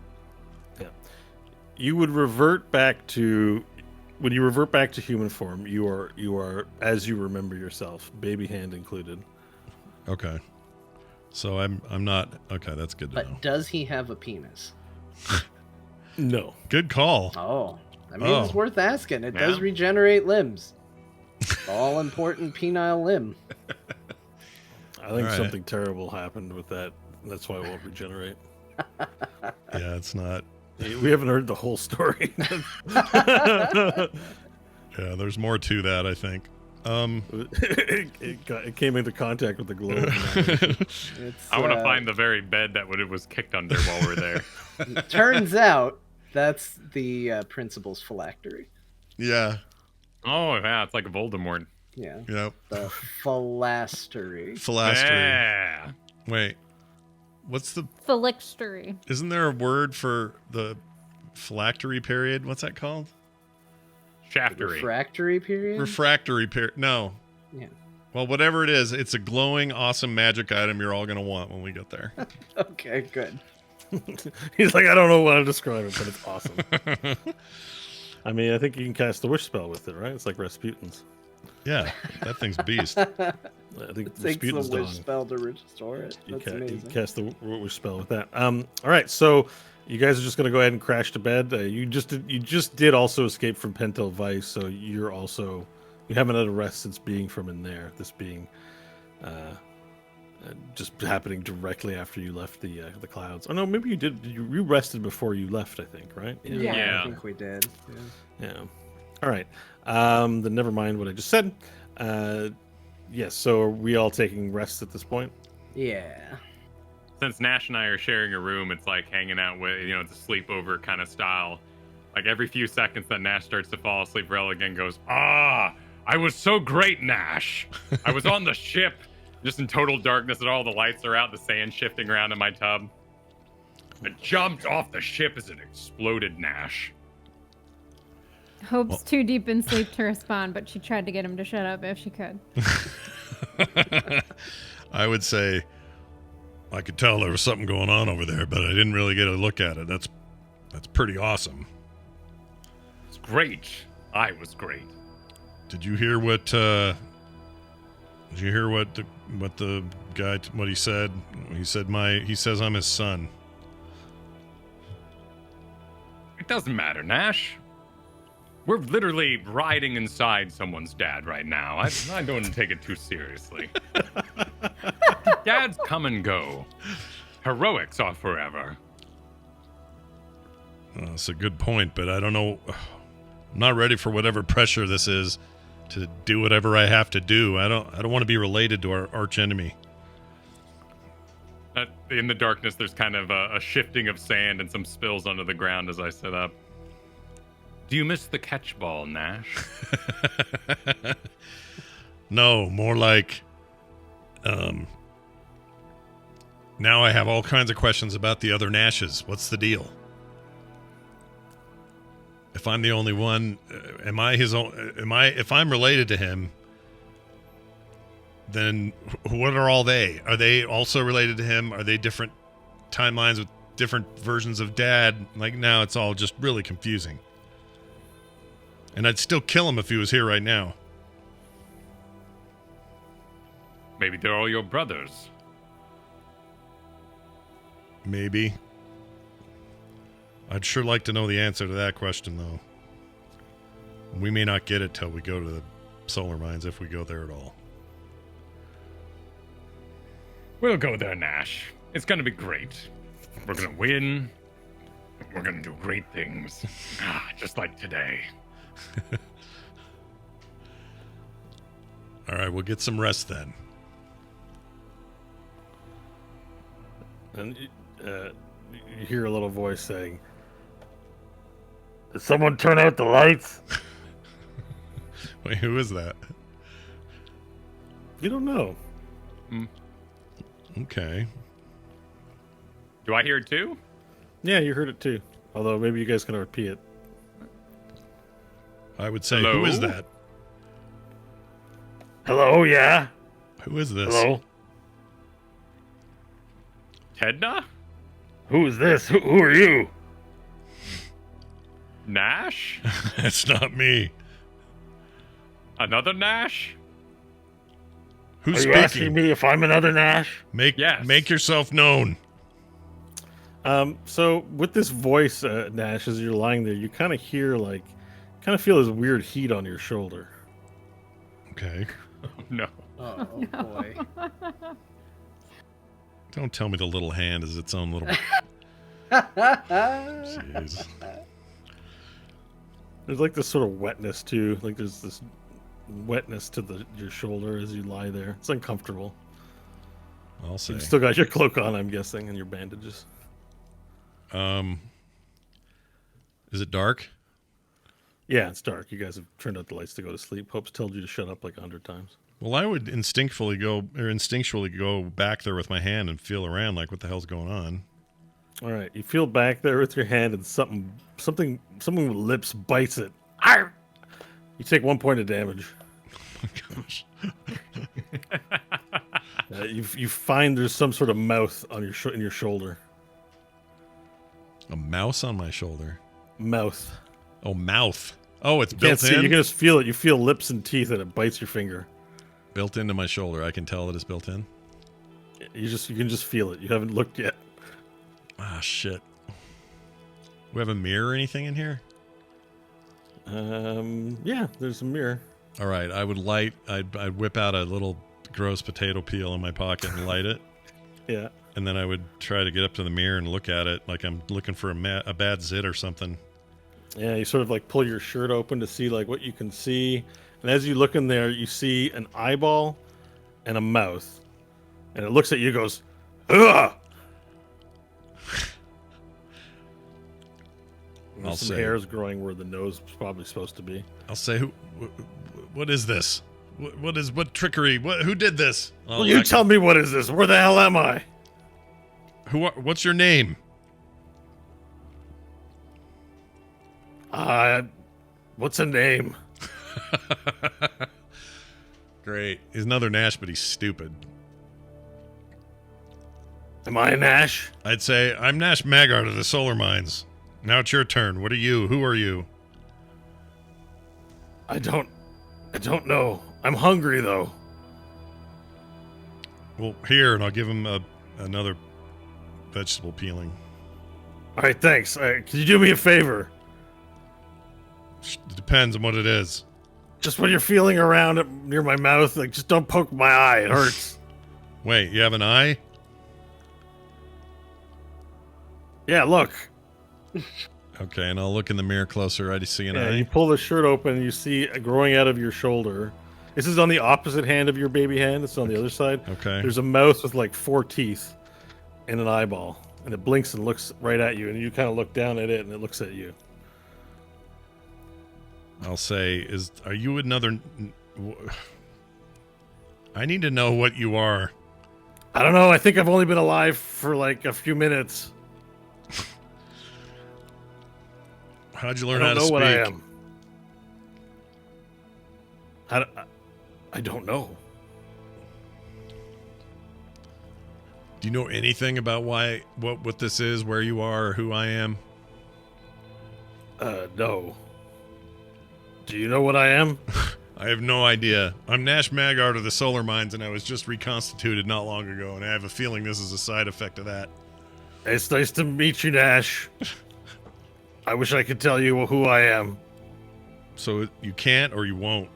You would revert back to when you revert back to human form. You are as you remember yourself, baby hand included. Okay. So I'm not. Okay, that's good to know. But does he have a penis? No. Good call. Oh, I mean, it's Oh. worth asking. It Yeah. does regenerate limbs. All important penile limb. I think All right. something terrible happened with that. That's why it won't regenerate. Yeah, it's not. We haven't heard the whole story. Yeah, there's more to that, I think. It came into contact with the globe. It's, I want to find the very bed that it was kicked under while we're there. Turns out that's the principal's phylactery. Yeah. Oh, yeah, it's like Voldemort. Yeah, Yep. the philastery. Philastery. Yeah. Wait. What's the? Phylactery. Isn't there a word for the phylactery period? What's that called? Shaftery. Refractory period. Refractory period. No. Yeah. Well, whatever it is, it's a glowing, awesome magic item you're all gonna want when we get there. Okay, good. He's like, I don't know how to describe it, but it's awesome. I mean, I think you can cast the wish spell with it, right? It's like Rasputin's. Yeah, that thing's beast. I think It takes the Rasputin's wish dog. spell to restore it. You That's amazing. cast the wish spell with that. All right, so you guys are just gonna go ahead and crash to bed. You just did also escape from Pentel Vice, so you haven't had a rest since being from in there. This being just happening directly after you left the clouds. Oh no, maybe you did. You rested before you left, I think, right? Yeah, Yeah. I think we did. Yeah. Yeah. All right. Then never mind what I just said. Yes. So are we all taking rest at this point? Yeah. Since Nash and I are sharing a room, it's like hanging out with, it's a sleepover kind of style. Like every few seconds that Nash starts to fall asleep, Rel again goes, I was so great, Nash. I was on the ship, just in total darkness, and all the lights are out, the sand shifting around in my tub. I jumped off the ship as it exploded, Nash. Hope's too deep in sleep to respond, but she tried to get him to shut up if she could. I would say I could tell there was something going on over there, but I didn't really get a look at it. That's pretty awesome. It's great. I was great. Did you hear what? Did you hear what the guy what he said? He says I'm his son. It doesn't matter, Nash. We're literally riding inside someone's dad right now. I don't take it too seriously. Dads come and go. Heroics are forever. That's a good point, but I don't know. I'm not ready for whatever pressure this is to do whatever I have to do. I don't want to be related to our arch enemy. In the darkness, there's kind of a shifting of sand and some spills under the ground as I sit up. Do you miss the catch ball, Nash? No, more like, now I have all kinds of questions about the other Nashes. What's the deal? If I'm the only one, am I his own? If I'm related to him, then what are all they? Are they also related to him? Are they different timelines with different versions of Dad? Like, now it's all just really confusing. And I'd still kill him if he was here right now. Maybe they're all your brothers. Maybe. I'd sure like to know the answer to that question, though. We may not get it till we go to the solar mines, if we go there at all. We'll go there, Nash. It's gonna be great. We're gonna win. We're gonna do great things. Just like today. All right, we'll get some rest then. And you hear a little voice saying, "Did someone turn out the lights?" Wait, who is that? You don't know. Okay. Do I hear it too? Yeah, you heard it too. Although maybe you guys can repeat it. I would say, Hello? who is that? Hello, yeah. Who is this? Hello. Tedna? Who is this? Who are you? Nash? That's not me. Another Nash? Who's Are you speaking? asking me if I'm another Nash? Make Yes. yourself known. So with this voice, Nash, as you're lying there, you kind of hear feel this weird heat on your shoulder. Okay. Oh, no. Oh, boy. Don't tell me the little hand is its own little... Jeez. There's like this sort of wetness too. Like there's this wetness to your shoulder as you lie there. It's uncomfortable. I'll say. You've still got your cloak on, I'm guessing, and your bandages. Is it dark? Yeah, it's dark. You guys have turned out the lights to go to sleep. Hope's told you to shut up like 100 times. Well, I would instinctually go back there with my hand and feel around like what the hell's going on. All right, you feel back there with your hand, and something with lips bites it. Arr! You take 1 point of damage. Oh my gosh. You find there's some sort of mouth on in your shoulder. A mouse on my shoulder. Mouth. Oh, mouth. Oh, it's Can't built see. in. You can just feel it. You feel lips and teeth, and it bites your finger. Built into my shoulder. I can tell that it's built in. You can just feel it. You haven't looked yet. Ah, shit. We have a mirror or anything in here? Yeah, there's a mirror. All right, I'd whip out a little gross potato peel in my pocket and light it. Yeah. And then I would try to get up to the mirror and look at it like I'm looking for a bad zit or something. Yeah, you sort of like pull your shirt open to see like what you can see. And as you look in there, you see an eyeball and a mouth. And it looks at you and goes, "Ugh!" And I'll there's some say- hairs growing where the nose is probably supposed to be. I'll say, what is this? What trickery? Who did this? Well, you tell me, what is this? Where the hell am I? What's your name? What's a name? Great. He's another Nash, but he's stupid. Am I a Nash? I'd say, I'm Nash Maggard of the Solar Mines. Now it's your turn. What are you? Who are you? I don't know. I'm hungry, though. Well, here, and I'll give him another vegetable peeling. All right, thanks. All right, can you do me a favor? It depends on what it is. Just when you're feeling around it near my mouth, like, just don't poke my eye. It hurts. Wait, you have an eye? Yeah, look. Okay, and I'll look in the mirror closer. I see an Yeah, eye. you pull the shirt open and you see growing out of your shoulder. This is on the opposite hand of your baby hand. It's on the other side. Okay. There's a mouth with like 4 teeth and an eyeball. And it blinks and looks right at you. And you kind of look down at it and it looks at you. I'll say, are you another... I need to know what you are. I don't know. I think I've only been alive for like a few minutes. How'd you I learn don't how to know speak? what I am. I don't know. Do you know anything about what this is, where you are, or who I am? No. Do you know what I am? I have no idea. I'm Nash Magard of the Solar Mines, and I was just reconstituted not long ago, and I have a feeling this is a side effect of that. It's nice to meet you, Nash. I wish I could tell you who I am. So you can't or you won't?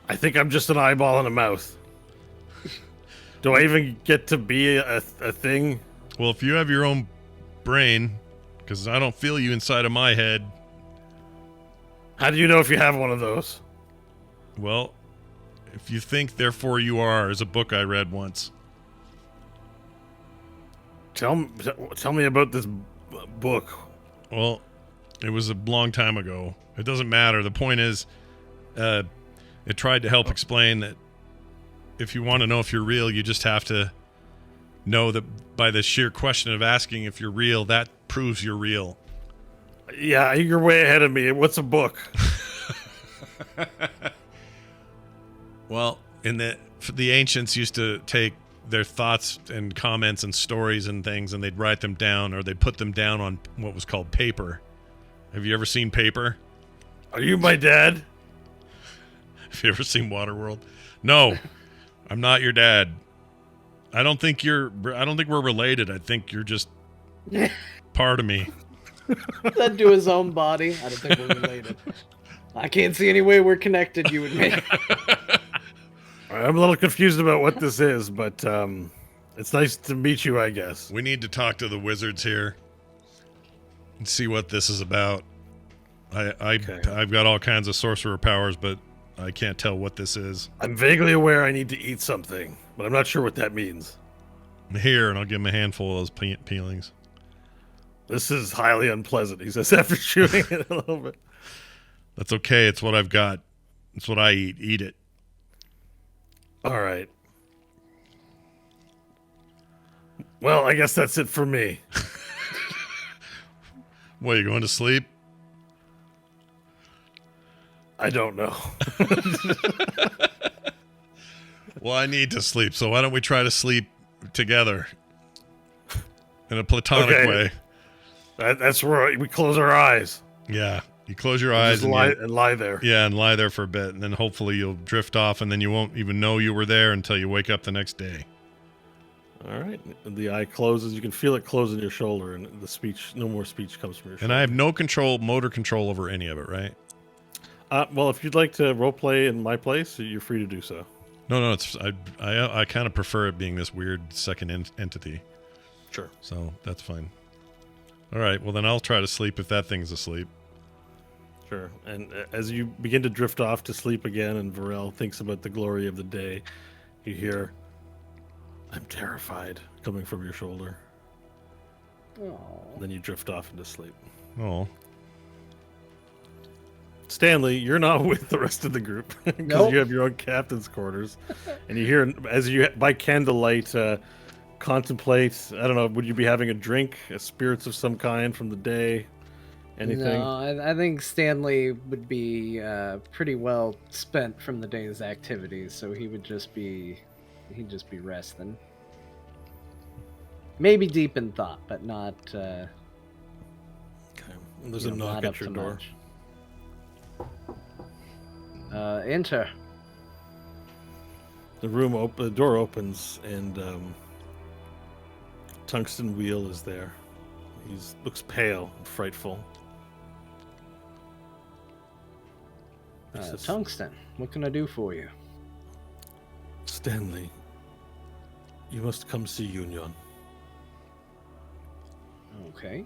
I think I'm just an eyeball and a mouth. Do I even get to be a thing? Well, if you have your own brain, because I don't feel you inside of my head. How do you know if you have one of those? Well, if you think, therefore you are, is a book I read once. Tell me about this book. Well, it was a long time ago. It doesn't matter. The point is, it tried to help explain that if you want to know if you're real, you just have to know that by the sheer question of asking if you're real, that proves you're real. Yeah, you're way ahead of me. What's a book? Well, the ancients used to take their thoughts and comments and stories and things, and they'd write them down, or they'd put them down on what was called paper. Have you ever seen paper? Are you my dad? Have you ever seen Waterworld? No, I'm not your dad. I don't think we're related. I think you're just part of me. Said to his own body. I don't think we're related. I can't see any way we're connected, you and me. I'm a little confused about what this is, but it's nice to meet you, I guess. We need to talk to the wizards here and see what this is about. Okay. I've got all kinds of sorcerer powers, but I can't tell what this is. I'm vaguely aware I need to eat something, but I'm not sure what that means. Here, and I'll give him a handful of those peelings. This is highly unpleasant, he says after chewing it a little bit. That's okay. It's what I've got. It's what I eat. Eat it. All right. Well, I guess that's it for me. What, you going to sleep? I don't know. Well, I need to sleep, so why don't we try to sleep together in a platonic Okay. way? That's where we close our eyes. Yeah. You close your eyes Just lie there. Yeah, and lie there for a bit, and then hopefully you'll drift off, and then you won't even know you were there until you wake up the next day. All right. And the eye closes. You can feel it close in your shoulder, and no more speech comes from your shoulder. And I have no motor control over any of it, right? Well, if you'd like to roleplay in my place, you're free to do so. No, it's I kind of prefer it being this weird second entity. Sure. So that's fine. All right, well then I'll try to sleep if that thing's asleep. Sure. And as you begin to drift off to sleep again, and Varel thinks about the glory of the day, you hear, "I'm terrified," coming from your shoulder. Then you drift off into sleep. Oh. Stanley, you're not with the rest of the group because Nope. you have your own captain's quarters, and you hear as you by candlelight contemplate. I don't know. Would you be having a drink, spirits of some kind from the day, anything? No, I think Stanley would be pretty well spent from the day's activities, so he'd just be resting. Maybe deep in thought, but not. Okay. There's a knock not at up your to door. much. Enter. The door opens, and Tungsten Wheel is there. He looks pale and frightful. He says, Tungsten, what can I do for you? Stanley, you must come see Union. Okay.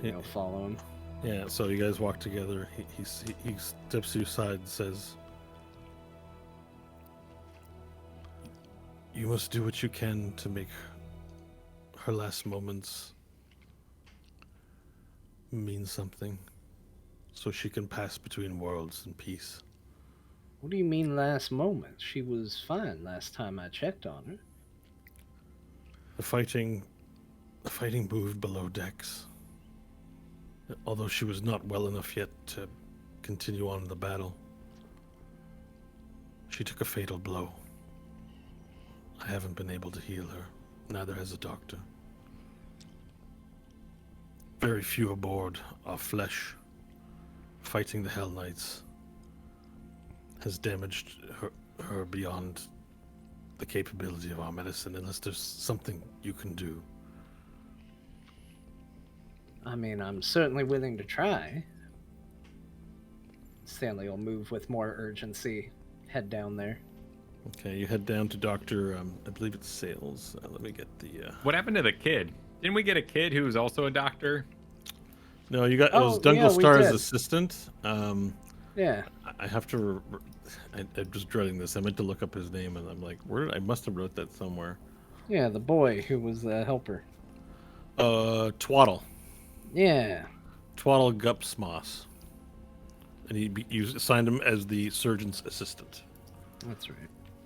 I'll follow him. Yeah, so you guys walk together. He steps to your side and says, "You must do what you can to make her last moments mean something, so she can pass between worlds in peace." What do you mean last moment? She was fine last time I checked on her. The fighting The fighting moved below decks. Although she was not well enough yet to continue on in the battle, she took a fatal blow. I haven't been able to heal her, neither has the doctor. Very few aboard are flesh. Fighting the Hell Knights has damaged her beyond the capability of our medicine, unless there's something you can do. I mean, I'm certainly willing to try. Stanley will move with more urgency, head down there. Okay, you head down to Dr. I believe it's Sales. Let me get the... What happened to the kid? Didn't we get a kid who was also a doctor? No, you got... it was yeah, Dungle we Star's did. assistant. Yeah. I have to... I'm just dreading this. I meant to look up his name, and I'm like, where? I must have wrote that somewhere. Yeah, the boy who was the helper. Twaddle. Yeah. Twaddle Gupsmoss. And you assigned him as the surgeon's assistant. That's right.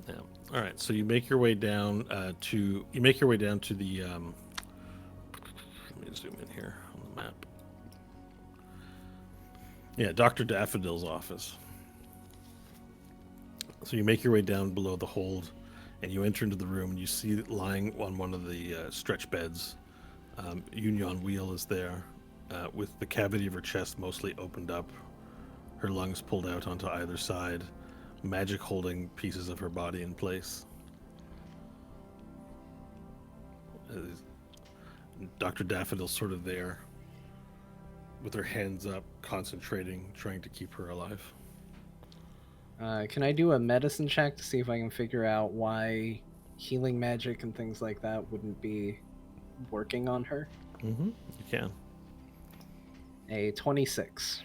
Yeah. All right. So you make your way down to the. Let me zoom in here on the map. Yeah, Dr. Daffodil's office. So you make your way down below the hold, and you enter into the room, and you see lying on one of the stretch beds. Union Wheel is there, with the cavity of her chest mostly opened up, her lungs pulled out onto either side, magic holding pieces of her body in place. Dr. Daffodil's sort of there, with her hands up, concentrating, trying to keep her alive. Can I do a medicine check to see if I can figure out why healing magic and things like that wouldn't be working on her? Mm-hmm. You can. A 26.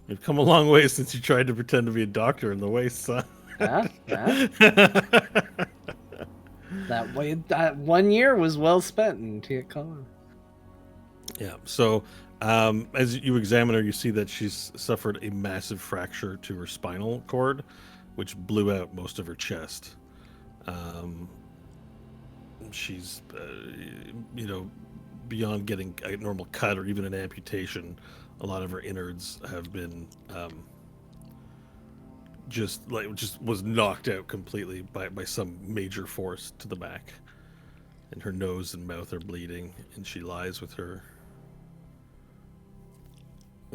We've come a long way since you tried to pretend to be a doctor in the waste, son. Yeah. That way, that 1 year was well spent in Tiakola. Yeah. So, as you examine her, you see that she's suffered a massive fracture to her spinal cord, which blew out most of her chest. She's, beyond getting a normal cut or even an amputation, a lot of her innards have been just was knocked out completely by some major force to the back, and her nose and mouth are bleeding, and she lies with her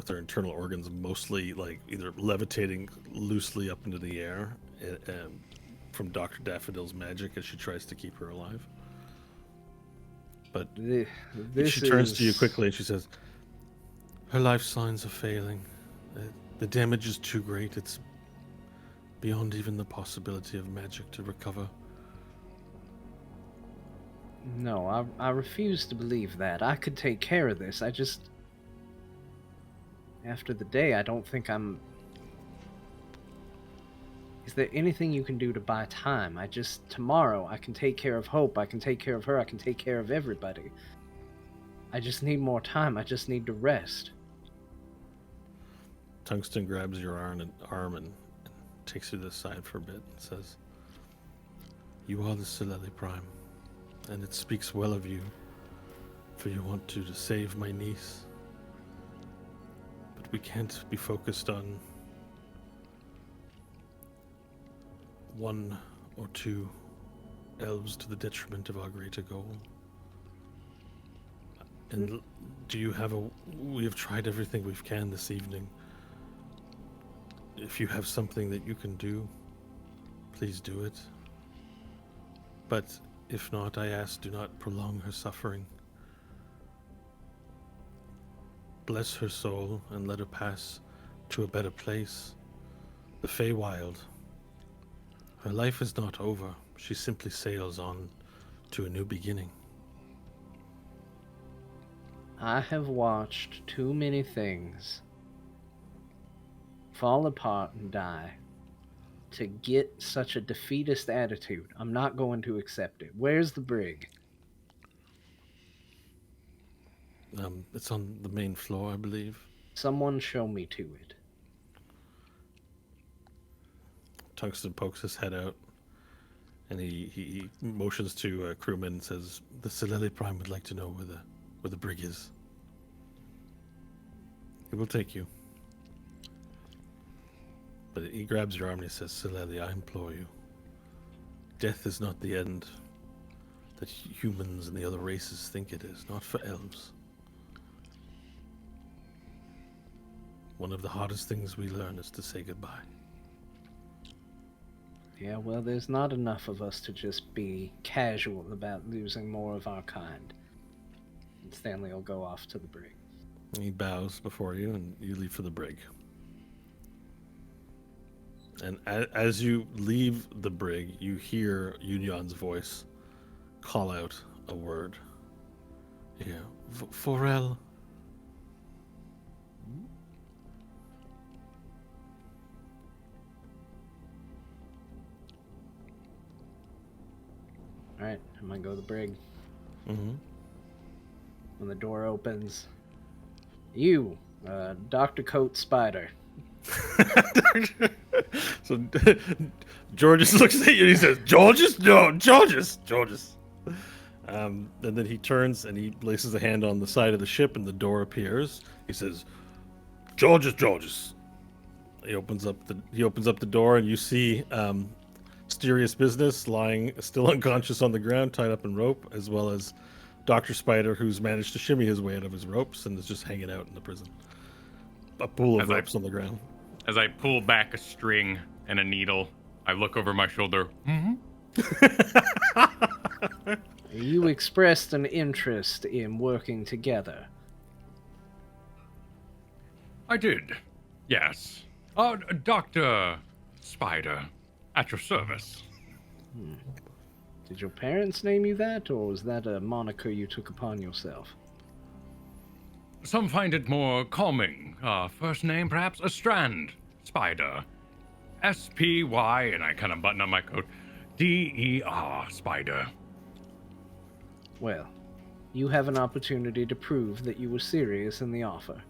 internal organs mostly like either levitating loosely up into the air from Dr. Daffodil's magic as she tries to keep her alive. But she turns to you quickly and she says, her life signs are failing. The damage is too great. It's beyond even the possibility of magic to recover. No, I refuse to believe that. I could take care of this. After the day, I don't think I'm... Is there anything you can do to buy time? Tomorrow, I can take care of Hope, I can take care of her, I can take care of everybody. I just need more time, I just need to rest. Tungsten grabs your arm and takes you to the side for a bit and says, you are the Sileli Prime, and it speaks well of you, for you want to save my niece. But we can't be focused on one or two elves to the detriment of our greater goal. And we have tried everything we can this evening. If you have something that you can do, please do it. But if not, I ask, do not prolong her suffering. Bless her soul and let her pass to a better place, the Feywild. Her life is not over. She simply sails on to a new beginning. I have watched too many things fall apart and die to get such a defeatist attitude. I'm not going to accept it. Where's the brig? It's on the main floor, I believe. Someone show me to it. Tungsten pokes his head out, And he motions to a crewman and says, "The Sileli Prime would like to know where the brig is. He will take you." But he grabs your arm and he says, "Sileli, I implore you. Death is not the end that humans and the other races think it is, not for elves. One of the hardest things we learn is to say goodbye." Yeah, well, there's not enough of us to just be casual about losing more of our kind. And Stanley will go off to the brig. And he bows before you, and you leave for the brig. And as you leave the brig, you hear Yunyon's voice call out a word. Yeah, Forel. Alright, I'm gonna go to the brig. Mm-hmm. When the door opens, you, Dr. Coat Spider. So Georges looks at you and he says, "Georges? No, Georges! Georges!" And then he turns and he places a hand on the side of the ship and the door appears. He says, "Georges, Georges!" He opens up the door and you see Mysterious Business lying still unconscious on the ground, tied up in rope, as well as Dr. Spider, who's managed to shimmy his way out of his ropes and is just hanging out in the prison. A pool of ropes on the ground. As I pull back a string and a needle, I look over my shoulder. You expressed an interest in working together. I did. Yes. Dr. Spider, at your service. Did your parents name you that, or was that a moniker you took upon yourself? Some find it more calming. First name, perhaps, a Strand Spider. S-P-Y, and I kind of button up my coat, D-E-R Spider. Well, you have an opportunity to prove that you were serious in the offer.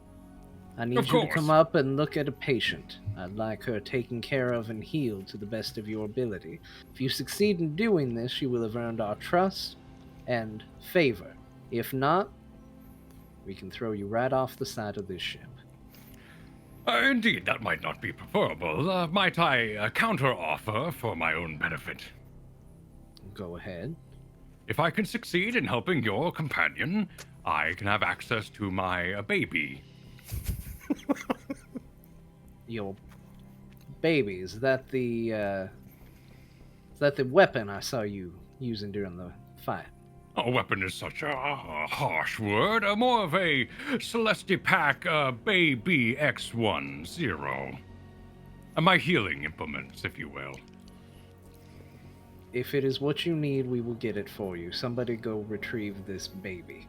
I need you to come up and look at a patient. I'd like her taken care of and healed to the best of your ability. If you succeed in doing this, you will have earned our trust and favor. If not, we can throw you right off the side of this ship. Indeed, that might not be preferable. Might I counter-offer for my own benefit? Go ahead. If I can succeed in helping your companion, I can have access to my baby. Your baby, is that the weapon I saw you using during the fight? A weapon is such a harsh word. More of a Celestipack Baby X10. My healing implements, if you will. If it is what you need, we will get it for you. Somebody go retrieve this baby.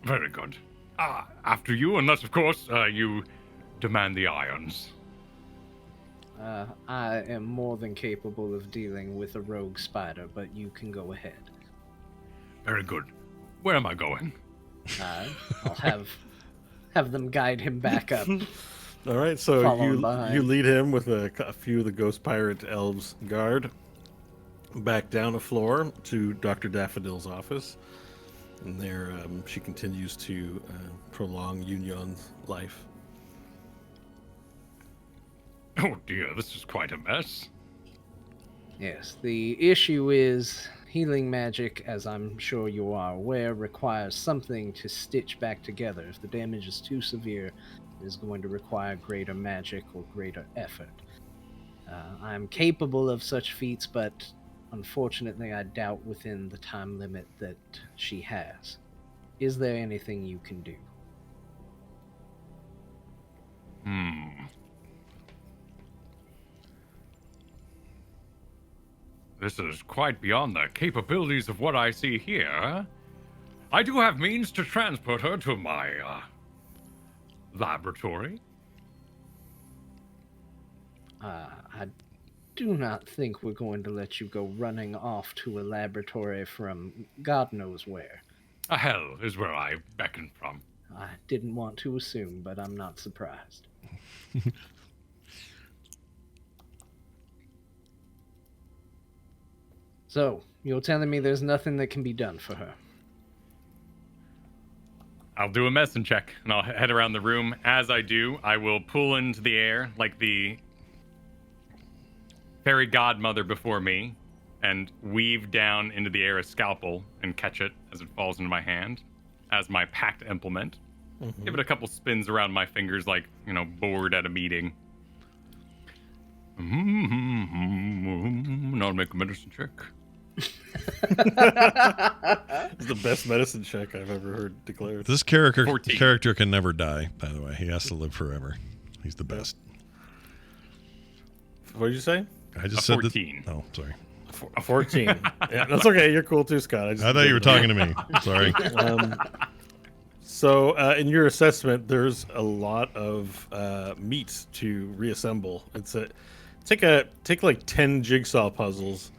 Very good. After you, unless, of course, you demand the irons. I am more than capable of dealing with a rogue spider, but you can go ahead. Very good. Where am I going? I'll have them guide him back up. All right, so Behind. you lead him with a few of the ghost pirate elves guard back down a floor to Dr. Daffodil's office. And there she continues to prolong Yunyon's life. Oh dear, this is quite a mess. Yes, the issue is healing magic, as I'm sure you are aware, requires something to stitch back together. If the damage is too severe, it is going to require greater magic or greater effort. I'm capable of such feats, but unfortunately I doubt within the time limit that she has. Is there anything you can do? This is quite beyond the capabilities of what I see here. I do have means to transport her to my, laboratory. I do not think we're going to let you go running off to a laboratory from God knows where. Hell is where I beckon from. I didn't want to assume, but I'm not surprised. So, you're telling me there's nothing that can be done for her? I'll do a medicine check, and I'll head around the room. As I do, I will pull into the air like the fairy godmother before me, and weave down into the air a scalpel and catch it as it falls into my hand as my packed implement. Give it a couple spins around my fingers like, bored at a meeting. And I'll make a medicine check. It's the best medicine check I've ever heard declared. This character 14. can never die, by the way. He has to live forever. He's the best. What did you say? I just A said 14. Oh, sorry. 14. Yeah, that's okay. You're cool too, Scott. I thought you were talking to me. Sorry. So, in your assessment, there's a lot of meat to reassemble. Take like 10 jigsaw puzzles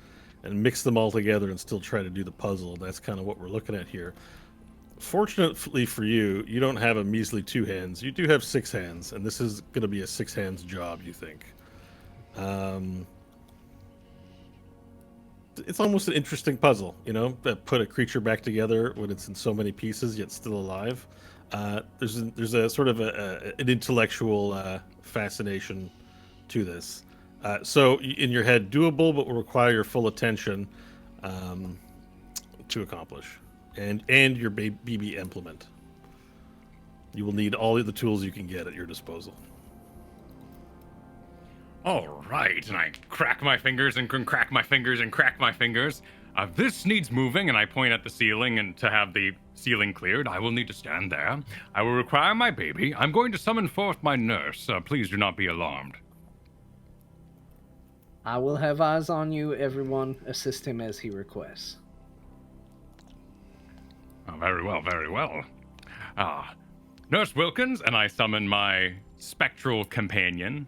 and mix them all together and still try to do the puzzle. That's kind of what we're looking at here. Fortunately for you, you don't have a measly 2 hands. You do have 6 hands, and this is going to be a 6 hands job, you think. It's almost an interesting puzzle, that put a creature back together when it's in so many pieces yet still alive. There's a sort of an intellectual fascination to this. So in your head, doable, but will require your full attention to accomplish, and your BB implement. You will need all of the tools you can get at your disposal. All right, and I crack my fingers and crack my fingers and crack my fingers. This needs moving, and I point at the ceiling, and to have the ceiling cleared, I will need to stand there. I will require my baby. I'm going to summon forth my nurse. Please do not be alarmed. I will have eyes on you, everyone. Assist him as he requests. Oh, very well, very well. Nurse Wilkins, and I summon my spectral companion.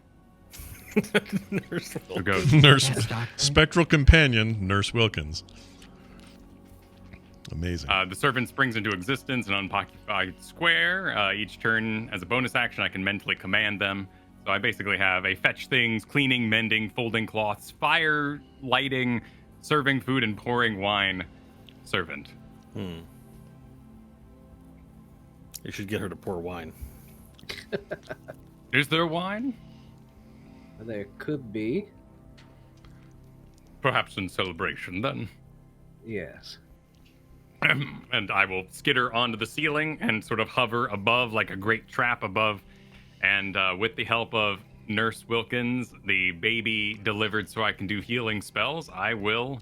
Nurse Who goes, Nurse Spectral Companion, Nurse Wilkins. Amazing. the servant springs into existence in an unoccupied square. Each turn, as a bonus action, I can mentally command them. So I basically have a fetch things, cleaning, mending, folding cloths, fire, lighting, serving food, and pouring wine servant. You should get her to pour wine. Is there wine? There could be. Perhaps in celebration, then. Yes. And I will skitter onto the ceiling and sort of hover above like a great trap above. And with the help of Nurse Wilkins, the baby delivered so I can do healing spells, I will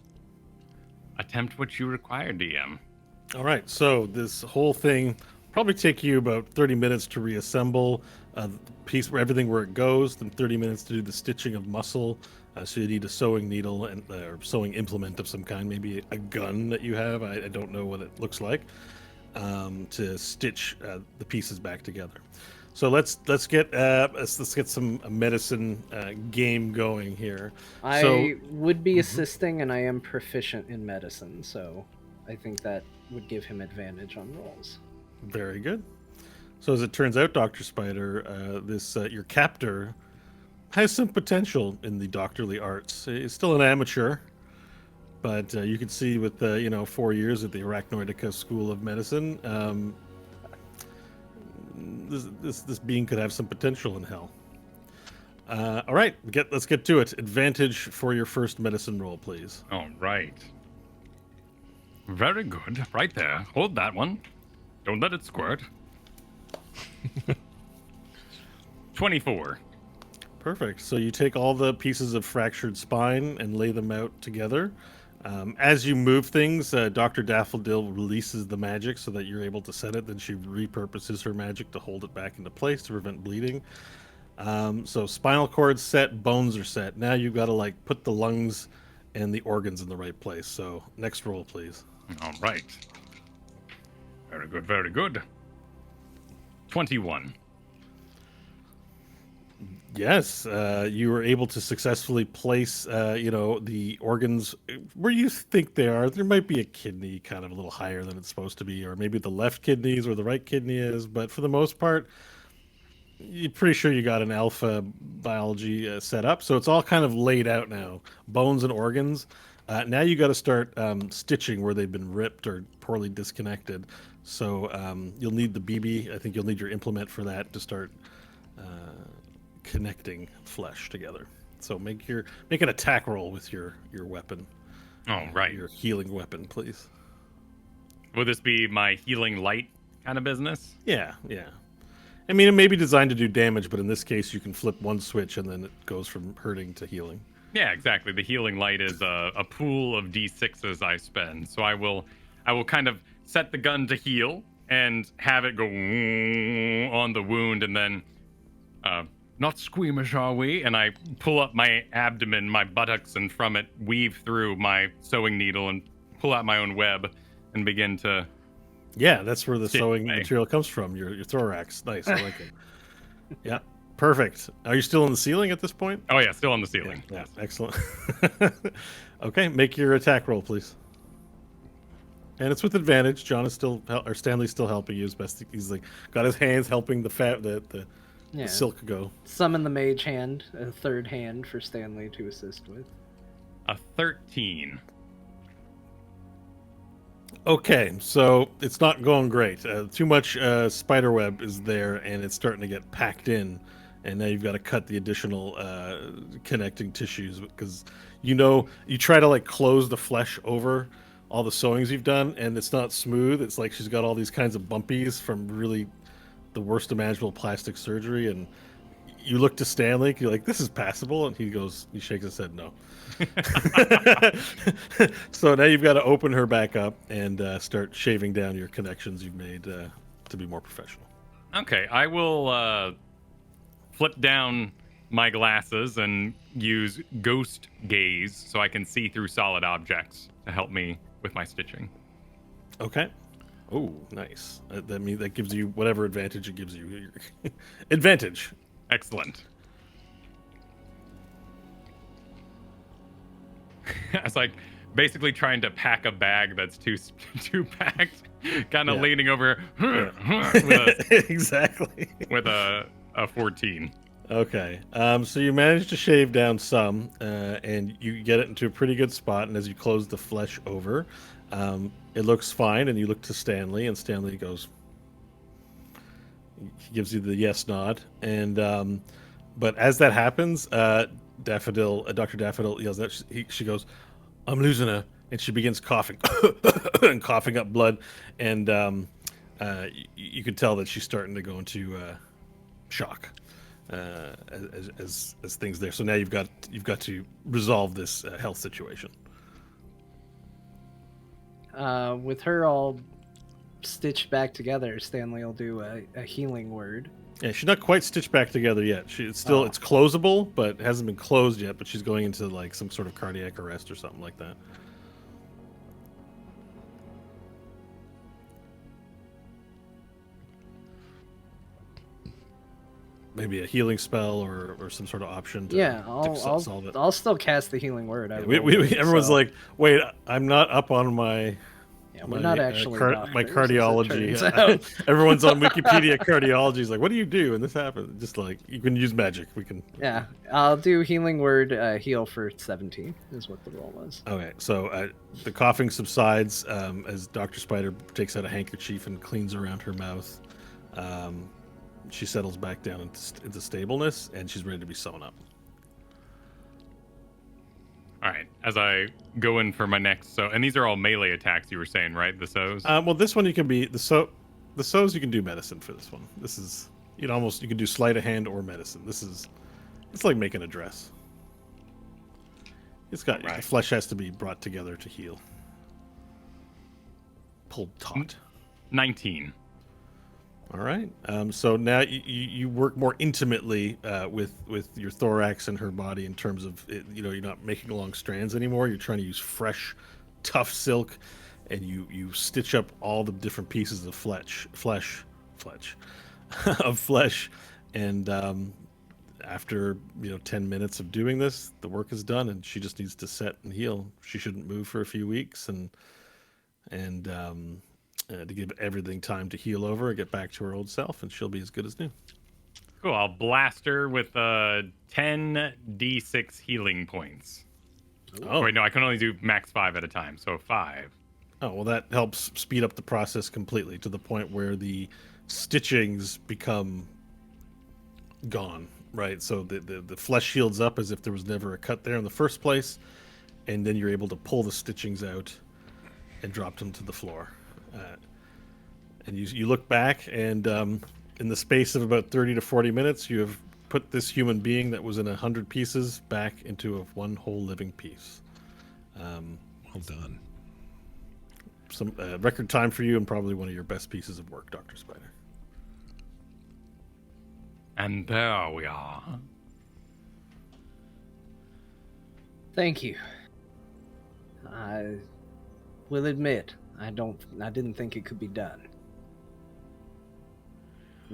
attempt what you require, DM. All right, so this whole thing probably take you about 30 minutes to reassemble the piece where everything where it goes, then 30 minutes to do the stitching of muscle. So you need a sewing needle and or sewing implement of some kind, maybe a gun that you have. I don't know what it looks like, to stitch the pieces back together. So let's get some medicine game going here. I would be assisting, and I am proficient in medicine, so I think that would give him advantage on rolls. Very good. So as it turns out, Dr. Spider, this your captor has some potential in the doctorly arts. He's still an amateur, but you can see with 4 years at the Arachnoidica School of Medicine, this being could have some potential in hell. All right, let's get to it. Advantage for your first medicine roll, please. All right. Very good. Right there. Hold that one. Don't let it squirt. 24. Perfect. So you take all the pieces of fractured spine and lay them out together. As you move things, Dr. Daffodil releases the magic so that you're able to set it. Then she repurposes her magic to hold it back into place to prevent bleeding. So spinal cord's set, bones are set. Now you've got to put the lungs and the organs in the right place. So next roll, please. All right. Very good, very good. 21. Yes, you were able to successfully place, the organs where you think they are. There might be a kidney kind of a little higher than it's supposed to be, or maybe the left kidney is where the right kidney is. But for the most part, you're pretty sure you got an alpha biology set up. So it's all kind of laid out now. Bones and organs. Now you got to start stitching where they've been ripped or poorly disconnected. So you'll need the BB. I think you'll need your implement for that to start connecting flesh together. So make an attack roll with your weapon. Oh, right. Your healing weapon, please. Will this be my healing light kind of business? Yeah. I mean, it may be designed to do damage, but in this case, you can flip one switch and then it goes from hurting to healing. Yeah, exactly. The healing light is a pool of D6s I spend. So I will kind of set the gun to heal and have it go on the wound, and then not squeamish, are we? And I pull up my abdomen, my buttocks, and from it weave through my sewing needle and pull out my own web and begin to. Yeah, that's where the sewing away. material comes from. Your thorax. Nice. I like it. Yeah, perfect. Are you still in the ceiling at this point? Oh yeah, still on the ceiling. Yeah, excellent. Okay, make your attack roll, please. And it's with advantage. John is still, or Stanley's still helping you as best he's like got his hands helping the silk go. Summon the mage hand, a third hand for Stanley to assist with. A 13. Okay, so it's not going great. Too much spider web is there, and it's starting to get packed in. And now you've got to cut the additional connecting tissues because you try to like close the flesh over all the sewings you've done, and it's not smooth. It's like she's got all these kinds of bumpies from really the worst imaginable plastic surgery. And you look to Stanley, you're like, "This is passable," and he shakes his head, "No." So now you've got to open her back up and start shaving down your connections you've made to be more professional. Okay, I will flip down my glasses and use ghost gaze so I can see through solid objects to help me with my stitching. Okay. Oh, nice. That gives you whatever advantage it gives you. Advantage. Excellent. It's like basically trying to pack a bag that's too packed, kind of leaning over Exactly. with a 14. Okay. So you manage to shave down some, and you get it into a pretty good spot. And as you close the flesh over, it looks fine. And you look to Stanley, and Stanley goes. He gives you the yes nod, and but as that happens, Dr. Daffodil yells out. She goes, "I'm losing her," and she begins coughing and coughing up blood, and you can tell that she's starting to go into shock as things there. So now you've got to resolve this health situation. With her all stitched back together, Stanley will do a healing word. Yeah, she's not quite stitched back together yet. It's closable, but it hasn't been closed yet. But she's going into like some sort of cardiac arrest or something like that. Maybe a healing spell or some sort of option to, solve it. I'll still cast the healing word. Everyone's like, wait, I'm not up on my... Yeah, we're not actually my cardiology. Everyone's on Wikipedia cardiology is like, what do you do? And this happens. Just like, you can use magic. We can. Yeah, I'll do healing word heal for 17 is what the roll was. Okay, so the coughing subsides as Dr. Spider takes out a handkerchief and cleans around her mouth. She settles back down into stableness, and she's ready to be sewn up. All right, as I go in for my next and these are all melee attacks you were saying, right? The sows? Well, this one you can be the sows you can do medicine for this one. This is you can do sleight of hand or medicine. It's like making a dress. It's got the flesh has to be brought together to heal. Pulled taut. 19. All right. So now you work more intimately with your thorax and her body in terms of you're not making long strands anymore. You're trying to use fresh, tough silk, and you stitch up all the different pieces of flesh, and after 10 minutes of doing this, the work is done, and she just needs to set and heal. She shouldn't move for a few weeks, and to give everything time to heal over and get back to her old self, and she'll be as good as new. Cool. I'll blast her with 10 d6 healing points. Oh. Wait, no, I can only do max 5 at a time, so 5. Oh, well, that helps speed up the process completely to the point where the stitchings become gone, right? So the flesh shields up as if there was never a cut there in the first place, and then you're able to pull the stitchings out and drop them to the floor. And you look back, and in the space of about 30 to 40 minutes, you have put this human being that was in 100 pieces back into one whole living piece. Well done. Some record time for you, and probably one of your best pieces of work, Dr. Spider. And there we are. Thank you. I will admit, I didn't think it could be done.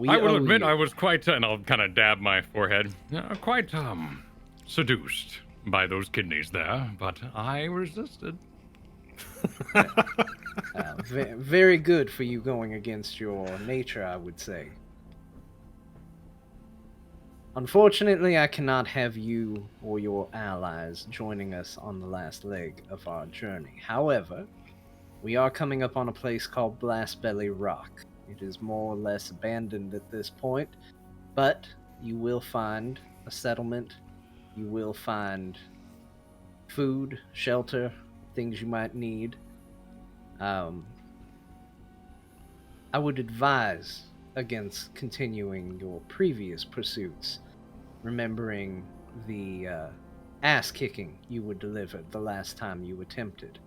I will owe admit you. I was quite, and I'll kind of dab my forehead, quite seduced by those kidneys there, but I resisted. Very good for you going against your nature, I would say. Unfortunately, I cannot have you or your allies joining us on the last leg of our journey. However, we are coming up on a place called Blast Belly Rock. It is more or less abandoned at this point, but you will find a settlement. You will find food, shelter, things you might need. I would advise against continuing your previous pursuits, remembering the ass kicking you were delivered the last time you attempted,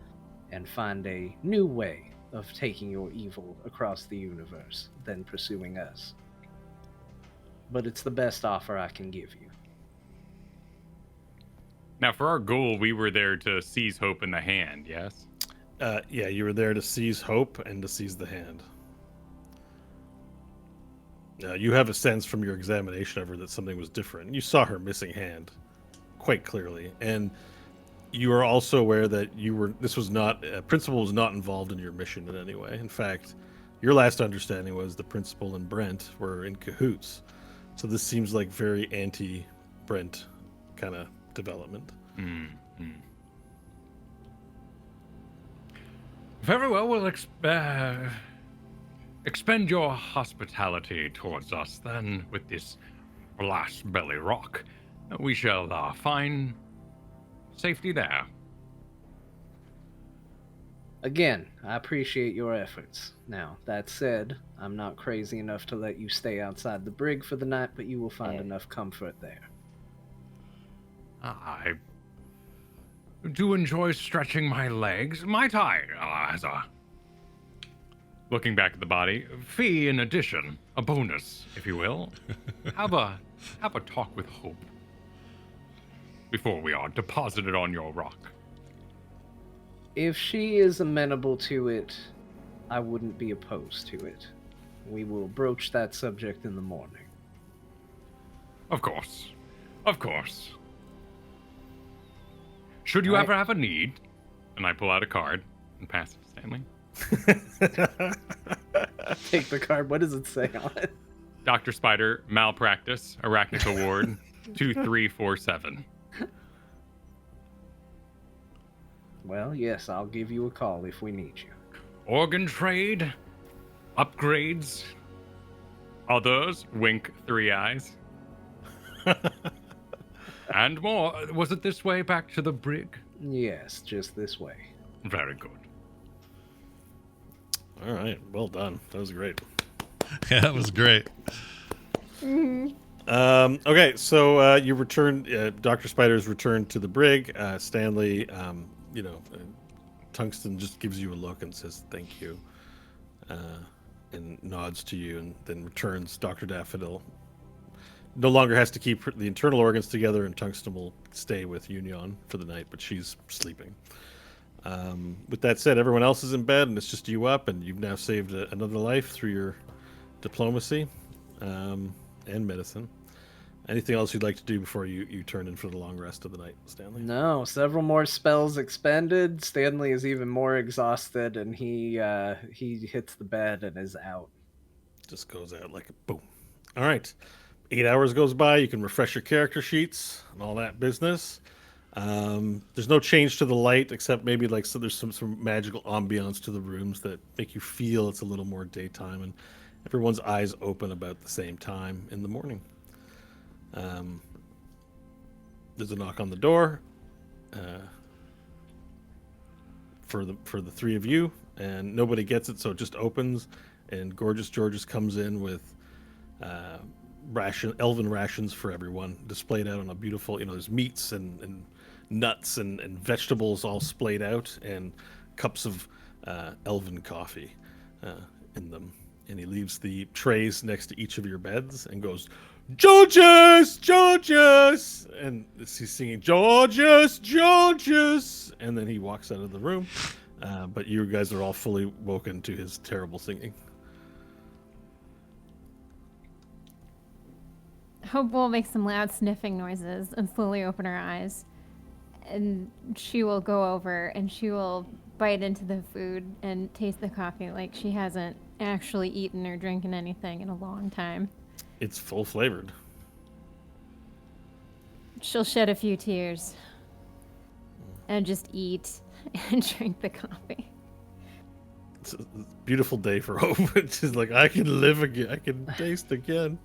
and find a new way of taking your evil across the universe than pursuing us. But it's the best offer I can give you. Now, for our goal, we were there to seize Hope in the hand, yes? Yeah, you were there to seize Hope and to seize the hand. You have a sense from your examination of her that something was different. You saw her missing hand quite clearly, and you are also aware that this was not, Principal was not involved in your mission in any way. In fact, your last understanding was the Principal and Brent were in cahoots. So this seems like very anti-Brent kind of development. Very well, we'll expend your hospitality towards us then with this Blast Belly Rock. We shall find safety there. Again, I appreciate your efforts. Now, that said, I'm not crazy enough to let you stay outside the brig for the night, but you will find enough comfort there. I do enjoy stretching my legs. Might I, as a... Looking back at the body, fee in addition, a bonus, if you will. Have a talk with Hope before we are deposited on your rock. If she is amenable to it, I wouldn't be opposed to it. We will broach that subject in the morning. Of course. Of course. Should you ever have a need, and I pull out a card and pass it to Stanley. Take the card. What does it say on it? Dr. Spider, malpractice, arachnic ward, 2347. Well, yes, I'll give you a call if we need you. Organ trade, upgrades, others, wink 3 eyes. And more. Was it this way back to the brig? Yes, just this way. Very good. All right, well done. That was great. Yeah, that was great. Okay, so you return. Dr. Spider's returned to the brig. Stanley, Tungsten just gives you a look and says thank you, and nods to you, and then returns. Dr. Daffodil no longer has to keep the internal organs together, and Tungsten will stay with Union for the night, but she's sleeping. With that said, everyone else is in bed, and it's just you up, and you've now saved another life through your diplomacy and medicine. Anything else you'd like to do before you turn in for the long rest of the night, Stanley? No, several more spells expended. Stanley is even more exhausted, and he hits the bed and is out. Just goes out like a boom. All right. 8 hours goes by. You can refresh your character sheets and all that business. There's no change to the light, except maybe like so there's some magical ambiance to the rooms that make you feel it's a little more daytime, and everyone's eyes open about the same time in the morning. There's a knock on the door for the three of you, and nobody gets it, so it just opens, and Gorgeous Georges comes in with elven rations for everyone, displayed out on a beautiful, there's meats and nuts and vegetables all splayed out, and cups of elven coffee in them. And he leaves the trays next to each of your beds and goes, "Georges, Georges!" And he's singing, "Georges, Georges!" And then he walks out of the room. But you guys are all fully woken to his terrible singing. Hope will make some loud sniffing noises and slowly open her eyes. And she will go over and she will bite into the food and taste the coffee like she hasn't actually eaten or drinking anything in a long time. It's full flavored. She'll shed a few tears and just eat and drink the coffee. It's a beautiful day for Hope. She's like, I can live again. I can taste again.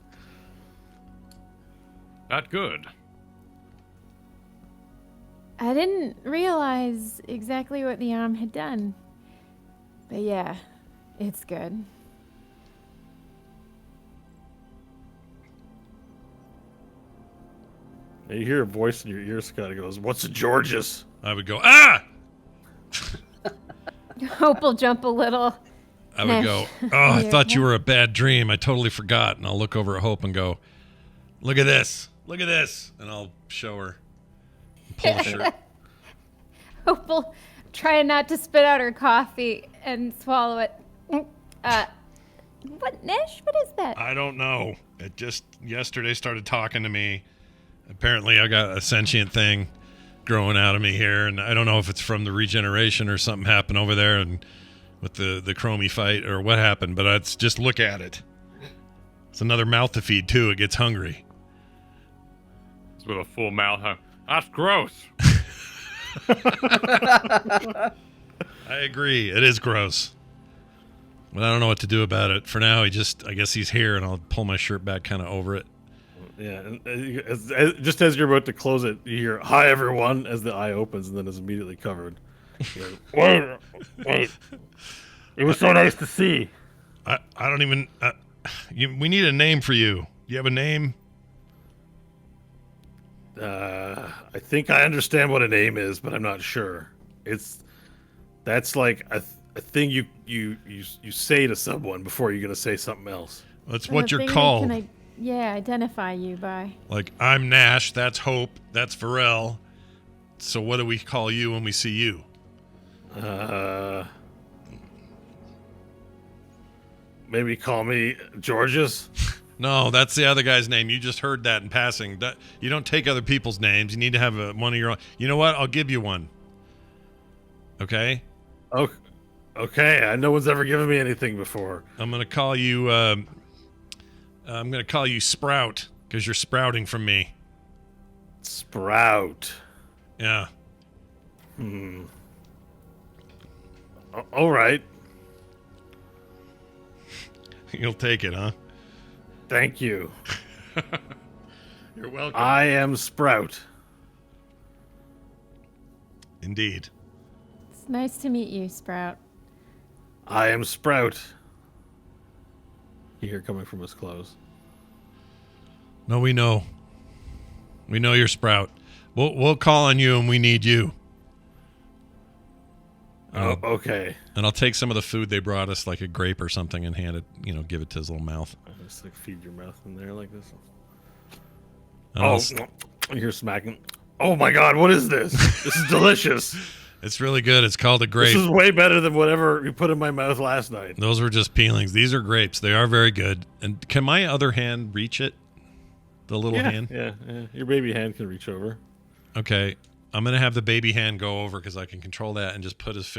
Not good. I didn't realize exactly what the arm had done. But yeah, it's good. And you hear a voice in your ear, Scott. It goes, "What's a Georges?" I would go, "Ah!" Hope will jump a little. I would go, "Oh, I thought you were a bad dream. I totally forgot." And I'll look over at Hope and go, "Look at this. Look at this." And I'll show her. Pull a shirt. Hope will try not to spit out her coffee and swallow it. What, Nash? What is that? I don't know. It just yesterday started talking to me. Apparently I got a sentient thing growing out of me here, and I don't know if it's from the regeneration or something happened over there and with the Chromie fight or what happened, but it's just look at it. It's another mouth to feed too. It gets hungry. It's with a full mouth, huh? That's gross. I agree. It is gross. But I don't know what to do about it. For now, I guess he's here, and I'll pull my shirt back kind of over it. Yeah, and just as you're about to close it, you hear, "Hi, everyone," as the eye opens, and then is immediately covered. Wait. It was so nice to see. I don't even... we need a name for you. You have a name? I think I understand what a name is, but I'm not sure. That's like a thing you say to someone before you're gonna say something else. That's what you're Thing called. Can identify you by? Like, I'm Nash, that's Hope, that's Pharrell. So what do we call you when we see you? Maybe call me Georges. No, that's the other guy's name. You just heard that in passing. You don't take other people's names. You need to have one of your own. You know what? I'll give you one. Okay? Oh, okay. No one's ever given me anything before. I'm gonna call you. I'm gonna call you Sprout because you're sprouting from me. Sprout. Yeah. All right. You'll take it, huh? Thank you. You're welcome. I am Sprout. Indeed. It's nice to meet you, Sprout. I am Sprout. You hear coming from his clothes. No, we know. We know you're Sprout. We'll call on you, and we need you. Oh, okay. And I'll take some of the food they brought us, like a grape or something, and hand it, give it to his little mouth. Just like feed your mouth in there like this. And You hear smacking. Oh my God, what is this? This is delicious. it's really good. It's called a grape. This is way better than whatever you put in my mouth last night. Those were just peelings. These are grapes. They are very good. And can my other hand reach it? The little hand? Yeah. Your baby hand can reach over. Okay. I'm going to have the baby hand go over because I can control that and just put his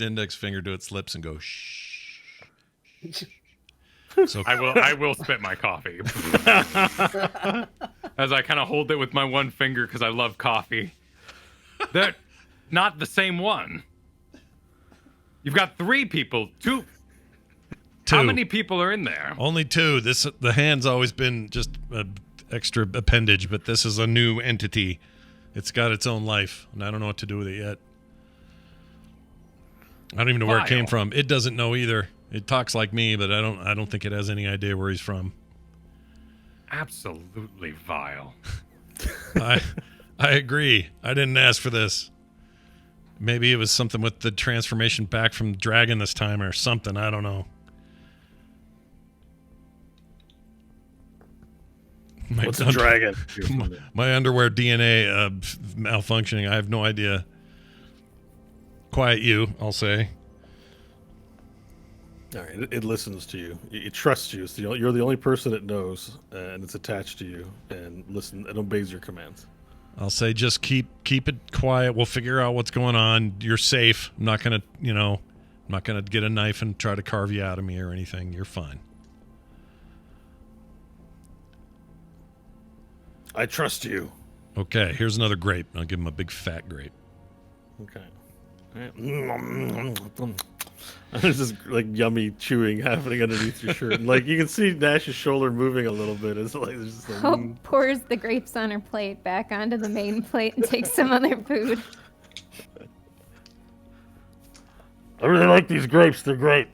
index finger to its lips and go, shh. So I will spit my coffee. As I kind of hold it with my one finger because I love coffee. They're not the same one. You've got 3 people. 2. How many people are in there? Only 2. The hand's always been just an extra appendage, but this is a new entity. It's got its own life, and I don't know what to do with it yet. I don't even know where it came from. It doesn't know either. It talks like me, but I don't think it has any idea where he's from. Absolutely vile. I agree. I didn't ask for this. Maybe it was something with the transformation back from dragon this time or something. I don't know. What's a dragon? My underwear DNA malfunctioning. I have no idea. Quiet you, I'll say. All right, it listens to you. It trusts you. So you're the only person it knows, and it's attached to you, and it obeys your commands. I'll say just keep it quiet. We'll figure out what's going on. You're safe. I'm not gonna get a knife and try to carve you out of me or anything. You're fine. I trust you. Okay, here's another grape. I'll give him a big fat grape. Okay. There's this like yummy chewing happening underneath your shirt. Like you can see Nash's shoulder moving a little bit. It's like there's just like, Hope pours the grapes on her plate back onto the main plate and takes some other food. I really like these grapes. They're great.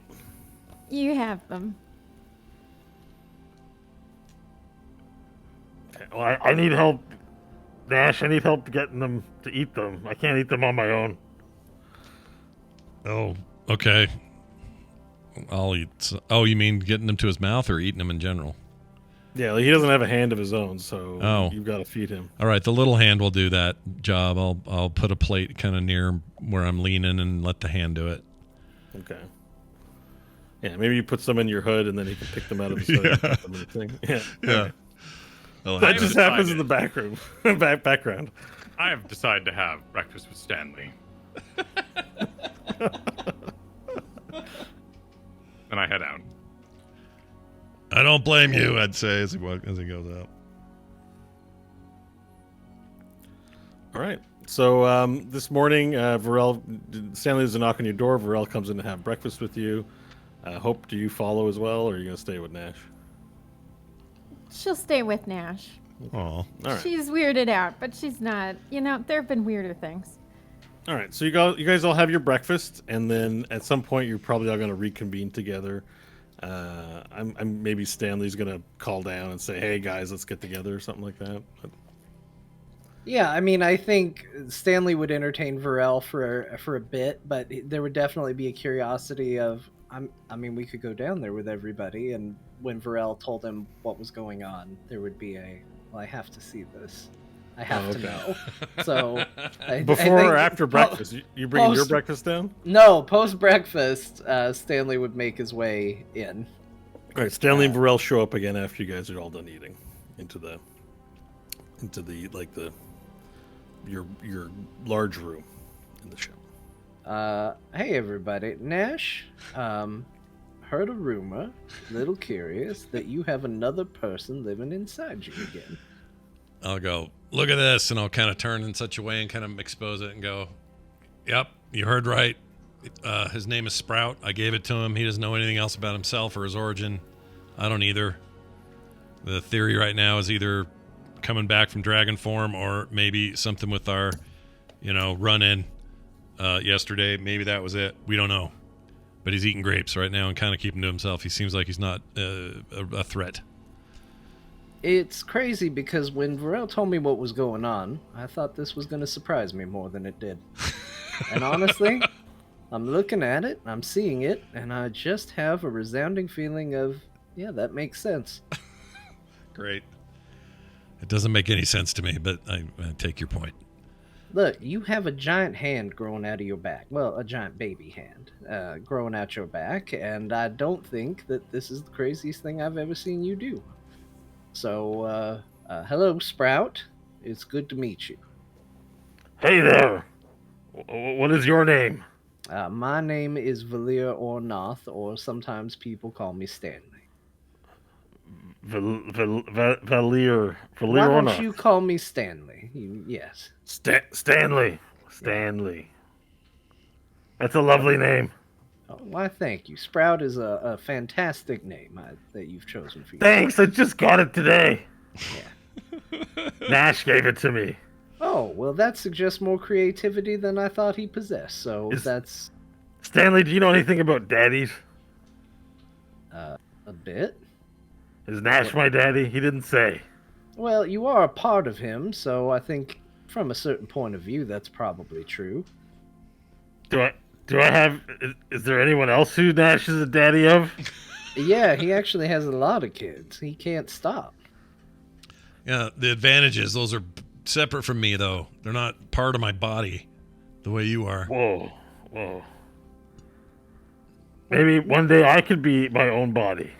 You have them. Okay. Well, I need help, Nash. I need help getting them to eat them. I can't eat them on my own. Oh, okay. I'll eat. Oh, you mean getting them to his mouth or eating them in general? Yeah, like he doesn't have a hand of his own, so you've got to feed him. All right, the little hand will do that job. I'll put a plate kind of near where I'm leaning and let the hand do it. Okay. Yeah, maybe you put some in your hood and then he can pick them out of his hood. And put them in the thing. Yeah. Yeah. Okay. That just happens in the back room, background. I have decided to have breakfast with Stanley. And I head out. I don't blame you, I'd say, as he goes out. All right. So this morning, Stanley does a knock on your door. Varel comes in to have breakfast with you. Hope, do you follow as well, or are you going to stay with Nash? She'll stay with Nash. Oh, all right. She's weirded out, but she's not. there have been weirder things. All right. So you guys all have your breakfast, and then at some point you're probably all going to reconvene together. I'm maybe Stanley's going to call down and say, "Hey guys, let's get together," or something like that. But... Yeah, I mean, I think Stanley would entertain Varel for a bit, but there would definitely be a curiosity of, I mean, we could go down there with everybody, and when Varel told him what was going on, there would be well, I have to see this. I have to know. So, before or after breakfast? You bringing your breakfast down? No, post-breakfast, Stanley would make his way in. All right, Stanley and Varel show up again after you guys are all done eating into the your large room in the ship. Hey everybody, Nash. Heard a rumor, little curious, that you have another person living inside you again. I'll go, look at this, and I'll kind of turn in such a way and kind of expose it and go, yep, you heard right. His name is Sprout. I gave it to him. He doesn't know anything else about himself or his origin. I don't either. The theory right now is either coming back from dragon form or maybe something with our, run-in yesterday. Maybe that was it. We don't know. But he's eating grapes right now and kind of keeping to himself. He seems like he's not a threat. It's crazy because when Varel told me what was going on, I thought this was going to surprise me more than it did. And honestly, I'm looking at it, I'm seeing it, and I just have a resounding feeling of, yeah, that makes sense. Great. It doesn't make any sense to me, but I take your point. Look, you have a giant hand growing out of your back. Well, a giant baby hand growing out your back, and I don't think that this is the craziest thing I've ever seen you do. So, hello, Sprout. It's good to meet you. Hey there. What is your name? My name is Valir Ornath, or sometimes people call me Stanley. Valir Why don't Ornath. you call me Stanley? Yes. Stanley. Stanley. That's a lovely name. Oh, why, thank you. Sprout is a fantastic name that you've chosen for you. Thanks, I just got it today. Yeah. Nash gave it to me. Oh, well, that suggests more creativity than I thought he possessed, so that's... Stanley, do you know anything about daddies? a bit. Is Nash my daddy? He didn't say. Well, you are a part of him, so I think from a certain point of view, that's probably true. Do I have... Is there anyone else who Nash is a daddy of? Yeah, he actually has a lot of kids. He can't stop. Yeah, the advantages, those are separate from me, though. They're not part of my body the way you are. Whoa. Maybe one day I could be my own body.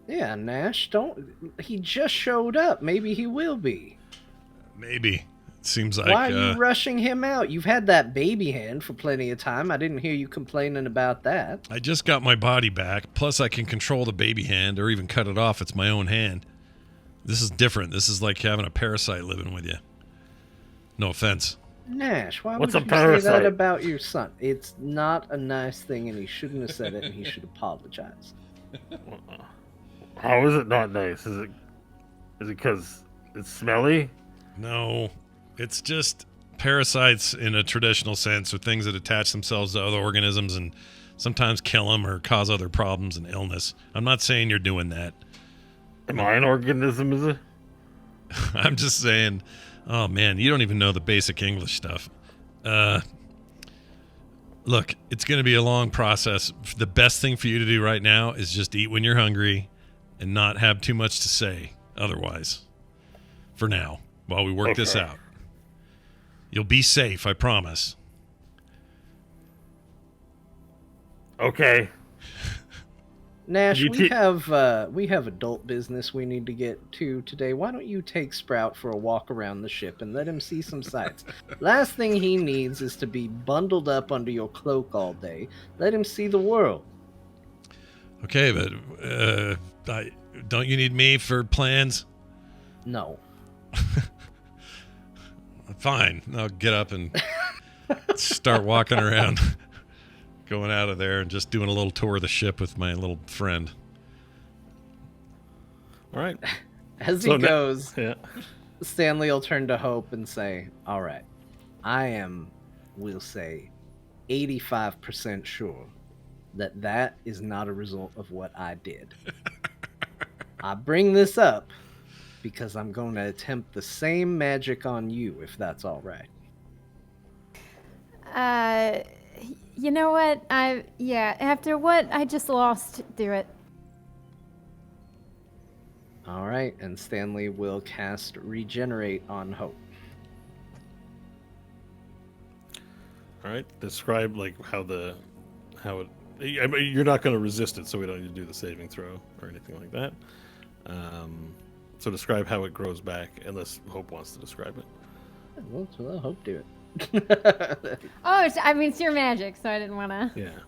Yeah, Nash, don't... He just showed up. Maybe he will be. Maybe. It seems like... Why are you rushing him out? You've had that baby hand for plenty of time. I didn't hear you complaining about that. I just got my body back. Plus, I can control the baby hand or even cut it off. It's my own hand. This is different. This is like having a parasite living with you. No offense. Nash, why What's would a you say parasite? that about your son? It's not a nice thing, and he shouldn't have said it, and he should apologize. How is it not nice? Is it because it's smelly? No, it's just parasites in a traditional sense are things that attach themselves to other organisms and sometimes kill them or cause other problems and illness. I'm not saying you're doing that. Am I an organism, is it? I'm just saying, oh man, you don't even know the basic English stuff. Look, it's going to be a long process. The best thing for you to do right now is just eat when you're hungry and not have too much to say otherwise. For now, while we work this out. You'll be safe, I promise. Okay. Nash, we have adult business we need to get to today. Why don't you take Sprout for a walk around the ship and let him see some sights? Last thing he needs is to be bundled up under your cloak all day. Let him see the world. Okay, but don't you need me for plans? No. Fine. I'll get up and start walking around. Going out of there and just doing a little tour of the ship with my little friend. All right. As he goes, yeah. Stanley will turn to Hope and say, all right, I am, we'll say, 85% sure that is not a result of what I did. I bring this up because I'm going to attempt the same magic on you, if that's all right. You know what? After what I just lost, do it. All right, and Stanley will cast Regenerate on Hope. All right. Describe how it. I mean, you're not going to resist it, so we don't need to do the saving throw or anything like that. So describe how it grows back, unless Hope wants to describe it. Well, let Hope do it. It's your magic, so I didn't want to. Yeah,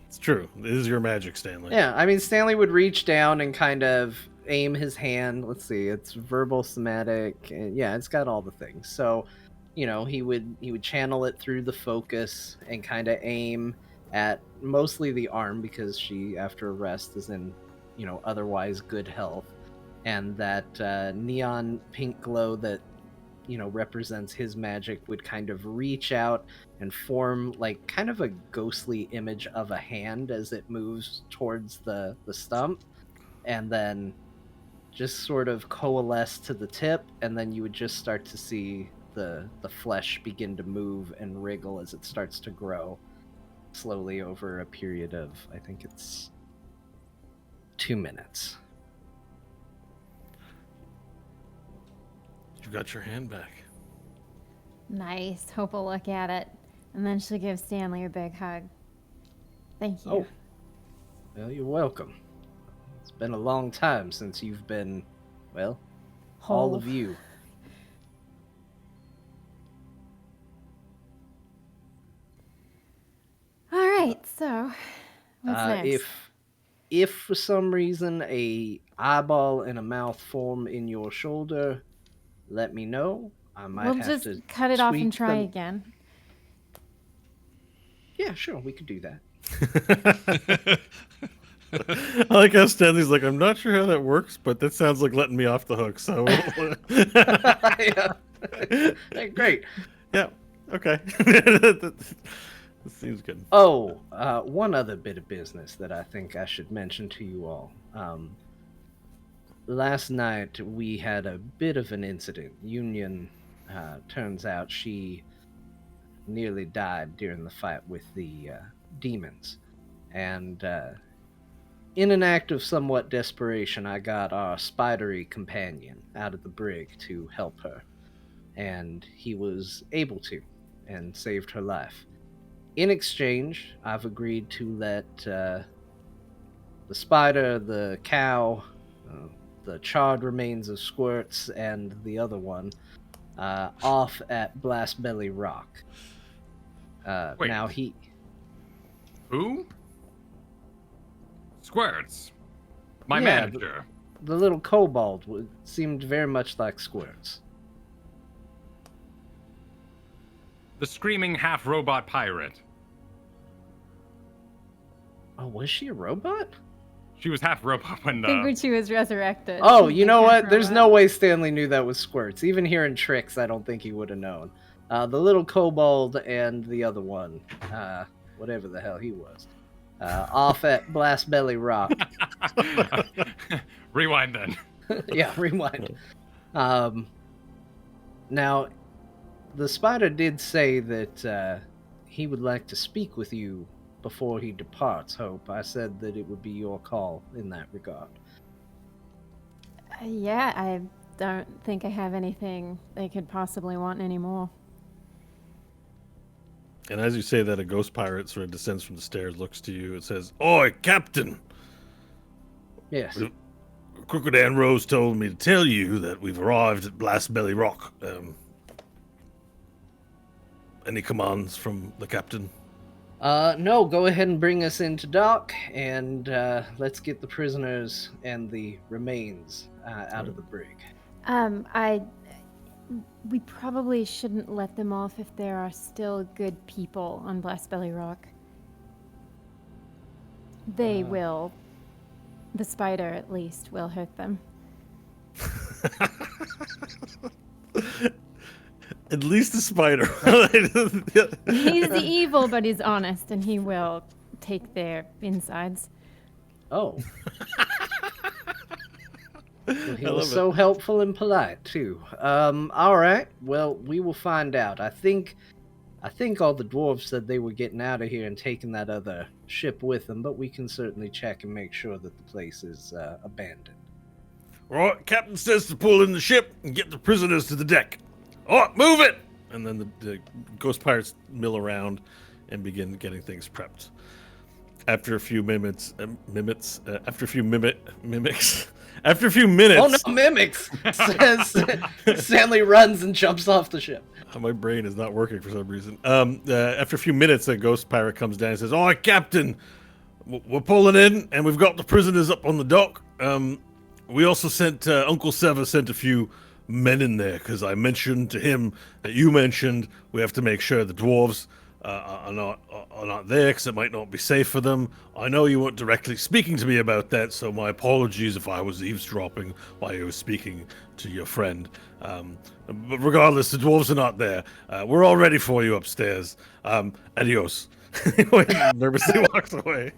it's true. It is your magic, Stanley. Yeah, I mean, Stanley would reach down and kind of aim his hand. Let's see, it's verbal, somatic, and yeah, it's got all the things. So, he would channel it through the focus and kind of aim at mostly the arm because she, after a rest, is in, otherwise good health, and that neon pink glow that represents his magic would kind of reach out and form kind of a ghostly image of a hand as it moves towards the stump, and then just sort of coalesce to the tip, and then you would just start to see the flesh begin to move and wriggle as it starts to grow slowly over a period of, I think it's 2 minutes. You got your hand back. Nice. Hope will look at it. And then she'll give Stanley a big hug. Thank you. Oh. Well, you're welcome. It's been a long time since you've been, well, all of you. All right, so what's next? If for some reason a eyeball and a mouth form in your shoulder, let me know. I might We'll have just to cut it off and tweak try them. again. Yeah, sure, we could do that. I like how Stanley's like, I'm not sure how that works, but that sounds like letting me off the hook. So, Yeah. Hey, great. yeah, okay. That seems good. Oh, one other bit of business that I think I should mention to you all. Last night we had a bit of an incident. Union, turns out she nearly died during the fight with the demons. And in an act of somewhat desperation, I got our spidery companion out of the brig to help her. And he was able to, and saved her life. In exchange, I've agreed to let the spider, the cow, the charred remains of Squirts, and the other one off at Blast Belly Rock. Wait. Now he... Who? Squirts. My Yeah, manager. The little kobold seemed very much like Squirts. The screaming half-robot pirate. Oh, was she a robot? She was half-robot when I think when she was resurrected. Oh, she you know became what? There's no robot. way Stanley knew that was Squirts. Even hearing tricks, I don't think he would have known. The little kobold and the other one, whatever the hell he was, off at Blast Belly Rock. Rewind then. Yeah, rewind. Now, the spider did say that he would like to speak with you before he departs, Hope. I said that it would be your call in that regard. Yeah, I don't think I have anything they could possibly want anymore. And as you say that, a ghost pirate sort of descends from the stairs, looks to you, and says, "Oi, Captain! Yes. Crookedan Rose told me to tell you that we've arrived at Blast Belly Rock. Any commands from the captain?" No, go ahead and bring us into dock, and let's get the prisoners and the remains out of the brig. We probably shouldn't let them off if there are still good people on Blast Belly Rock. They will. The spider, at least, will hurt them. At least the spider. He's evil, but he's honest, and he will take their insides. Oh. Well, he I was love so helpful and polite, too. All right. Well, we will find out. I think all the dwarves said they were getting out of here and taking that other ship with them, but we can certainly check and make sure that the place is abandoned. Right, captain says to pull in the ship and get the prisoners to the deck. All right, move it! And then the ghost pirates mill around and begin getting things prepped. After a few minutes, after a few minutes. Oh no, mimics! Says Stanley runs and jumps off the ship. My brain is not working for some reason. After a few minutes, a ghost pirate comes down and says, "All right, Captain, we're pulling in, and we've got the prisoners up on the dock. We also sent Uncle Sever sent a few men in there because I mentioned to him that you mentioned we have to make sure the dwarves are not there because it might not be safe for them. I know you weren't directly speaking to me about that, so my apologies if I was eavesdropping while you were speaking to your friend. But regardless, the dwarves are not there. We're all ready for you upstairs. Adios." Nervously walks away.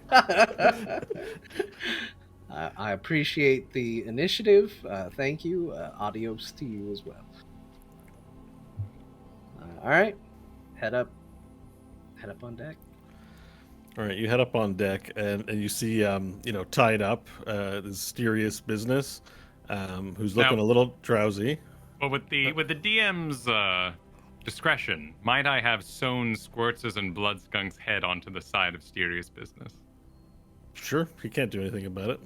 I appreciate the initiative. Thank you. Adios to you as well. All right. Head up on deck. All right, you head up on deck, and you see, tied up, this mysterious business, who's looking Now- a little drowsy. Well, with the DM's discretion, might I have sewn Squirts' and Blood Skunk's head onto the side of Mysterious Business? Sure, he can't do anything about it.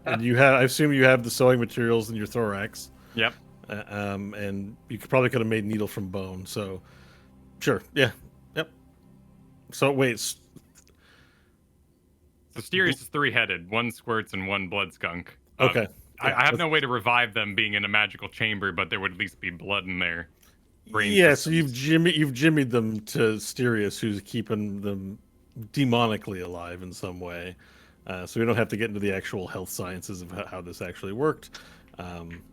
And I assume you have the sewing materials in your thorax. Yep. And you probably could have made needle from bone. So, sure, yeah, yep. So wait, So Mysterious is three-headed, one Squirts and one Blood Skunk. Okay. I have no way to revive them being in a magical chamber, but there would at least be blood in there. brain Yeah, so systems. you've jimmied them to Styrius, who's keeping them demonically alive in some way. So we don't have to get into the actual health sciences of how this actually worked.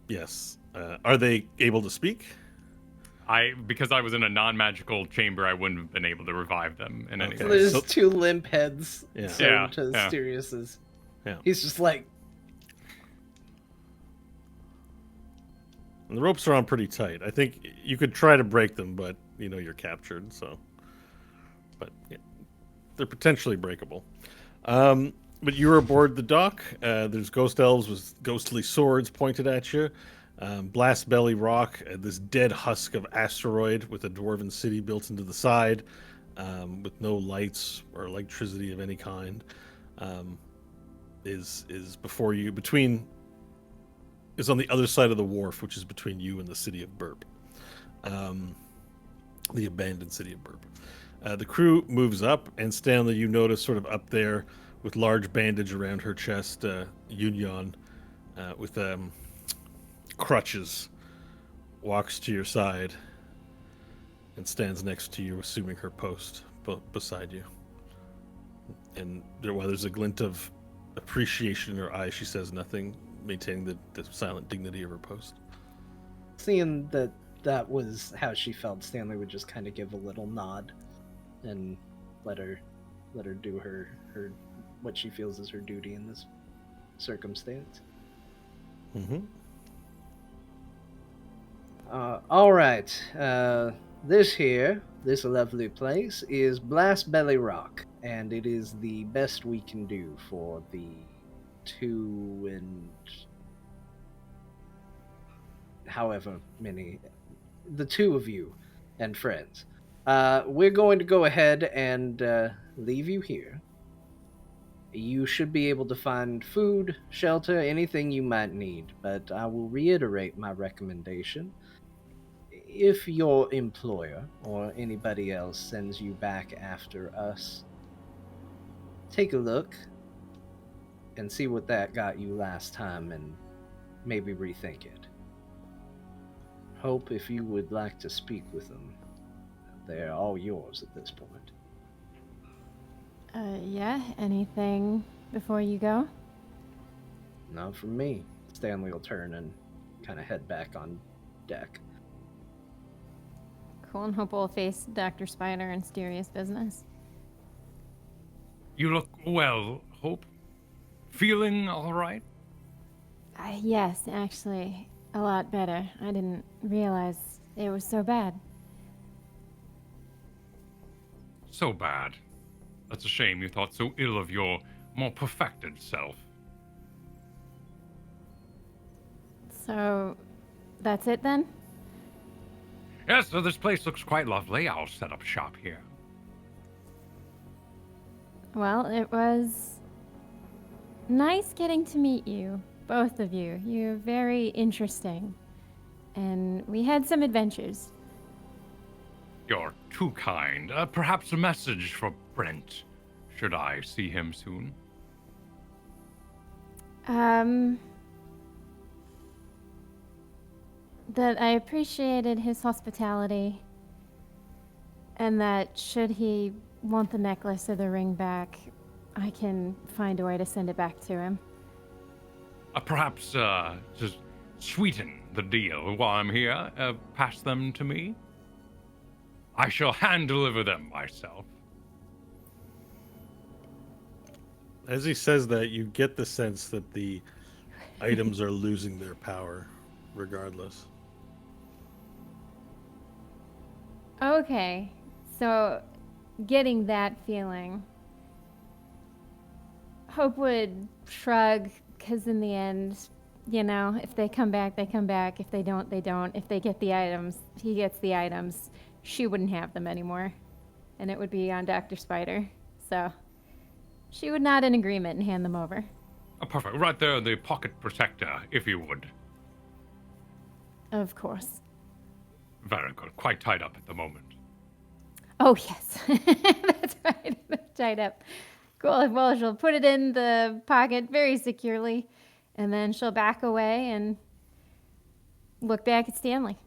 Yes. Are they able to speak? Because I was in a non-magical chamber, I wouldn't have been able to revive them in any Okay. So way. there's So- two limp heads Yeah. sewn to Yeah. Sirius's. Yeah. He's just like, And the ropes are on pretty tight. I think you could try to break them, but you're captured. So, but yeah, they're potentially breakable. But you're aboard the dock. There's ghost elves with ghostly swords pointed at you. Blast Belly Rock, this dead husk of asteroid with a dwarven city built into the side, with no lights or electricity of any kind, is before you. Is on the other side of the wharf, which is between you and the city of Burp, the abandoned city of Burp. The crew moves up, and Stanley, you notice sort of up there with large bandage around her chest, Yunyan, with crutches, walks to your side and stands next to you, assuming her post beside you. And while there's a glint of appreciation in her eyes, she says nothing, maintaining the silent dignity of her post. seeing that was how she felt, Stanley would just kind of give a little nod and let her do her what she feels is her duty in this circumstance. Mm-hmm. All right. This lovely place is Blast Belly Rock, and it is the best we can do for the two of you and friends. We're going to go ahead and leave you here. You should be able to find food, shelter, anything you might need, but I will reiterate my recommendation. If your employer or anybody else sends you back after us, take a look and see what that got you last time and maybe rethink it. Hope, if you would like to speak with them, they're all yours at this point. Yeah, anything before you go? Not from me. Stanley will turn and kind of head back on deck. Cool, and Hope will face Dr. Spider and Styrius business. You look well, Hope. Feeling all right? Yes, actually, a lot better. I didn't realize it was so bad. So bad. That's a shame you thought so ill of your more perfected self. So, that's it then? Yes, so this place looks quite lovely. I'll set up shop here. Well, it was nice getting to meet you, both of you. You're very interesting. And we had some adventures. You're too kind. Perhaps a message for Brent. Should I see him soon? That I appreciated his hospitality, and that should he want the necklace or the ring back, I can find a way to send it back to him. Perhaps, to sweeten the deal while I'm here, pass them to me? I shall hand-deliver them myself. As he says that, you get the sense that the items are losing their power, regardless. Okay, so getting that feeling, Hope would shrug, because in the end, if they come back, they come back. If they don't, they don't. If they get the items, he gets the items. She wouldn't have them anymore, and it would be on Dr. Spider. So she would nod in agreement and hand them over. Oh, perfect. Right there, the pocket protector, if you would. Of course. Very good. Quite tied up at the moment. Oh, yes. That's right. Tied up. Cool. Well, she'll put it in the pocket very securely, and then she'll back away and look back at Stanley.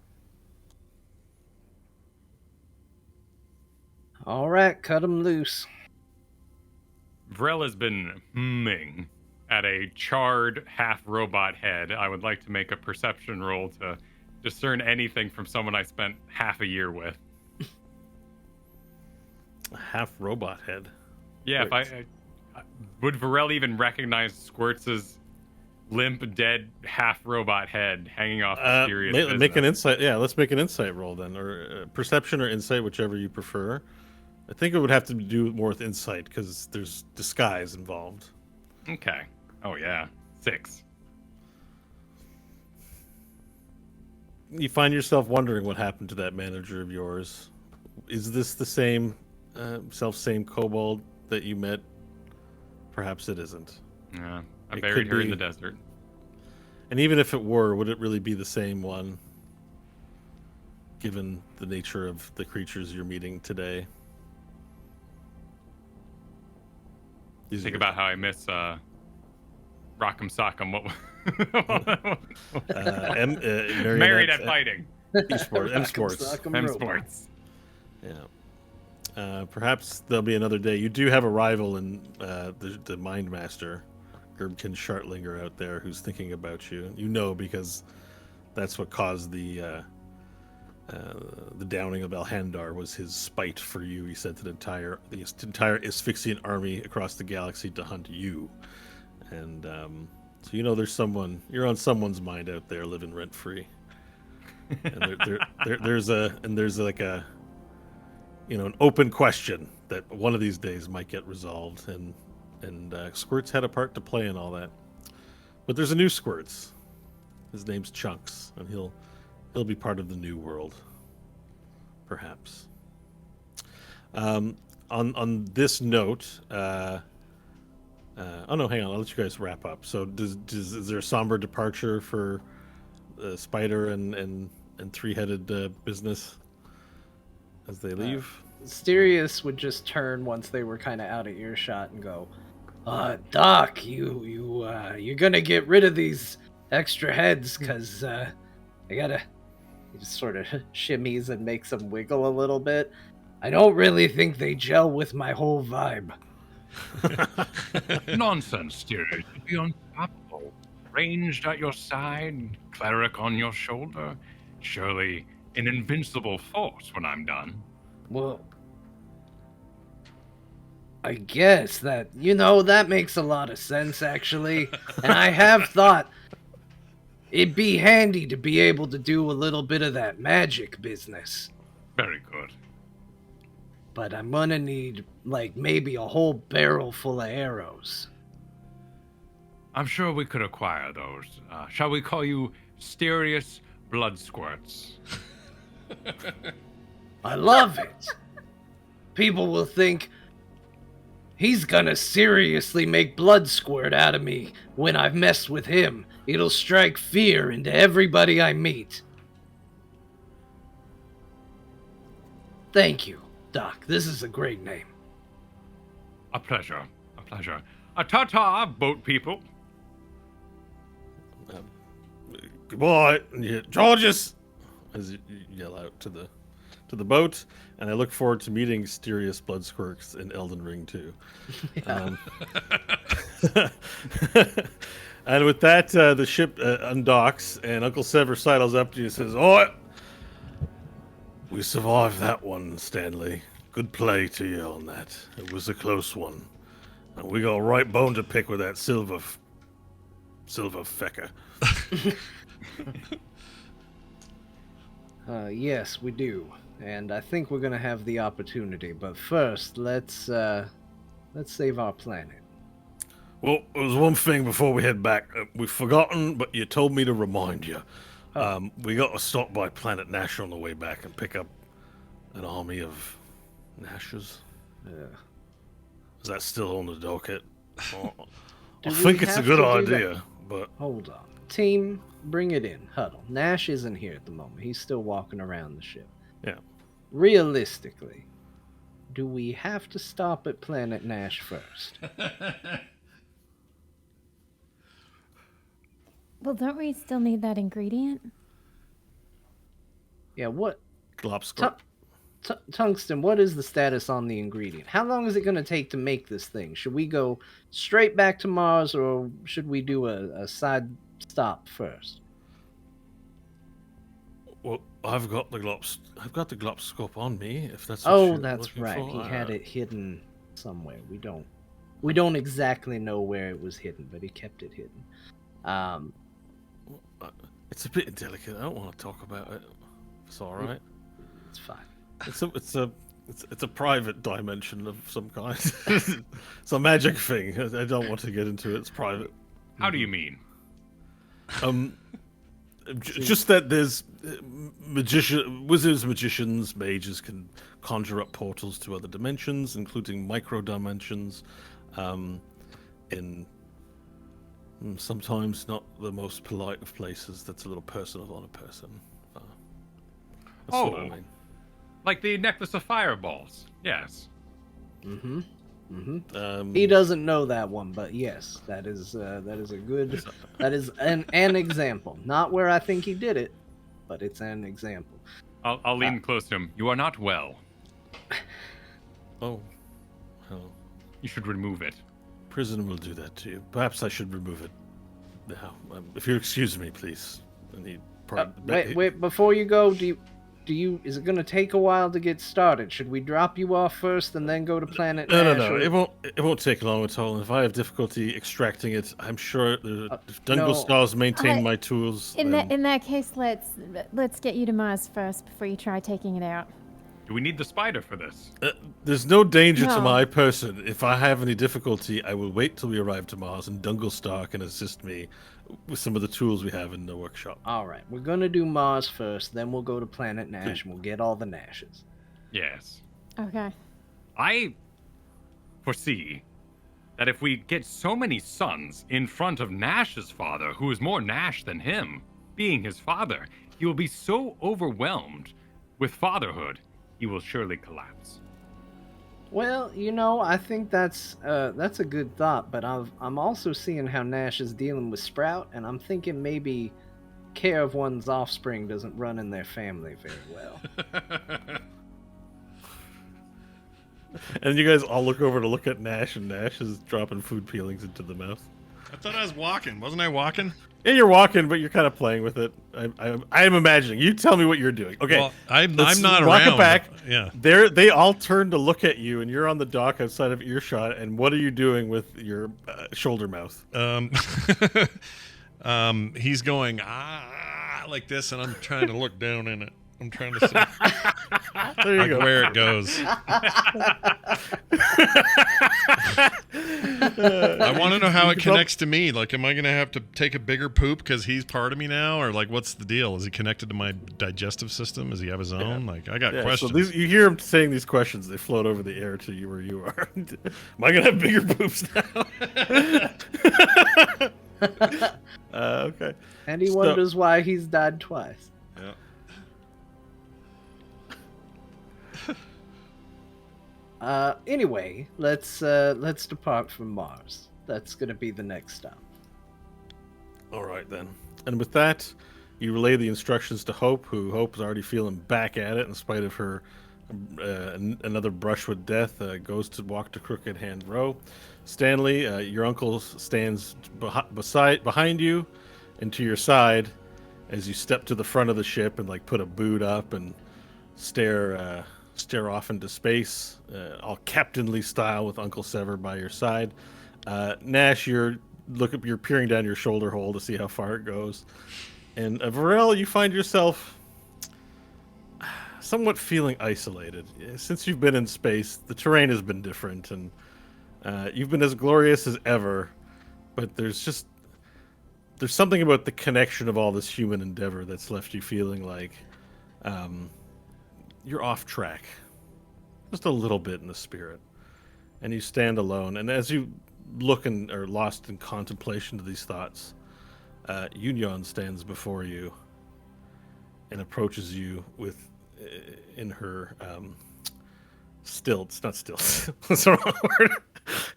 All right, cut him loose. Vrel has been humming at a charred half-robot head. I would like to make a perception roll to discern anything from someone I spent half a year with. Half robot head. Yeah, Great. if would Varel even recognize Squirts' limp, dead, half-robot head hanging off the serious Make an business? insight. Yeah, let's make an insight roll then, or perception or insight, whichever you prefer. I think it would have to do more with insight because there's disguise involved. Okay. Oh, yeah. 6. You find yourself wondering what happened to that manager of yours. Is this the same, same kobold that you met? Perhaps it isn't. Yeah. I It buried could her in be. the desert. And even if it were, would it really be the same one? Given the nature of the creatures you're meeting today. These Think are- about how I miss Rock'em Sock'em. Married at fighting. Esports, M Sports. M Sports. Yeah. Perhaps there'll be another day. You do have a rival in the Mind Master, Gerbkin Shartlinger out there, who's thinking about you. You know because that's what caused the downing of Alhandar was his spite for you. He sent the entire Asphyxian army across the galaxy to hunt you, and so you know there's someone you're on someone's mind out there living rent free. And there's like a an open question that one of these days might get resolved, and Squirts had a part to play in all that. But there's a new Squirts. His name's Chunks, and he'll be part of the new world, perhaps. On this note, oh no, hang on, I'll let you guys wrap up. So is there a somber departure for Spider and three-headed business as they leave? Sirius would just turn once they were kind of out of earshot and go, Doc, you're gonna get rid of these extra heads because I gotta. He just sort of shimmies and makes them wiggle a little bit. I don't really think they gel with my whole vibe. Nonsense, Styria. To be unstoppable. Ranged at your side, cleric on your shoulder. Surely an invincible force when I'm done. Well, I guess that makes a lot of sense, actually. And I have thought it'd be handy to be able to do a little bit of that magic business. Very good. But I'm gonna need, maybe a whole barrel full of arrows. I'm sure we could acquire those. Shall we call you Styrius Blood Squirts? I love it. People will think he's gonna seriously make blood squirt out of me when I've messed with him. It'll strike fear into everybody I meet. Thank you, Doc. This is a great name. A pleasure. A pleasure. Ta-ta, boat people. Goodbye, Georges, as you yell out to the boat, and I look forward to meeting Styrius Bloodsquirks in Elden Ring too. And with that, the ship undocks, and Uncle Sever sidles up to you and says, "Oh, we survived that one, Stanley. Good play to you on that. It was a close one. And we got a right bone to pick with that silver fecker." Yes, we do. And I think we're gonna have the opportunity. But first, let's save our planet. Well, there's one thing before we head back. We've forgotten, but you told me to remind you. We got to stop by Planet Nash on the way back and pick up an army of Nashes. Is that still on the docket? I Do we think it's a have good to do that? idea, but Hold on. Team, bring it in. Huddle. Nash isn't here at the moment. He's still walking around the ship. yeah. Realistically, do we have to stop at Planet Nash first? Well, don't we still need that ingredient? Yeah, what? Glopscore. Tungsten, what is the status on the ingredient? How long is it going to take to make this thing? Should we go straight back to Mars, or should we do a side stop first? Well, I've got the glopscope on me. If that's that's right. For. He had it hidden somewhere. We don't exactly know where it was hidden, but he kept it hidden. It's a bit delicate. I don't want to talk about it. It's all right. It's fine. It's a private dimension of some kind. It's a magic thing. I don't want to get into it. It's private. How do you mean? Just that there's wizards, magicians, mages can conjure up portals to other dimensions, including micro dimensions, in sometimes not the most polite of places. That's a little personal on a person. That's what I mean. Like the necklace of fireballs. Yes. Mm-hmm. He doesn't know that one, but yes, that is an example. Not where I think he did it, but it's an example. I'll lean close to him. You are not well. Oh, hell. You should remove it. Prison will do that to you. Perhaps I should remove it now. If you'll excuse me, please. Wait, before you go, is it going to take a while to get started? Should we drop you off first and then go to Planet Nash? No. It won't take long at all. If I have difficulty extracting it, I'm sure if Dungle Stars maintain my tools. In that case, let's get you to Mars first before you try taking it out. Do we need the spider for this? There's no danger to my person. If I have any difficulty, I will wait till we arrive to Mars, and Dungle Star can assist me with some of the tools we have in the workshop. All right, we're going to do Mars first, then we'll go to Planet Nash, and we'll get all the Nashes. Yes. Okay. I foresee that if we get so many sons in front of Nash's father, who is more Nash than him, being his father, he will be so overwhelmed with fatherhood, he will surely collapse. Well, I think that's a good thought, but I'm also seeing how Nash is dealing with Sprout, and I'm thinking maybe care of one's offspring doesn't run in their family very well. And you guys all look over to look at Nash, and Nash is dropping food peelings into the mouth. I thought I was walking. Wasn't I walking? Yeah, you're walking, but you're kind of playing with it. I am imagining. You tell me what you're doing. Okay, well, I'm not walk around. It back. Yeah, they all turn to look at you, and you're on the dock outside of earshot. And what are you doing with your shoulder mouth? He's going like this, and I'm trying to look down in it. I'm trying to see There you go. where it goes. I want to know how it connects to me. Like, am I going to have to take a bigger poop because he's part of me now? Or, like, what's the deal? Is he connected to my digestive system? Does he have his own? Yeah. Like, I got questions. So you hear him saying these questions. They float over the air to you where you are. Am I going to have bigger poops now? Okay. And he wonders why he's died twice. Yeah. Anyway, let's depart from Mars. That's gonna be the next stop. All right then. And with that, you relay the instructions to Hope, who Hope is already feeling back at it in spite of her another brush with death. Goes to walk to Crooked Hand Row. Stanley, your uncle stands behind you and to your side as you step to the front of the ship and like put a boot up and stare off into space, all captainly style with Uncle Sever by your side. Nash, you're peering down your shoulder hole to see how far it goes. And Varel, you find yourself somewhat feeling isolated. Since you've been in space, the terrain has been different, and you've been as glorious as ever, but there's something about the connection of all this human endeavor that's left you feeling like you're off track, just a little bit in the spirit, and you stand alone. And as you look are lost in contemplation of these thoughts, Union stands before you and approaches you with, in her stilts, not stilts, that's the wrong word.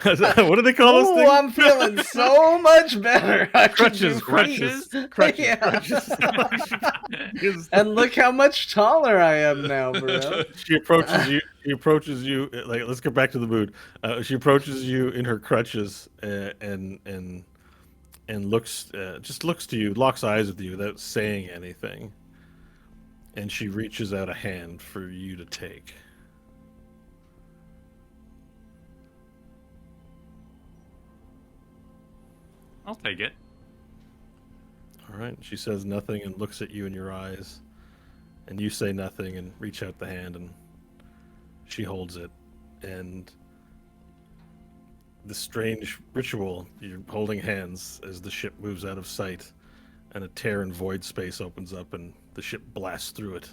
What do they call those Oh, things? I'm feeling so much better. I can do Crutches. feet. Crutches. Yeah. Crutches. And look how much taller I am now, bro. She approaches you. She approaches you. Like, let's get back to the mood. She approaches you in her crutches and looks just looks to you, locks eyes with you without saying anything. And she reaches out a hand for you to take. I'll take it. All right. She says nothing and looks at you in your eyes, and you say nothing and reach out the hand, and she holds it, and the strange ritual. You're holding hands as the ship moves out of sight, and a tear in void space opens up, and the ship blasts through it,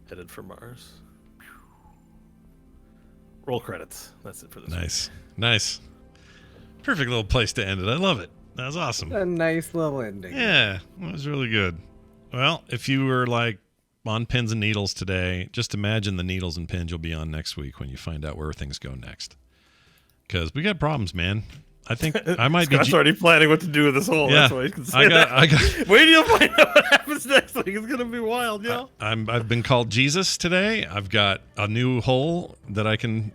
headed for Mars. Roll credits. That's it for this. Nice. Perfect little place to end it. I love it. That was awesome. A nice little ending. Yeah, that was really good. Well, if you were like on pins and needles today, just imagine the needles and pins you'll be on next week when you find out where things go next. Because we got problems, man. I think I might Scott's be. already planning what to do with this hole. Yeah, That's why he can say that. I got. Wait till you find out what happens next week. It's gonna be wild, yo. I've been called Jesus today. I've got a new hole that I can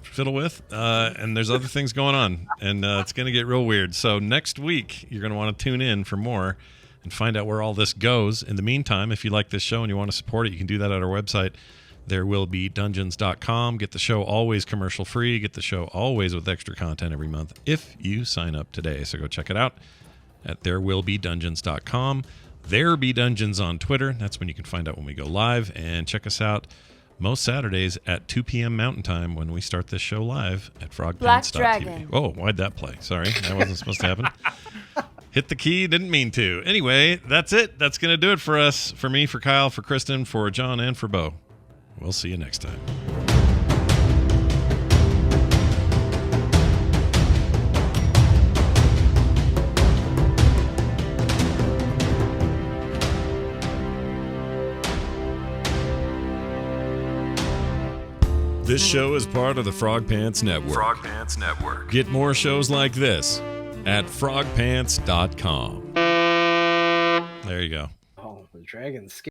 fiddle with, and there's other things going on, and it's going to get real weird. So next week, you're going to want to tune in for more and find out where all this goes. In the meantime, if you like this show and you want to support it, you can do that at our website. ThereWillBeDungeons.com. Get the show always commercial free. Get the show always with extra content every month if you sign up today. So go check it out at ThereWillBeDungeons.com. There Be Dungeons on Twitter. That's when you can find out when we go live. And check us out most Saturdays at 2 p.m. Mountain Time when we start this show live at frogpants.tv. Dragon. Oh, why'd that play? Sorry, that wasn't supposed to happen. Hit the key, didn't mean to. Anyway, that's it. That's going to do it for us. For me, for Kyle, for Kristen, for John, and for Bo. We'll see you next time. This show is part of the Frog Pants Network. Frog Pants Network. Get more shows like this at frogpants.com. There you go. Oh, the dragon's skin.